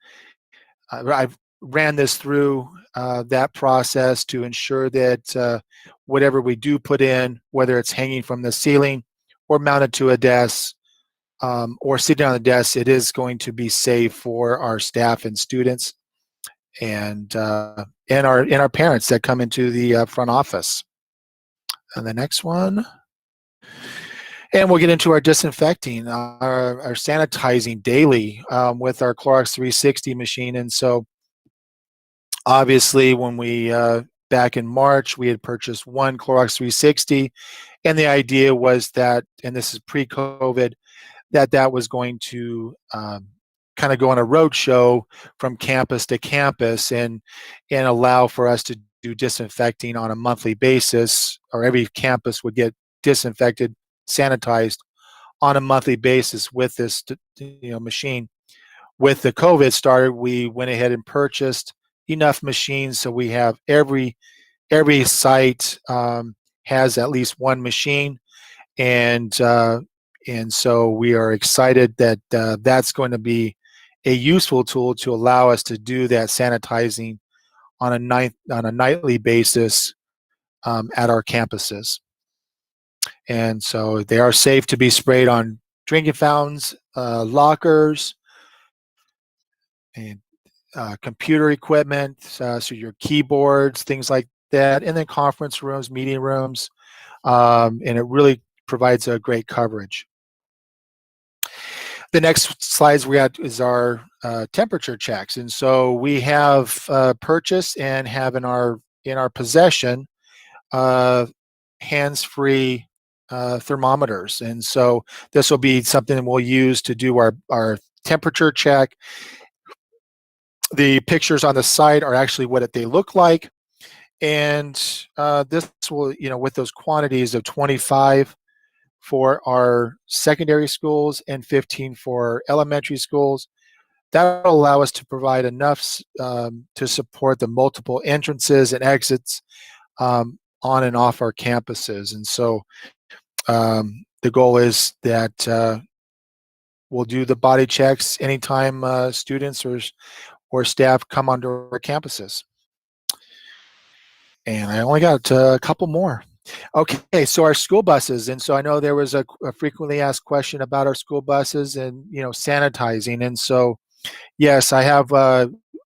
I've ran this through that process to ensure that whatever we do put in, whether it's hanging from the ceiling or mounted to a desk or sitting on the desk, it is going to be safe for our staff and students and our parents that come into the front office. And the next one. And we'll get into our disinfecting, our sanitizing daily with our Clorox 360 machine. And so obviously when we, back in March, we had purchased one Clorox 360. And the idea was that, and this is pre-COVID, that was going to kind of go on a road show from campus to campus and allow for us to do disinfecting on a monthly basis, or every campus would get disinfected, sanitized on a monthly basis with this machine. With the COVID started, we went ahead and purchased enough machines so we have every site has at least one machine, and so we are excited that that's going to be a useful tool to allow us to do that sanitizing on a nightly basis at our campuses. And so they are safe to be sprayed on drinking fountains, lockers, and computer equipment, so your keyboards, things like that, and then conference rooms, meeting rooms, and it really provides a great coverage. The next slides we have is our temperature checks, and so we have purchased and have in our possession hands-free thermometers, and so this will be something we'll use to do our temperature check. The pictures on the side are actually what they look like, and this will, with those quantities of 25 for our secondary schools and 15 for elementary schools, that will allow us to provide enough to support the multiple entrances and exits on and off our campuses. And so the goal is that we'll do the body checks anytime students or staff come onto our campuses. And I only got a couple more. Okay, so our school buses, and so I know there was a frequently asked question about our school buses and sanitizing, and so yes, I have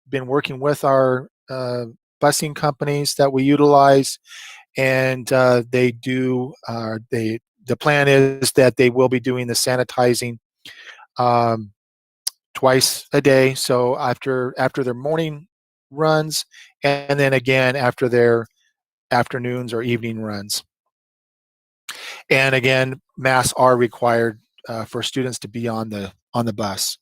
been working with our busing companies that we utilize, and they do. The plan is that they will be doing the sanitizing twice a day. So after their morning runs, and then again after their afternoons or evening runs. And again, masks are required for students to be on the bus.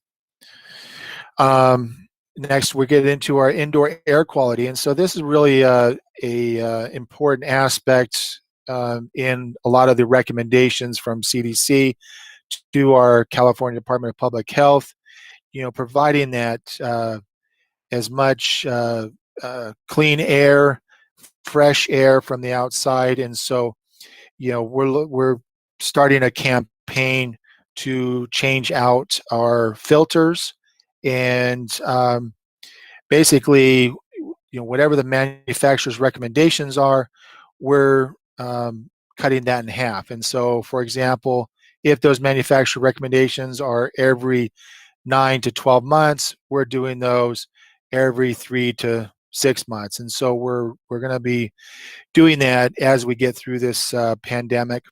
Next, we get into our indoor air quality, and so this is really a important aspect in a lot of the recommendations from CDC to our California Department of Public Health. Providing that as much clean air, fresh air from the outside, and so we're starting a campaign to change out our filters, and basically whatever the manufacturer's recommendations are, we're cutting that in half. And so, for example, if those manufacturer recommendations are every 9 to 12 months, we're doing those every 3 to 6 months. And so we're going to be doing that as we get through this pandemic.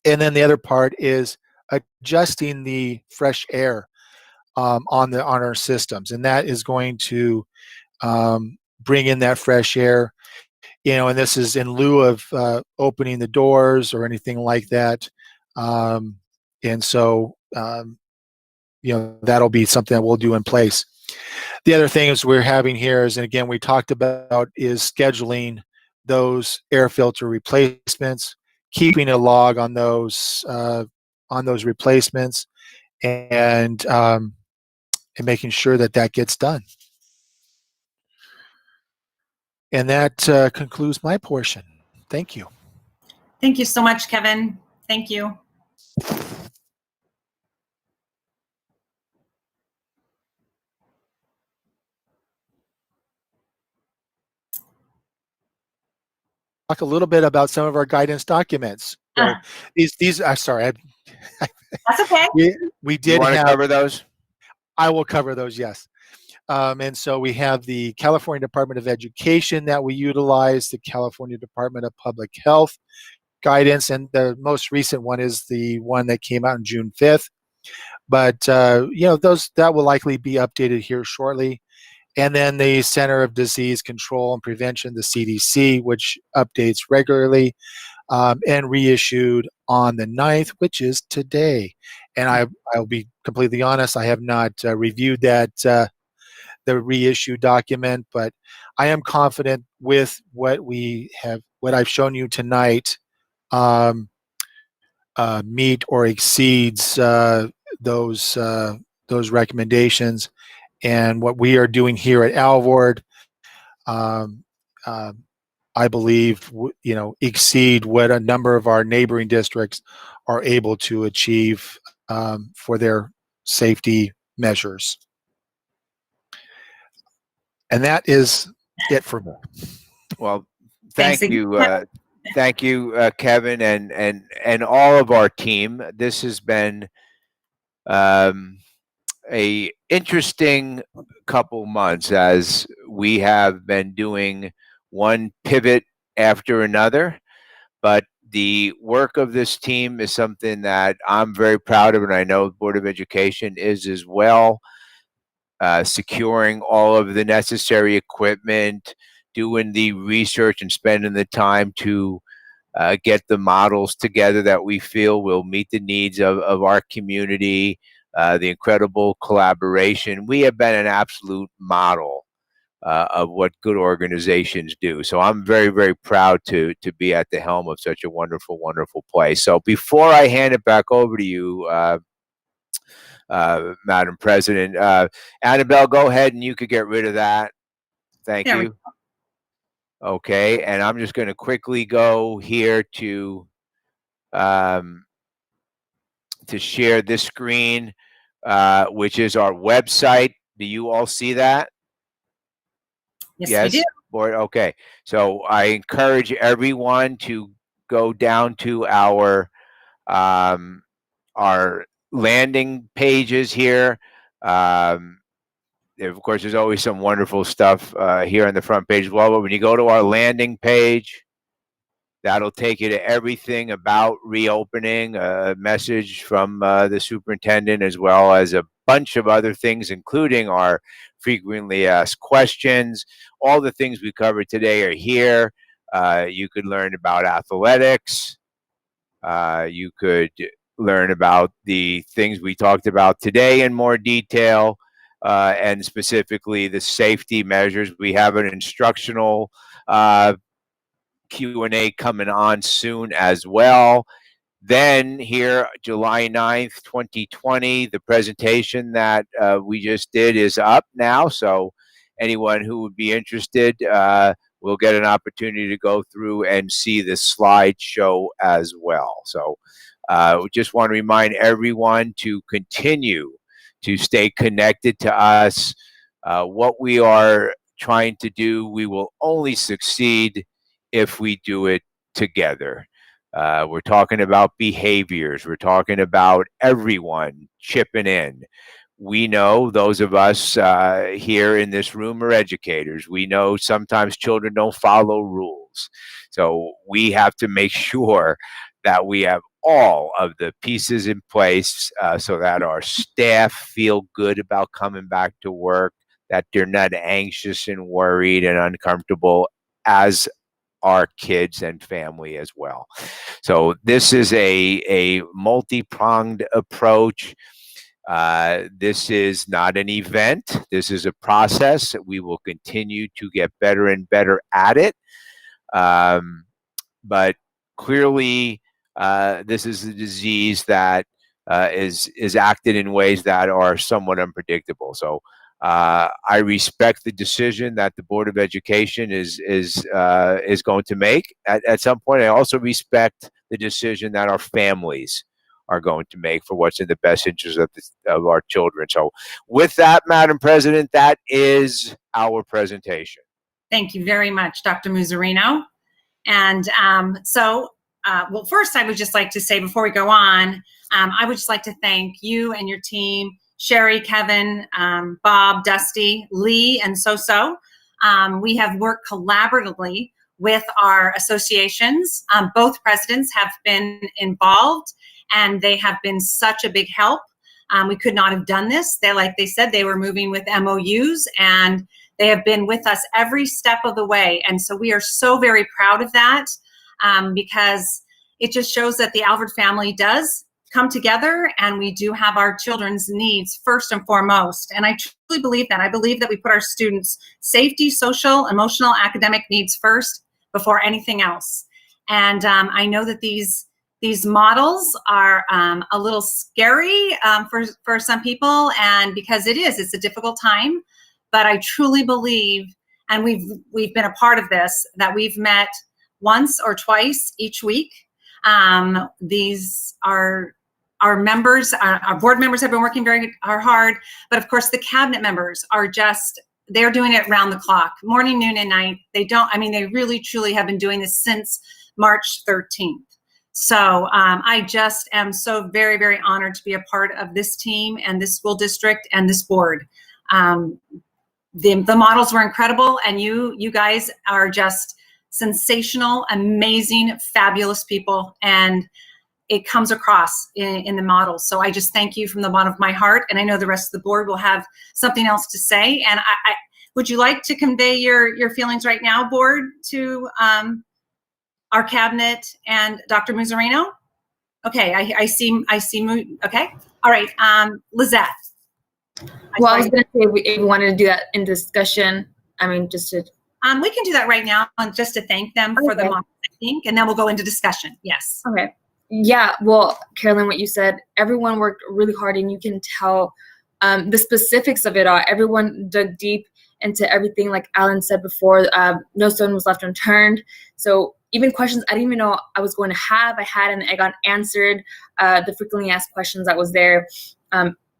And then the other part is adjusting the fresh air on our systems, and that is going to bring in that fresh air. And this is in lieu of opening the doors or anything like that. And so that'll be something that we'll do in place. The other thing is we're having here is, and again, we talked about, is scheduling those air filter replacements, keeping a log on those replacements, and making sure that gets done. And that concludes my portion. Thank you. Thank you so much, Kevin. Thank you. Talk a little bit about some of our guidance documents. So these sorry, that's okay. We did cover those. I will cover those, yes. And so we have the California Department of Education that we utilize, the California Department of Public Health guidance, and the most recent one is the one that came out on June 5th. But those that will likely be updated here shortly. And then the Center of Disease Control and Prevention, the CDC, which updates regularly, and reissued on the 9th, which is today. And I'll be completely honest, I have not reviewed that the reissue document, but I am confident with what I've shown you tonight, meet or exceeds those recommendations, and what we are doing here at Alvord, I believe, exceed what a number of our neighboring districts are able to achieve for their safety measures. And that is it for me. Well, Thanks thank again. you, Kevin, and all of our team. This has been a interesting couple months as we have been doing one pivot after another. But the work of this team is something that I'm very proud of, and I know the Board of Education is as well. Securing all of the necessary equipment, doing the research and spending the time to get the models together that we feel will meet the needs of our community, the incredible collaboration. We have been an absolute model of what good organizations do. So I'm very, very proud to be at the helm of such a wonderful, wonderful place. So before I hand it back over to you, Madam President. Annabelle, go ahead and you could get rid of that. Thank you. Okay, and I'm just going to quickly go here to share this screen, which is our website. Do you all see that? Yes, we do. Board. Okay, so I encourage everyone to go down to our landing pages here. Of course, there's always some wonderful stuff here on the front page as well. But when you go to our landing page, that'll take you to everything about reopening, a message from the superintendent, as well as a bunch of other things, including our frequently asked questions. All the things we covered today are here. You could learn about athletics. You could learn about the things we talked about today in more detail, and specifically the safety measures. We have an instructional Q&A coming on soon as well. Then here, July 9th, 2020, the presentation that we just did is up now. So anyone who would be interested will get an opportunity to go through and see the slideshow as well. So we just want to remind everyone to continue to stay connected to us. What we are trying to do, we will only succeed if we do it together. We're talking about behaviors. We're talking about everyone chipping in. We know, those of us here in this room are educators. We know sometimes children don't follow rules. So we have to make sure that we have all of the pieces in place so that our staff feel good about coming back to work, that they're not anxious and worried and uncomfortable, as our kids and family as well. So this is a multi-pronged approach. This is not an event. This is a process. We will continue to get better and better at it. But clearly, this is a disease that is acted in ways that are somewhat unpredictable. So I respect the decision that the Board of Education is going to make at some point. I also respect the decision that our families are going to make for what's in the best interest of our children. So with that, Madam President, that is our presentation. Thank you very much, Dr. Muzzarino. And well, first, I would just like to say, before we go on, I would just like to thank you and your team, Sherry, Kevin, Bob, Dusty, Lee, and So-So. We have worked collaboratively with our associations. Both presidents have been involved, and they have been such a big help. We could not have done this. Like they said, they were moving with MOUs, and they have been with us every step of the way. And so we are so very proud of that, because it just shows that the Alvord family does come together and we do have our children's needs first and foremost. And I truly believe that. I believe that we put our students' safety, social, emotional, academic needs first before anything else. And I know that these models are a little scary for some people, and because it's a difficult time. But I truly believe, and we've been a part of this, that we've met once or twice each week. These are our members, our board members have been working very hard, but of course the cabinet members are they're doing it round the clock, morning, noon, and night. They really truly have been doing this since March 13th. So I just am so very, very honored to be a part of this team and this school district and this board. The models were incredible, and you guys are just sensational, amazing, fabulous people, and it comes across in the models. So I just thank you from the bottom of my heart, and I know the rest of the board will have something else to say. And I would you like to convey your feelings right now, board, to our cabinet and Dr. Muzzarino? Okay, I see. Okay, all right, Lizette. Well, I was going to say, if we wanted to do that in discussion, I mean, just to. We can do that right now, just to thank them for the models, I think, and then we'll go into discussion. Yes. Okay. Yeah. Well, Carolyn, what you said, everyone worked really hard, and you can tell the specifics of it all. Everyone dug deep into everything, like Alan said before. No stone was left unturned. So even questions I didn't even know I was going to have, I had, and I got answered. The frequently asked questions that was there.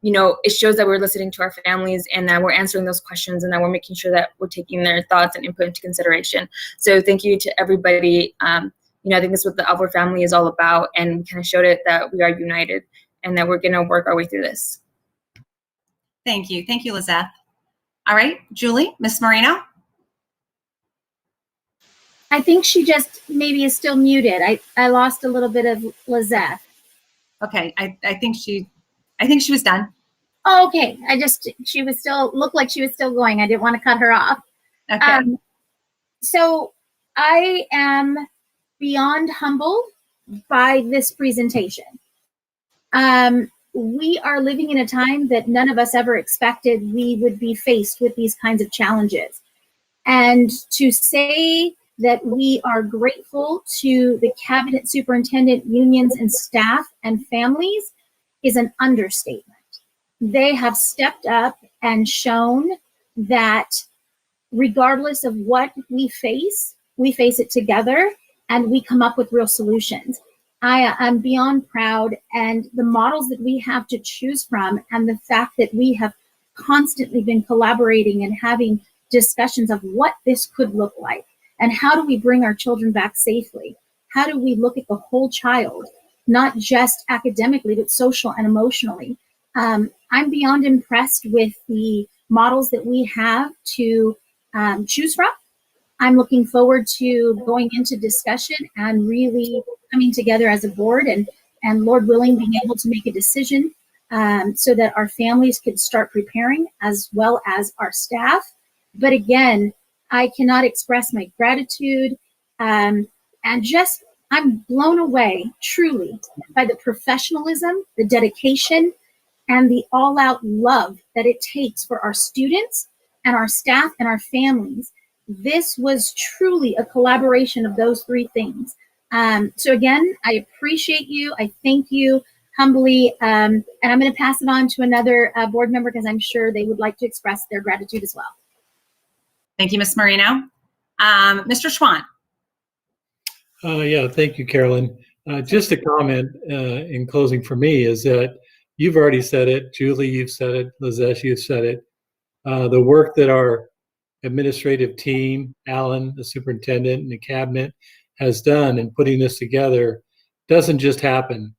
It shows that we're listening to our families and that we're answering those questions and that we're making sure that we're taking their thoughts and input into consideration. So thank you to everybody. I think that's what the Alvord family is all about, and we kind of showed it that we are united and that we're going to work our way through this. Thank you. Thank you, Lizette. All right, Julie, Miss Marino. I think she just maybe is still muted. I lost a little bit of Lizette. Okay, I think she was done. Oh, okay. She was still, looked like she was still going. I didn't want to cut her off. Okay. So I am beyond humbled by this presentation. We are living in a time that none of us ever expected we would be faced with these kinds of challenges. And to say that we are grateful to the cabinet superintendent, unions, and staff and families is an understatement. They have stepped up and shown that regardless of what we face it together and we come up with real solutions. I am beyond proud, and the models that we have to choose from and the fact that we have constantly been collaborating and having discussions of what this could look like and how do we bring our children back safely? How do we look at the whole child, not just academically, but social and emotionally? I'm beyond impressed with the models that we have to choose from. I'm looking forward to going into discussion and really coming together as a board and Lord willing, being able to make a decision so that our families could start preparing as well as our staff. But again, I cannot express my gratitude and just I'm blown away truly by the professionalism, the dedication, and the all-out love that it takes for our students and our staff and our families. This was truly a collaboration of those three things. So again, I appreciate you. I thank you humbly. And I'm going to pass it on to another board member because I'm sure they would like to express their gratitude as well. Thank you, Ms. Marino. Mr. Schwann. Yeah, thank you, Carolyn. Just a comment in closing for me is that you've already said it, Julie, you've said it, Lizette, you've said it. The work that our administrative team, Alan, the superintendent, and the cabinet has done in putting this together doesn't just happen.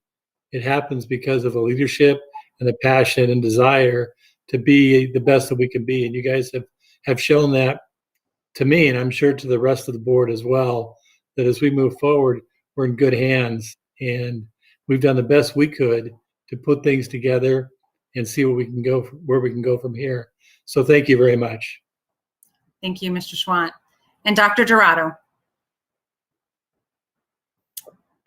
It happens because of the leadership and the passion and desire to be the best that we can be. And you guys have shown that to me, and I'm sure to the rest of the board as well, that as we move forward, we're in good hands. And we've done the best we could to put things together and see where we can go from here. So thank you very much. Thank you, Mr. Schwann. And Dr. Dorado.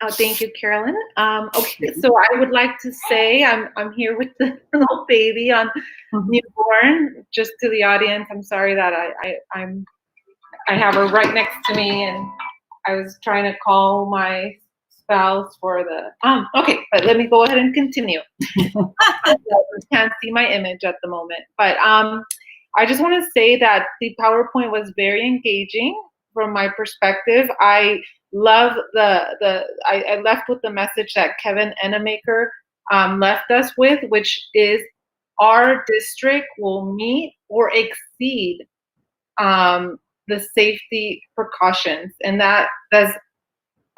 Oh, thank you, Carolyn. Okay, so I would like to say I'm here with the little baby on newborn. Just to the audience, I'm sorry that I have her right next to me, and I was trying to call my spouse for the okay, but let me go ahead and continue. You can't see my image at the moment, but I just want to say that the PowerPoint was very engaging from my perspective. I love I left with the message that Kevin Enemaker left us with, which is our district will meet or exceed the safety precautions, and that does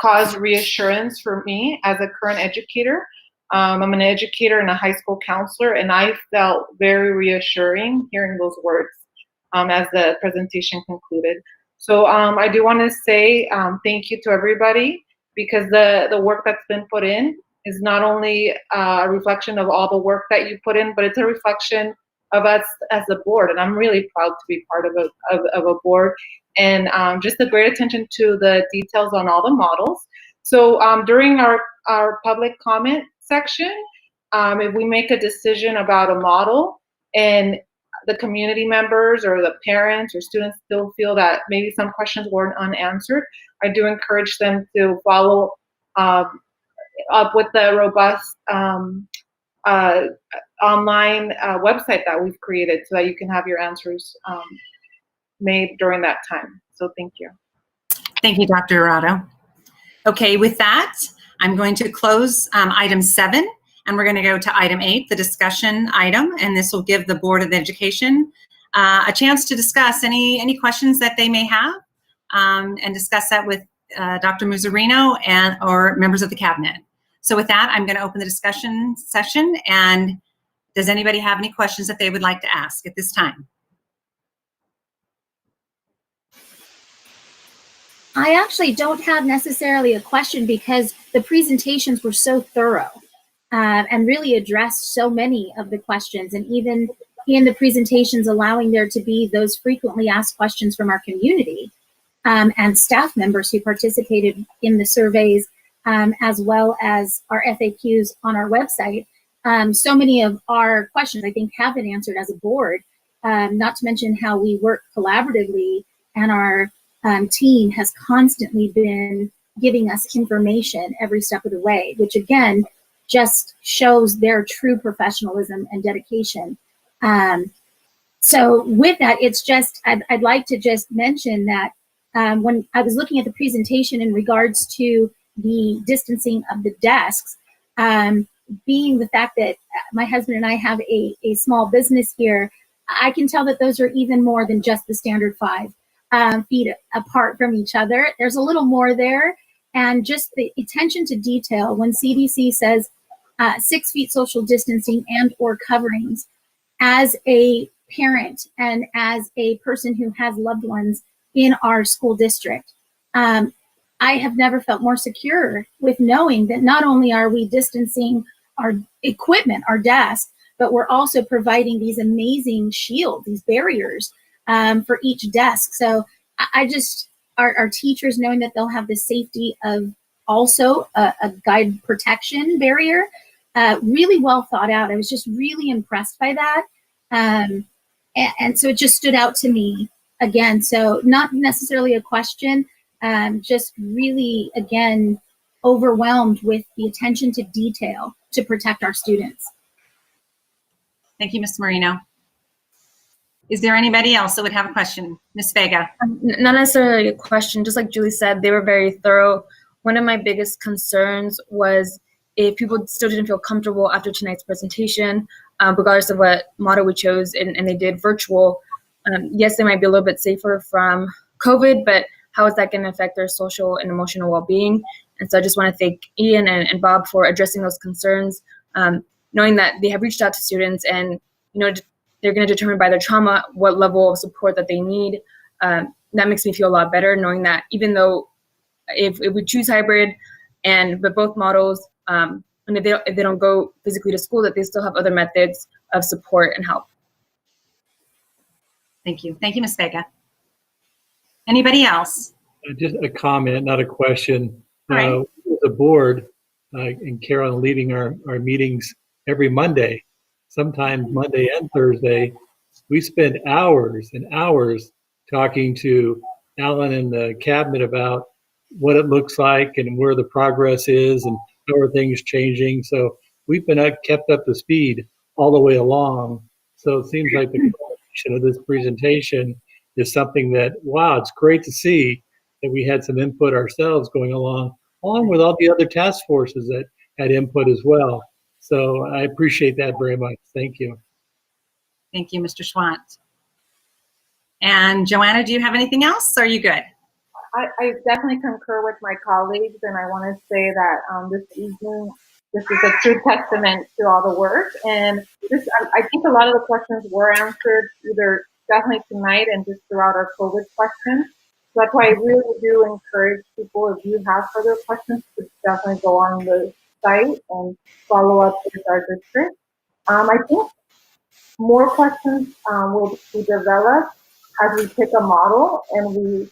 cause reassurance for me as a current educator. I'm an educator and a high school counselor, and I felt very reassuring hearing those words as the presentation concluded. So I do want to say thank you to everybody, because the work that's been put in is not only a reflection of all the work that you put in, but it's a reflection of us as a board. And I'm really proud to be part of a board, and just the great attention to the details on all the models. So during our public comment section, if we make a decision about a model and the community members or the parents or students still feel that maybe some questions weren't unanswered, I do encourage them to follow up with the robust online website that we've created, so that you can have your answers made during that time. So thank you. Thank you, Dr. Arado. Okay, with that, I'm going to close item 7, and we're going to go to item 8, the discussion item, and this will give the Board of Education a chance to discuss any questions that they may have, and discuss that with Dr. Muzzarino or members of the cabinet. So with that, I'm going to open the discussion session, and does anybody have any questions that they would like to ask at this time? I actually don't have necessarily a question, because the presentations were so thorough and really addressed so many of the questions, and even in the presentations allowing there to be those frequently asked questions from our community and staff members who participated in the surveys, as well as our FAQs on our website. So many of our questions, I think, have been answered as a board, not to mention how we work collaboratively, and our team has constantly been giving us information every step of the way, which again just shows their true professionalism and dedication. So with that, it's just, I'd like to just mention that when I was looking at the presentation in regards to the distancing of the desks, being the fact that my husband and I have a small business here, I can tell that those are even more than just the standard 5 feet apart from each other. There's a little more there, and just the attention to detail when CDC says 6 feet social distancing and or coverings. As a parent and as a person who has loved ones in our school district, I have never felt more secure with knowing that not only are we distancing our equipment, our desks, but we're also providing these amazing shields, these barriers for each desk. So I just, our teachers knowing that they'll have the safety of also a guide protection barrier, really well thought out. I was just really impressed by that. And so it just stood out to me again. So not necessarily a question, just really, again, overwhelmed with the attention to detail to protect our students. Thank you, Ms. Marino. Is there anybody else that would have a question? Ms. Vega. Not necessarily a question, just like Julie said, they were very thorough. One of my biggest concerns was if people still didn't feel comfortable after tonight's presentation, regardless of what model we chose, and they did virtual, yes, they might be a little bit safer from COVID, but how is that going to affect their social and emotional well-being? And so I just want to thank Ian and Bob for addressing those concerns, knowing that they have reached out to students, and they're going to determine by their trauma what level of support that they need. That makes me feel a lot better, knowing that even though if we choose hybrid but both models, and if they don't go physically to school, that they still have other methods of support and help. Thank you. Thank you, Ms. Vega. Anybody else? Just a comment, not a question. All right. as a board, and Carol leading our meetings every Monday, sometimes Monday and Thursday, we spend hours and hours talking to Alan and the cabinet about what it looks like and where the progress is and how are things changing. So we've been kept up to speed all the way along. So it seems like the combination of this presentation is something that, wow, it's great to see that we had some input ourselves going along with all the other task forces that had input as well. So I appreciate that very much. Thank you. Thank you, Mr. Schwant. And Joanna, do you have anything else? Or are you good? I definitely concur with my colleagues, and I want to say that this evening, this is a true testament to all the work. And this, I think a lot of the questions were answered either definitely tonight and just throughout our COVID questions. So that's why I really do encourage people, if you have further questions, to definitely go on the site and follow up with our district. I think more questions will be developed as we pick a model and we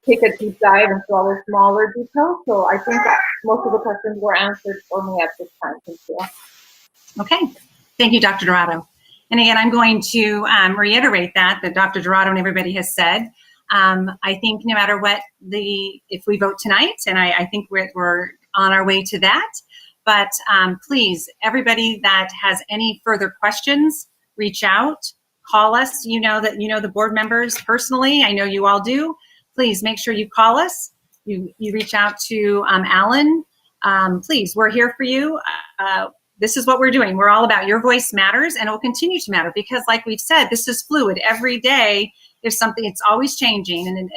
take a deep dive into all the smaller details. So I think that most of the questions were answered for me at this time. Thank you. Okay. Thank you, Dr. Dorado. And again, I'm going to reiterate that Dr. Dorado and everybody has said. I think no matter what if we vote tonight, and I think we're on our way to that, but please, everybody that has any further questions, reach out, call us. You know the board members personally. I know you all do. Please make sure you call us. You reach out to Alan. Please, we're here for you. This is what we're doing. We're all about your voice matters, and it will continue to matter because, like we've said, this is fluid. Every day there's something. It's always changing,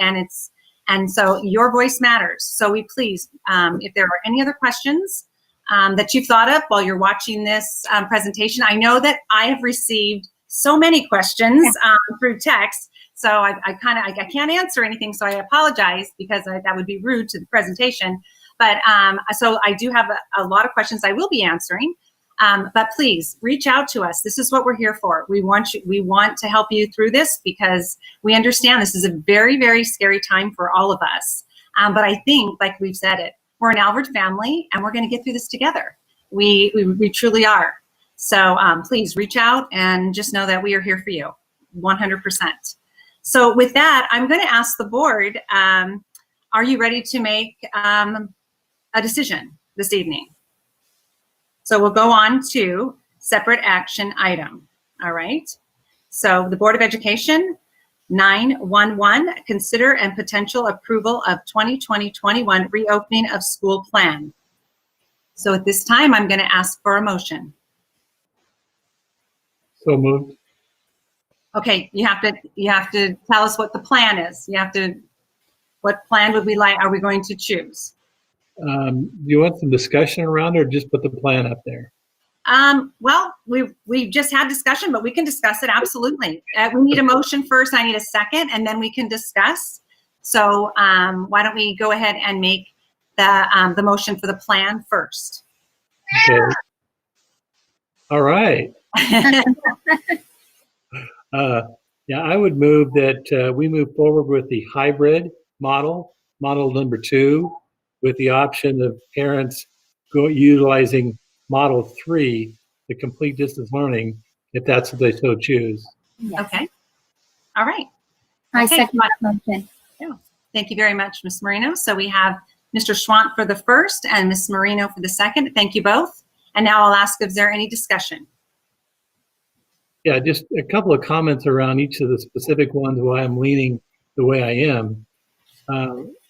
and so your voice matters. So we please, if there are any other questions that you've thought of while you're watching this presentation, I know that I have received so many questions through text. So I can't answer anything. So I apologize because that would be rude to the presentation. But so I do have a lot of questions I will be answering. But please reach out to us. This is what we're here for. We want to help you through this because we understand this is a very, very scary time for all of us. But I think, like we've said it, we're an Albert family and we're going to get through this together. We truly are. So please reach out and just know that we are here for you 100%. So with that, I'm going to ask the board, are you ready to make a decision this evening? So we'll go on to separate action item. All right. So the Board of Education, 911, consider and potential approval of 2020-21 reopening of school plan. So at this time, I'm going to ask for a motion. So moved. Okay, you have to tell us what the plan is. What plan would we like? Are we going to choose? Do you want some discussion around it or just put the plan up there? Well, we've just had discussion, but we can discuss it absolutely. We need a motion first. I need a second, and then we can discuss. So why don't we go ahead and make the motion for the plan first? Okay. All right. Yeah, I would move that we move forward with the hybrid model number 2, with the option of parents utilizing model 3, the complete distance learning, if that's what they so choose. Okay. All right. I second that motion. Yeah. Thank you very much, Ms. Marino. So we have Mr. Schwant for the first and Ms. Marino for the second. Thank you both. And now I'll ask if there any discussion. Yeah, just a couple of comments around each of the specific ones why I'm leaning the way I am.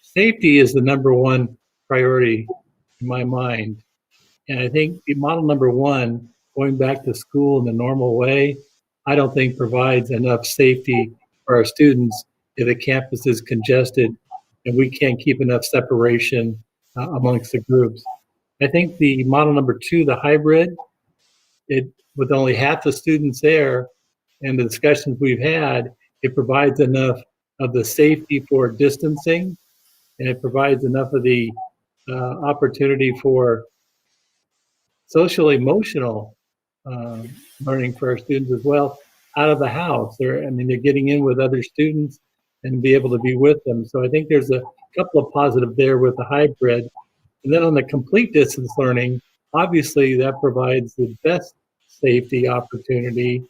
Safety is the number one priority in my mind. And I think the model number 1, going back to school in the normal way, I don't think provides enough safety for our students if the campus is congested and we can't keep enough separation amongst the groups. I think the model number 2, the hybrid, with only half the students there and the discussions we've had, it provides enough of the safety for distancing, and it provides enough of the opportunity for social emotional learning for our students as well out of the house. They're getting in with other students and be able to be with them. So I think there's a couple of positive there with the hybrid. And then on the complete distance learning, obviously that provides the best safety opportunity,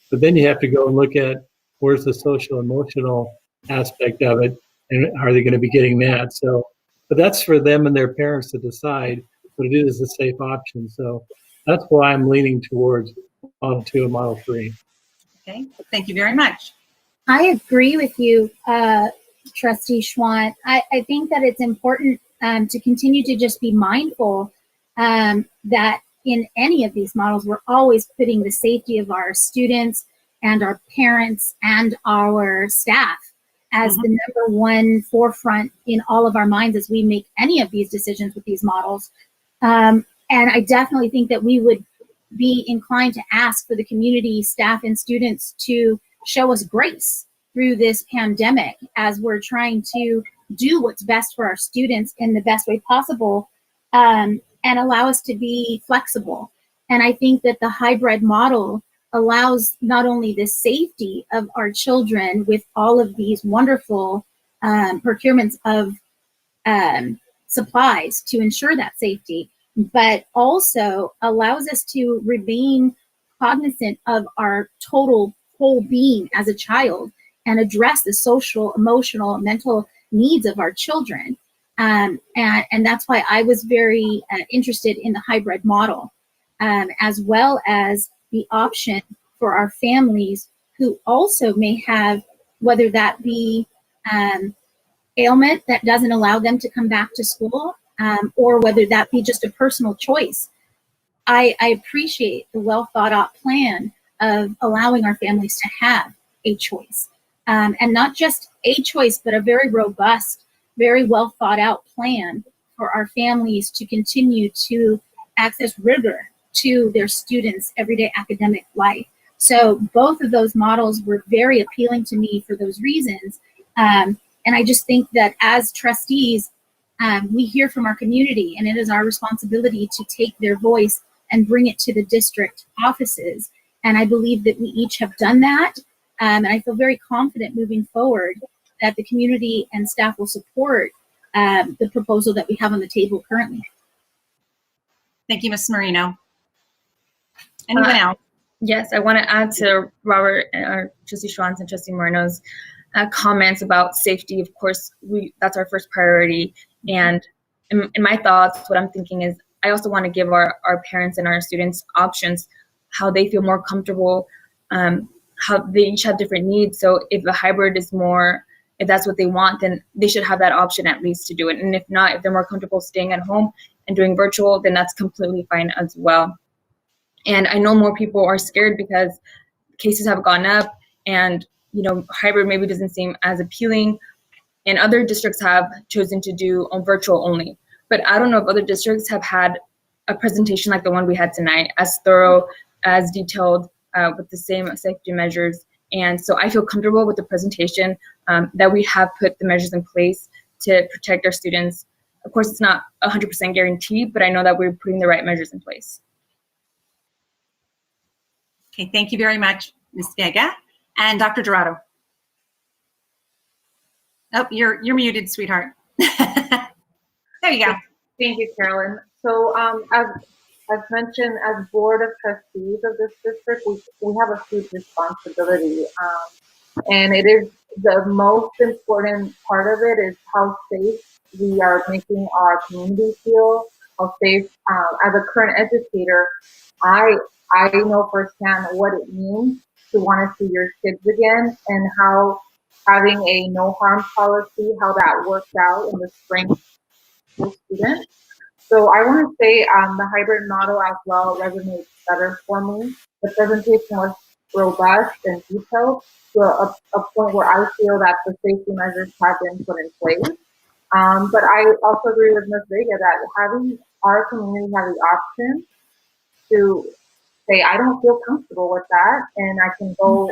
but then you have to go and look at where's the social emotional aspect of it, and are they going to be getting that? So, but that's for them and their parents to decide, but it is a safe option. So that's why I'm leaning towards Model 2 and Model 3. Okay, thank you very much. I agree with you, Trustee Schwant. I think that it's important to continue to just be mindful that in any of these models, we're always putting the safety of our students and our parents and our staff as the number one forefront in all of our minds as we make any of these decisions with these models. And I definitely think that we would be inclined to ask for the community, staff, and students to show us grace through this pandemic as we're trying to do what's best for our students in the best way possible, and allow us to be flexible. And I think that the hybrid model allows not only the safety of our children with all of these wonderful procurements of supplies to ensure that safety, but also allows us to remain cognizant of our total whole being as a child and address the social, emotional, mental needs of our children. And that's why I was very interested in the hybrid model, as well as the option for our families who also may have, whether that be ailment that doesn't allow them to come back to school, or whether that be just a personal choice. I appreciate the well thought out plan of allowing our families to have a choice. And not just a choice, but a very robust, very well thought out plan for our families to continue to access rigor to their students' everyday academic life. So both of those models were very appealing to me for those reasons. And I just think that as trustees, we hear from our community, and it is our responsibility to take their voice and bring it to the district offices. And I believe that we each have done that. And I feel very confident moving forward that the community and staff will support the proposal that we have on the table currently. Thank you, Ms. Marino. Anyone else? Yes, I want to add to Robert, Trustee Schwantz and Trustee Moreno's comments about safety. Of course, that's our first priority. And in my thoughts, what I'm thinking is I also want to give our parents and our students options, how they feel more comfortable, how they each have different needs. So if a hybrid is more, if that's what they want, then they should have that option at least to do it. And if not, if they're more comfortable staying at home and doing virtual, then that's completely fine as well. And I know more people are scared because cases have gone up and, you know, hybrid maybe doesn't seem as appealing. And other districts have chosen to do virtual only. But I don't know if other districts have had a presentation like the one we had tonight, as thorough, as detailed, with the same safety measures. And so I feel comfortable with the presentation that we have put the measures in place to protect our students. Of course, it's not 100% guaranteed, but I know that we're putting the right measures in place. Okay, thank you very much, Ms. Vega. And Dr. Dorado. Oh, you're muted, sweetheart. There you go. Thank you, Carolyn. So as mentioned, as Board of Trustees of this district, we have a huge responsibility. And it is the most important part of it is how safe we are making our community feel, how safe, as a current educator, I know firsthand what it means to want to see your kids again, and how having a no harm policy, how that worked out in the spring for students. So I want to say the hybrid model as well resonates better for me. The presentation was robust and detailed to a point where I feel that the safety measures have been put in place. But I also agree with Ms. Vega that having our community have the option to say, I don't feel comfortable with that, and I can go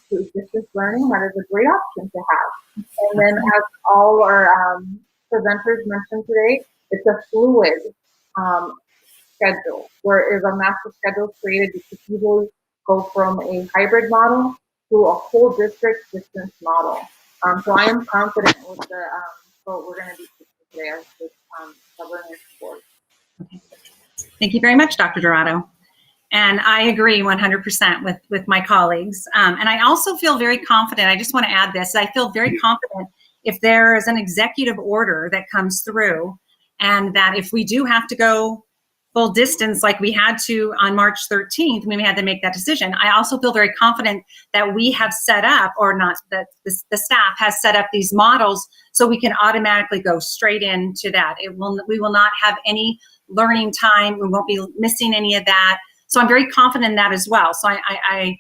to distance learning, that is a great option to have. And then as all our presenters mentioned today, it's a fluid schedule, where if a master schedule is created, you could easily go from a hybrid model to a whole district distance model. So I am confident with the vote we're going to be taking today as the governance board. Thank you very much, Dr. Dorado. And I agree 100% with my colleagues. And I also feel very confident. I just want to add this. I feel very confident if there is an executive order that comes through, and that if we do have to go full distance like we had to on March 13th, we had to make that decision. I also feel very confident that we have set up, or not, that the staff has set up these models so we can automatically go straight into that. We will not have any learning time. We won't be missing any of that. So I'm very confident in that as well. So I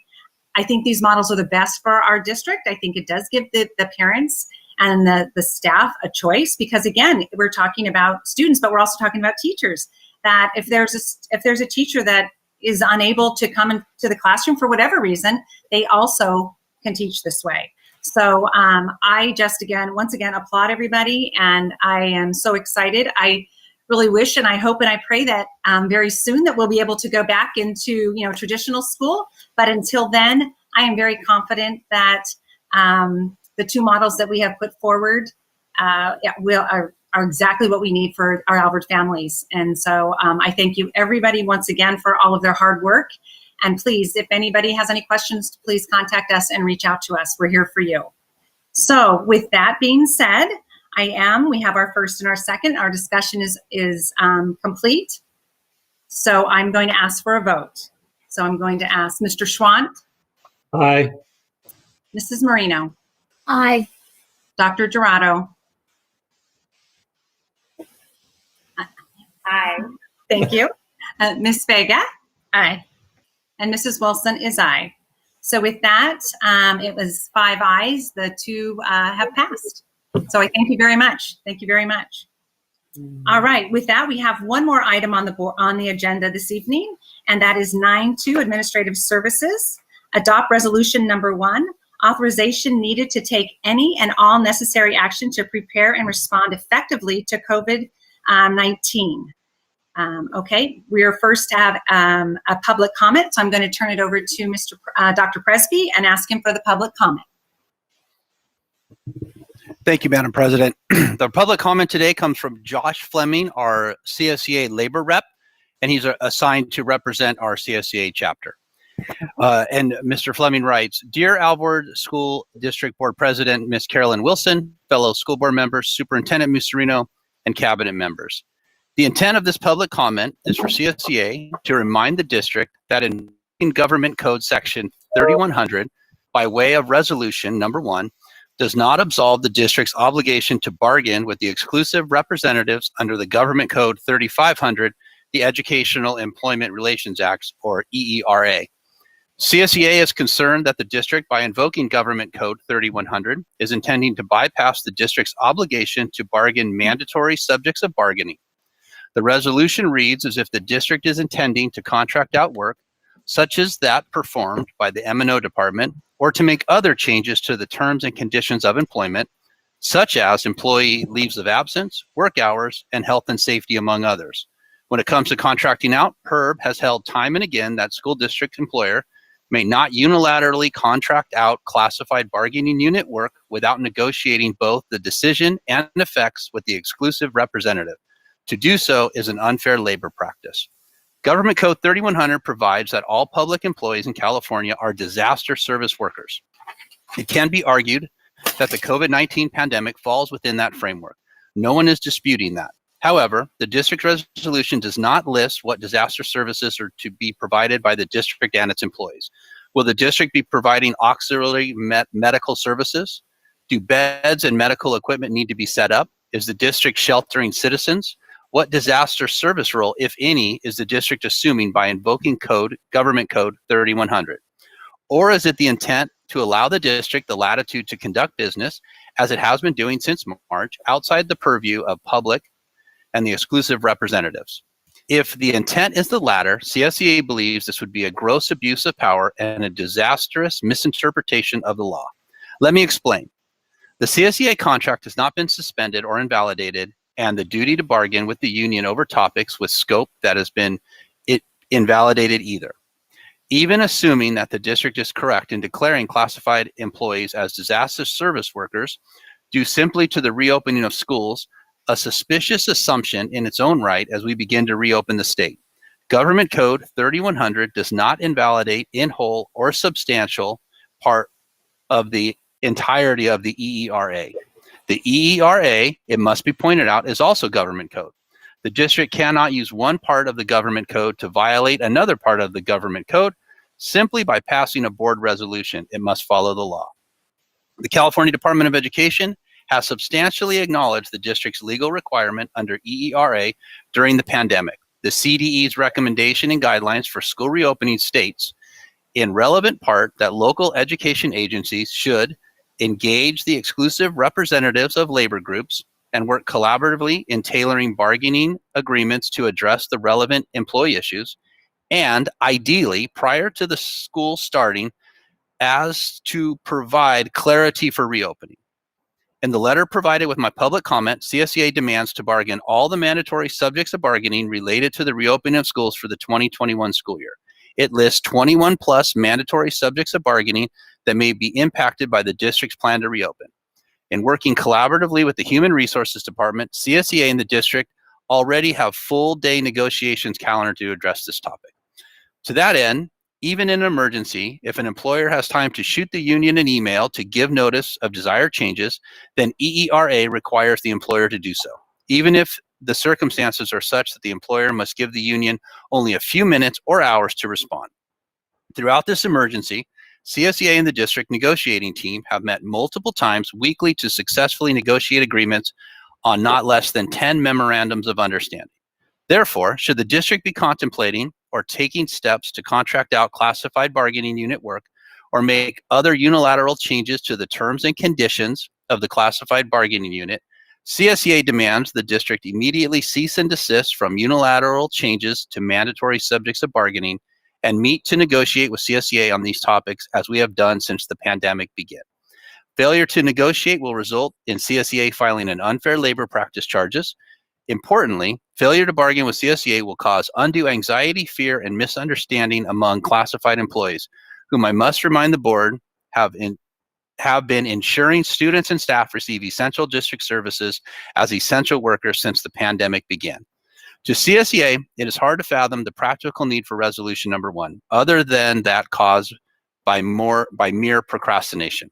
think these models are the best for our district. I think it does give the parents and the staff a choice, because again, we're talking about students, but we're also talking about teachers. That if there's a teacher that is unable to come into the classroom for whatever reason, they also can teach this way. So I just once again applaud everybody, and I am so excited. I really wish and I hope and I pray that very soon that we'll be able to go back into traditional school. But until then, I am very confident that the two models that we have put forward are exactly what we need for our Albert families. And so I thank you everybody once again for all of their hard work. And please, if anybody has any questions, please contact us and reach out to us. We're here for you. So with that being said, we have our first and our second. Our discussion is complete. So I'm going to ask for a vote. So I'm going to ask Mr. Schwant. Aye. Mrs. Marino. Aye. Dr. Dorado. Aye. Thank you. Ms. Vega. Aye. And Mrs. Wilson is aye. So with that, it was 5 ayes. The 2 have passed. So I thank you very much. Thank you very much. All right. With that, we have one more item on the agenda this evening, and that is 9.2 Administrative Services. Adopt Resolution Number 1. Authorization needed to take any and all necessary action to prepare and respond effectively to COVID-19. Okay, we are first to have a public comment, so I'm going to turn it over to Dr. Presby and ask him for the public comment. Thank you, Madam President. The public comment today comes from Josh Fleming, our CSEA labor rep, and he's assigned to represent our CSEA chapter. And Mr. Fleming writes, Dear Alvord School District Board President, Ms. Carolyn Wilson, fellow school board members, Superintendent Musarino, and cabinet members. The intent of this public comment is for CSEA to remind the district that in Government Code Section 3100, by way of Resolution Number 1, does not absolve the district's obligation to bargain with the exclusive representatives under the Government Code 3500, the Educational Employment Relations Act, or EERA. CSEA is concerned that the district, by invoking Government Code 3100, is intending to bypass the district's obligation to bargain mandatory subjects of bargaining. The resolution reads as if the district is intending to contract out work, such as that performed by the M&O department, or to make other changes to the terms and conditions of employment, such as employee leaves of absence, work hours, and health and safety, among others. When it comes to contracting out, PERB has held time and again that school district employer may not unilaterally contract out classified bargaining unit work without negotiating both the decision and effects with the exclusive representative. To do so is an unfair labor practice. Government Code 3100 provides that all public employees in California are disaster service workers. It can be argued that the COVID-19 pandemic falls within that framework. No one is disputing that. However, the district resolution does not list what disaster services are to be provided by the district and its employees. Will the district be providing auxiliary medical services? Do beds and medical equipment need to be set up? Is the district sheltering citizens? What disaster service role, if any, is the district assuming by invoking Government Code 3100? Or is it the intent to allow the district the latitude to conduct business, as it has been doing since March, outside the purview of public and the exclusive representatives? If the intent is the latter, CSEA believes this would be a gross abuse of power and a disastrous misinterpretation of the law. Let me explain. The CSEA contract has not been suspended or invalidated, and the duty to bargain with the union over topics with scope that has been invalidated either. Even assuming that the district is correct in declaring classified employees as disaster service workers, due simply to the reopening of schools, a suspicious assumption in its own right as we begin to reopen the state. Government Code 3100 does not invalidate in whole or substantial part of the entirety of the EERA. The EERA, it must be pointed out, is also government code. The district cannot use one part of the government code to violate another part of the government code simply by passing a board resolution. It must follow the law. The California Department of Education has substantially acknowledged the district's legal requirement under EERA during the pandemic. The CDE's recommendation and guidelines for school reopening states, in relevant part, that local education agencies should engage the exclusive representatives of labor groups and work collaboratively in tailoring bargaining agreements to address the relevant employee issues, and ideally, prior to the school starting, as to provide clarity for reopening. In the letter provided with my public comment, CSEA demands to bargain all the mandatory subjects of bargaining related to the reopening of schools for the 2021 school year. It lists 21 plus mandatory subjects of bargaining that may be impacted by the district's plan to reopen. In working collaboratively with the Human Resources Department, CSEA and the district already have full day negotiations calendar to address this topic. To that end, even in an emergency, if an employer has time to shoot the union an email to give notice of desired changes, then EERA requires the employer to do so, even if the circumstances are such that the employer must give the union only a few minutes or hours to respond. Throughout this emergency, CSEA and the district negotiating team have met multiple times weekly to successfully negotiate agreements on not less than 10 memorandums of understanding. Therefore, should the district be contemplating or taking steps to contract out classified bargaining unit work or make other unilateral changes to the terms and conditions of the classified bargaining unit, CSEA demands the district immediately cease and desist from unilateral changes to mandatory subjects of bargaining and meet to negotiate with CSEA on these topics as we have done since the pandemic began. Failure to negotiate will result in CSEA filing an unfair labor practice charges. Importantly, failure to bargain with CSEA will cause undue anxiety, fear, and misunderstanding among classified employees, whom I must remind the board have been ensuring students and staff receive essential district services as essential workers since the pandemic began. To CSEA, it is hard to fathom the practical need for resolution number 1, other than that caused by mere procrastination.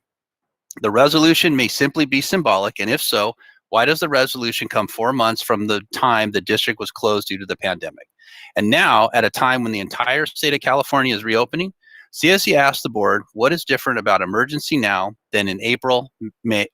The resolution may simply be symbolic, and if so, why does the resolution come 4 months from the time the district was closed due to the pandemic? And now, at a time when the entire state of California is reopening, CSEA asked the board, what is different about emergency now than in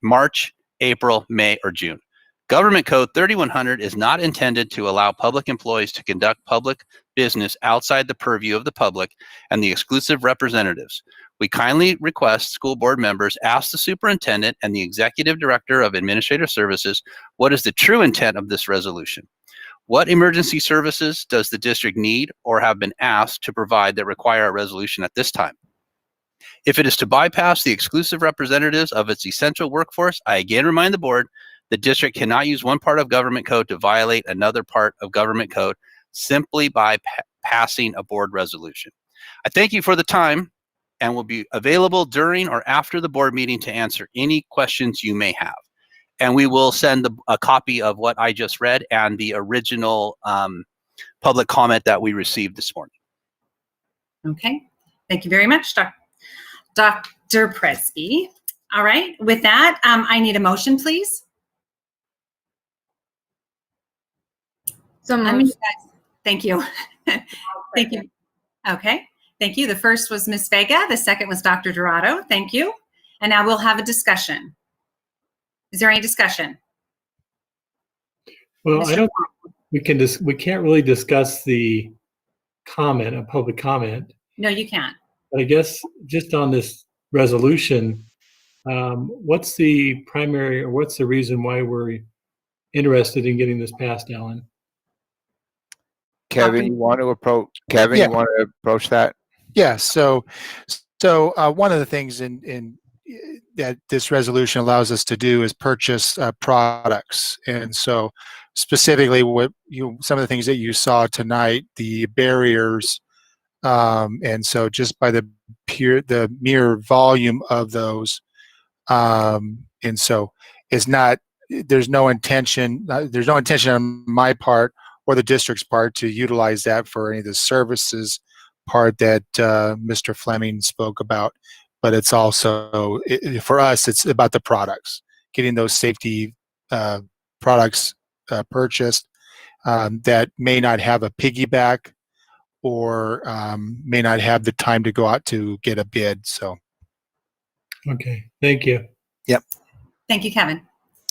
March, April, May, or June? Government Code 3100 is not intended to allow public employees to conduct public business outside the purview of the public and the exclusive representatives. We kindly request school board members ask the superintendent and the executive director of administrative services what is the true intent of this resolution. What emergency services does the district need or have been asked to provide that require a resolution at this time? If it is to bypass the exclusive representatives of its essential workforce, I again remind the board the district cannot use one part of government code to violate another part of government code simply by passing a board resolution. I thank you for the time and will be available during or after the board meeting to answer any questions you may have. And we will send a copy of what I just read and the original public comment that we received this morning. Okay, thank you very much, Dr. Presby. All right, with that, I need a motion, please. Thank you. Thank you. Okay, thank you. The first was Ms. Vega. The second was Dr. Dorado. Thank you. And now we'll have a discussion. Is there any discussion? Well, I don't think we can't really discuss the comment, a public comment. No, you can't. But I guess just on this resolution, what's the primary or what's the reason why we're interested in getting this passed, Alan? Kevin, you want to approach? Kevin, Yeah. you want to approach that? Yeah. So one of the things in that this resolution allows us to do is purchase products, and so specifically, some of the things that you saw tonight, the barriers And so just by the mere volume of those, and so it's not, there's no intention on my part or the district's part to utilize that for any of the services part that Mr. Fleming spoke about. But it's also, for us, it's about the products, getting those safety products purchased that may not have a piggyback or may not have the time to go out to get a bid. So. Okay, thank you. Yep. Thank you, Kevin.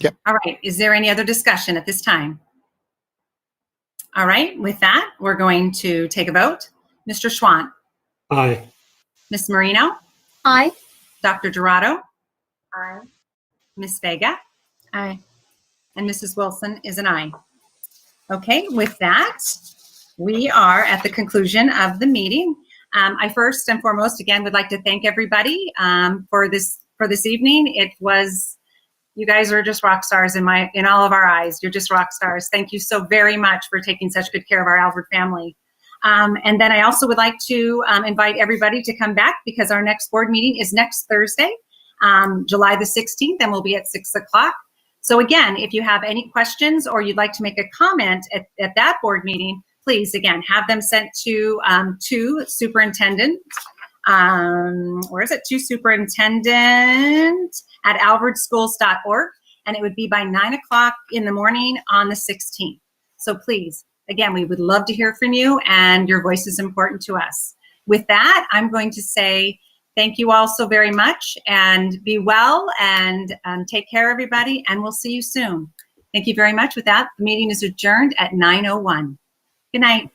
Yep. All right. Is there any other discussion at this time? All right. With that, we're going to take a vote. Mr. Schwandt. Aye. Ms. Marino. Aye. Dr. Dorado. Aye. Ms. Vega. Aye. And Mrs. Wilson is an aye. Okay. With that, we are at the conclusion of the meeting. I first and foremost, again, would like to thank everybody for this evening. It was, you guys are just rock stars in all of our eyes. You're just rock stars. Thank you so very much for taking such good care of our Alvord family. And then I also would like to invite everybody to come back because our next board meeting is next Thursday, July the 16th, and we'll be at 6 o'clock. So again, if you have any questions or you'd like to make a comment at that board meeting, please, again, have them sent to superintendent. Where is it? To superintendent at alvordschools.org. And it would be by 9 o'clock in the morning on the 16th. So please, again, we would love to hear from you and your voice is important to us. With that, I'm going to say thank you all so very much and be well and take care, everybody. And we'll see you soon. Thank you very much. With that, the meeting is adjourned at 9:01. Good night.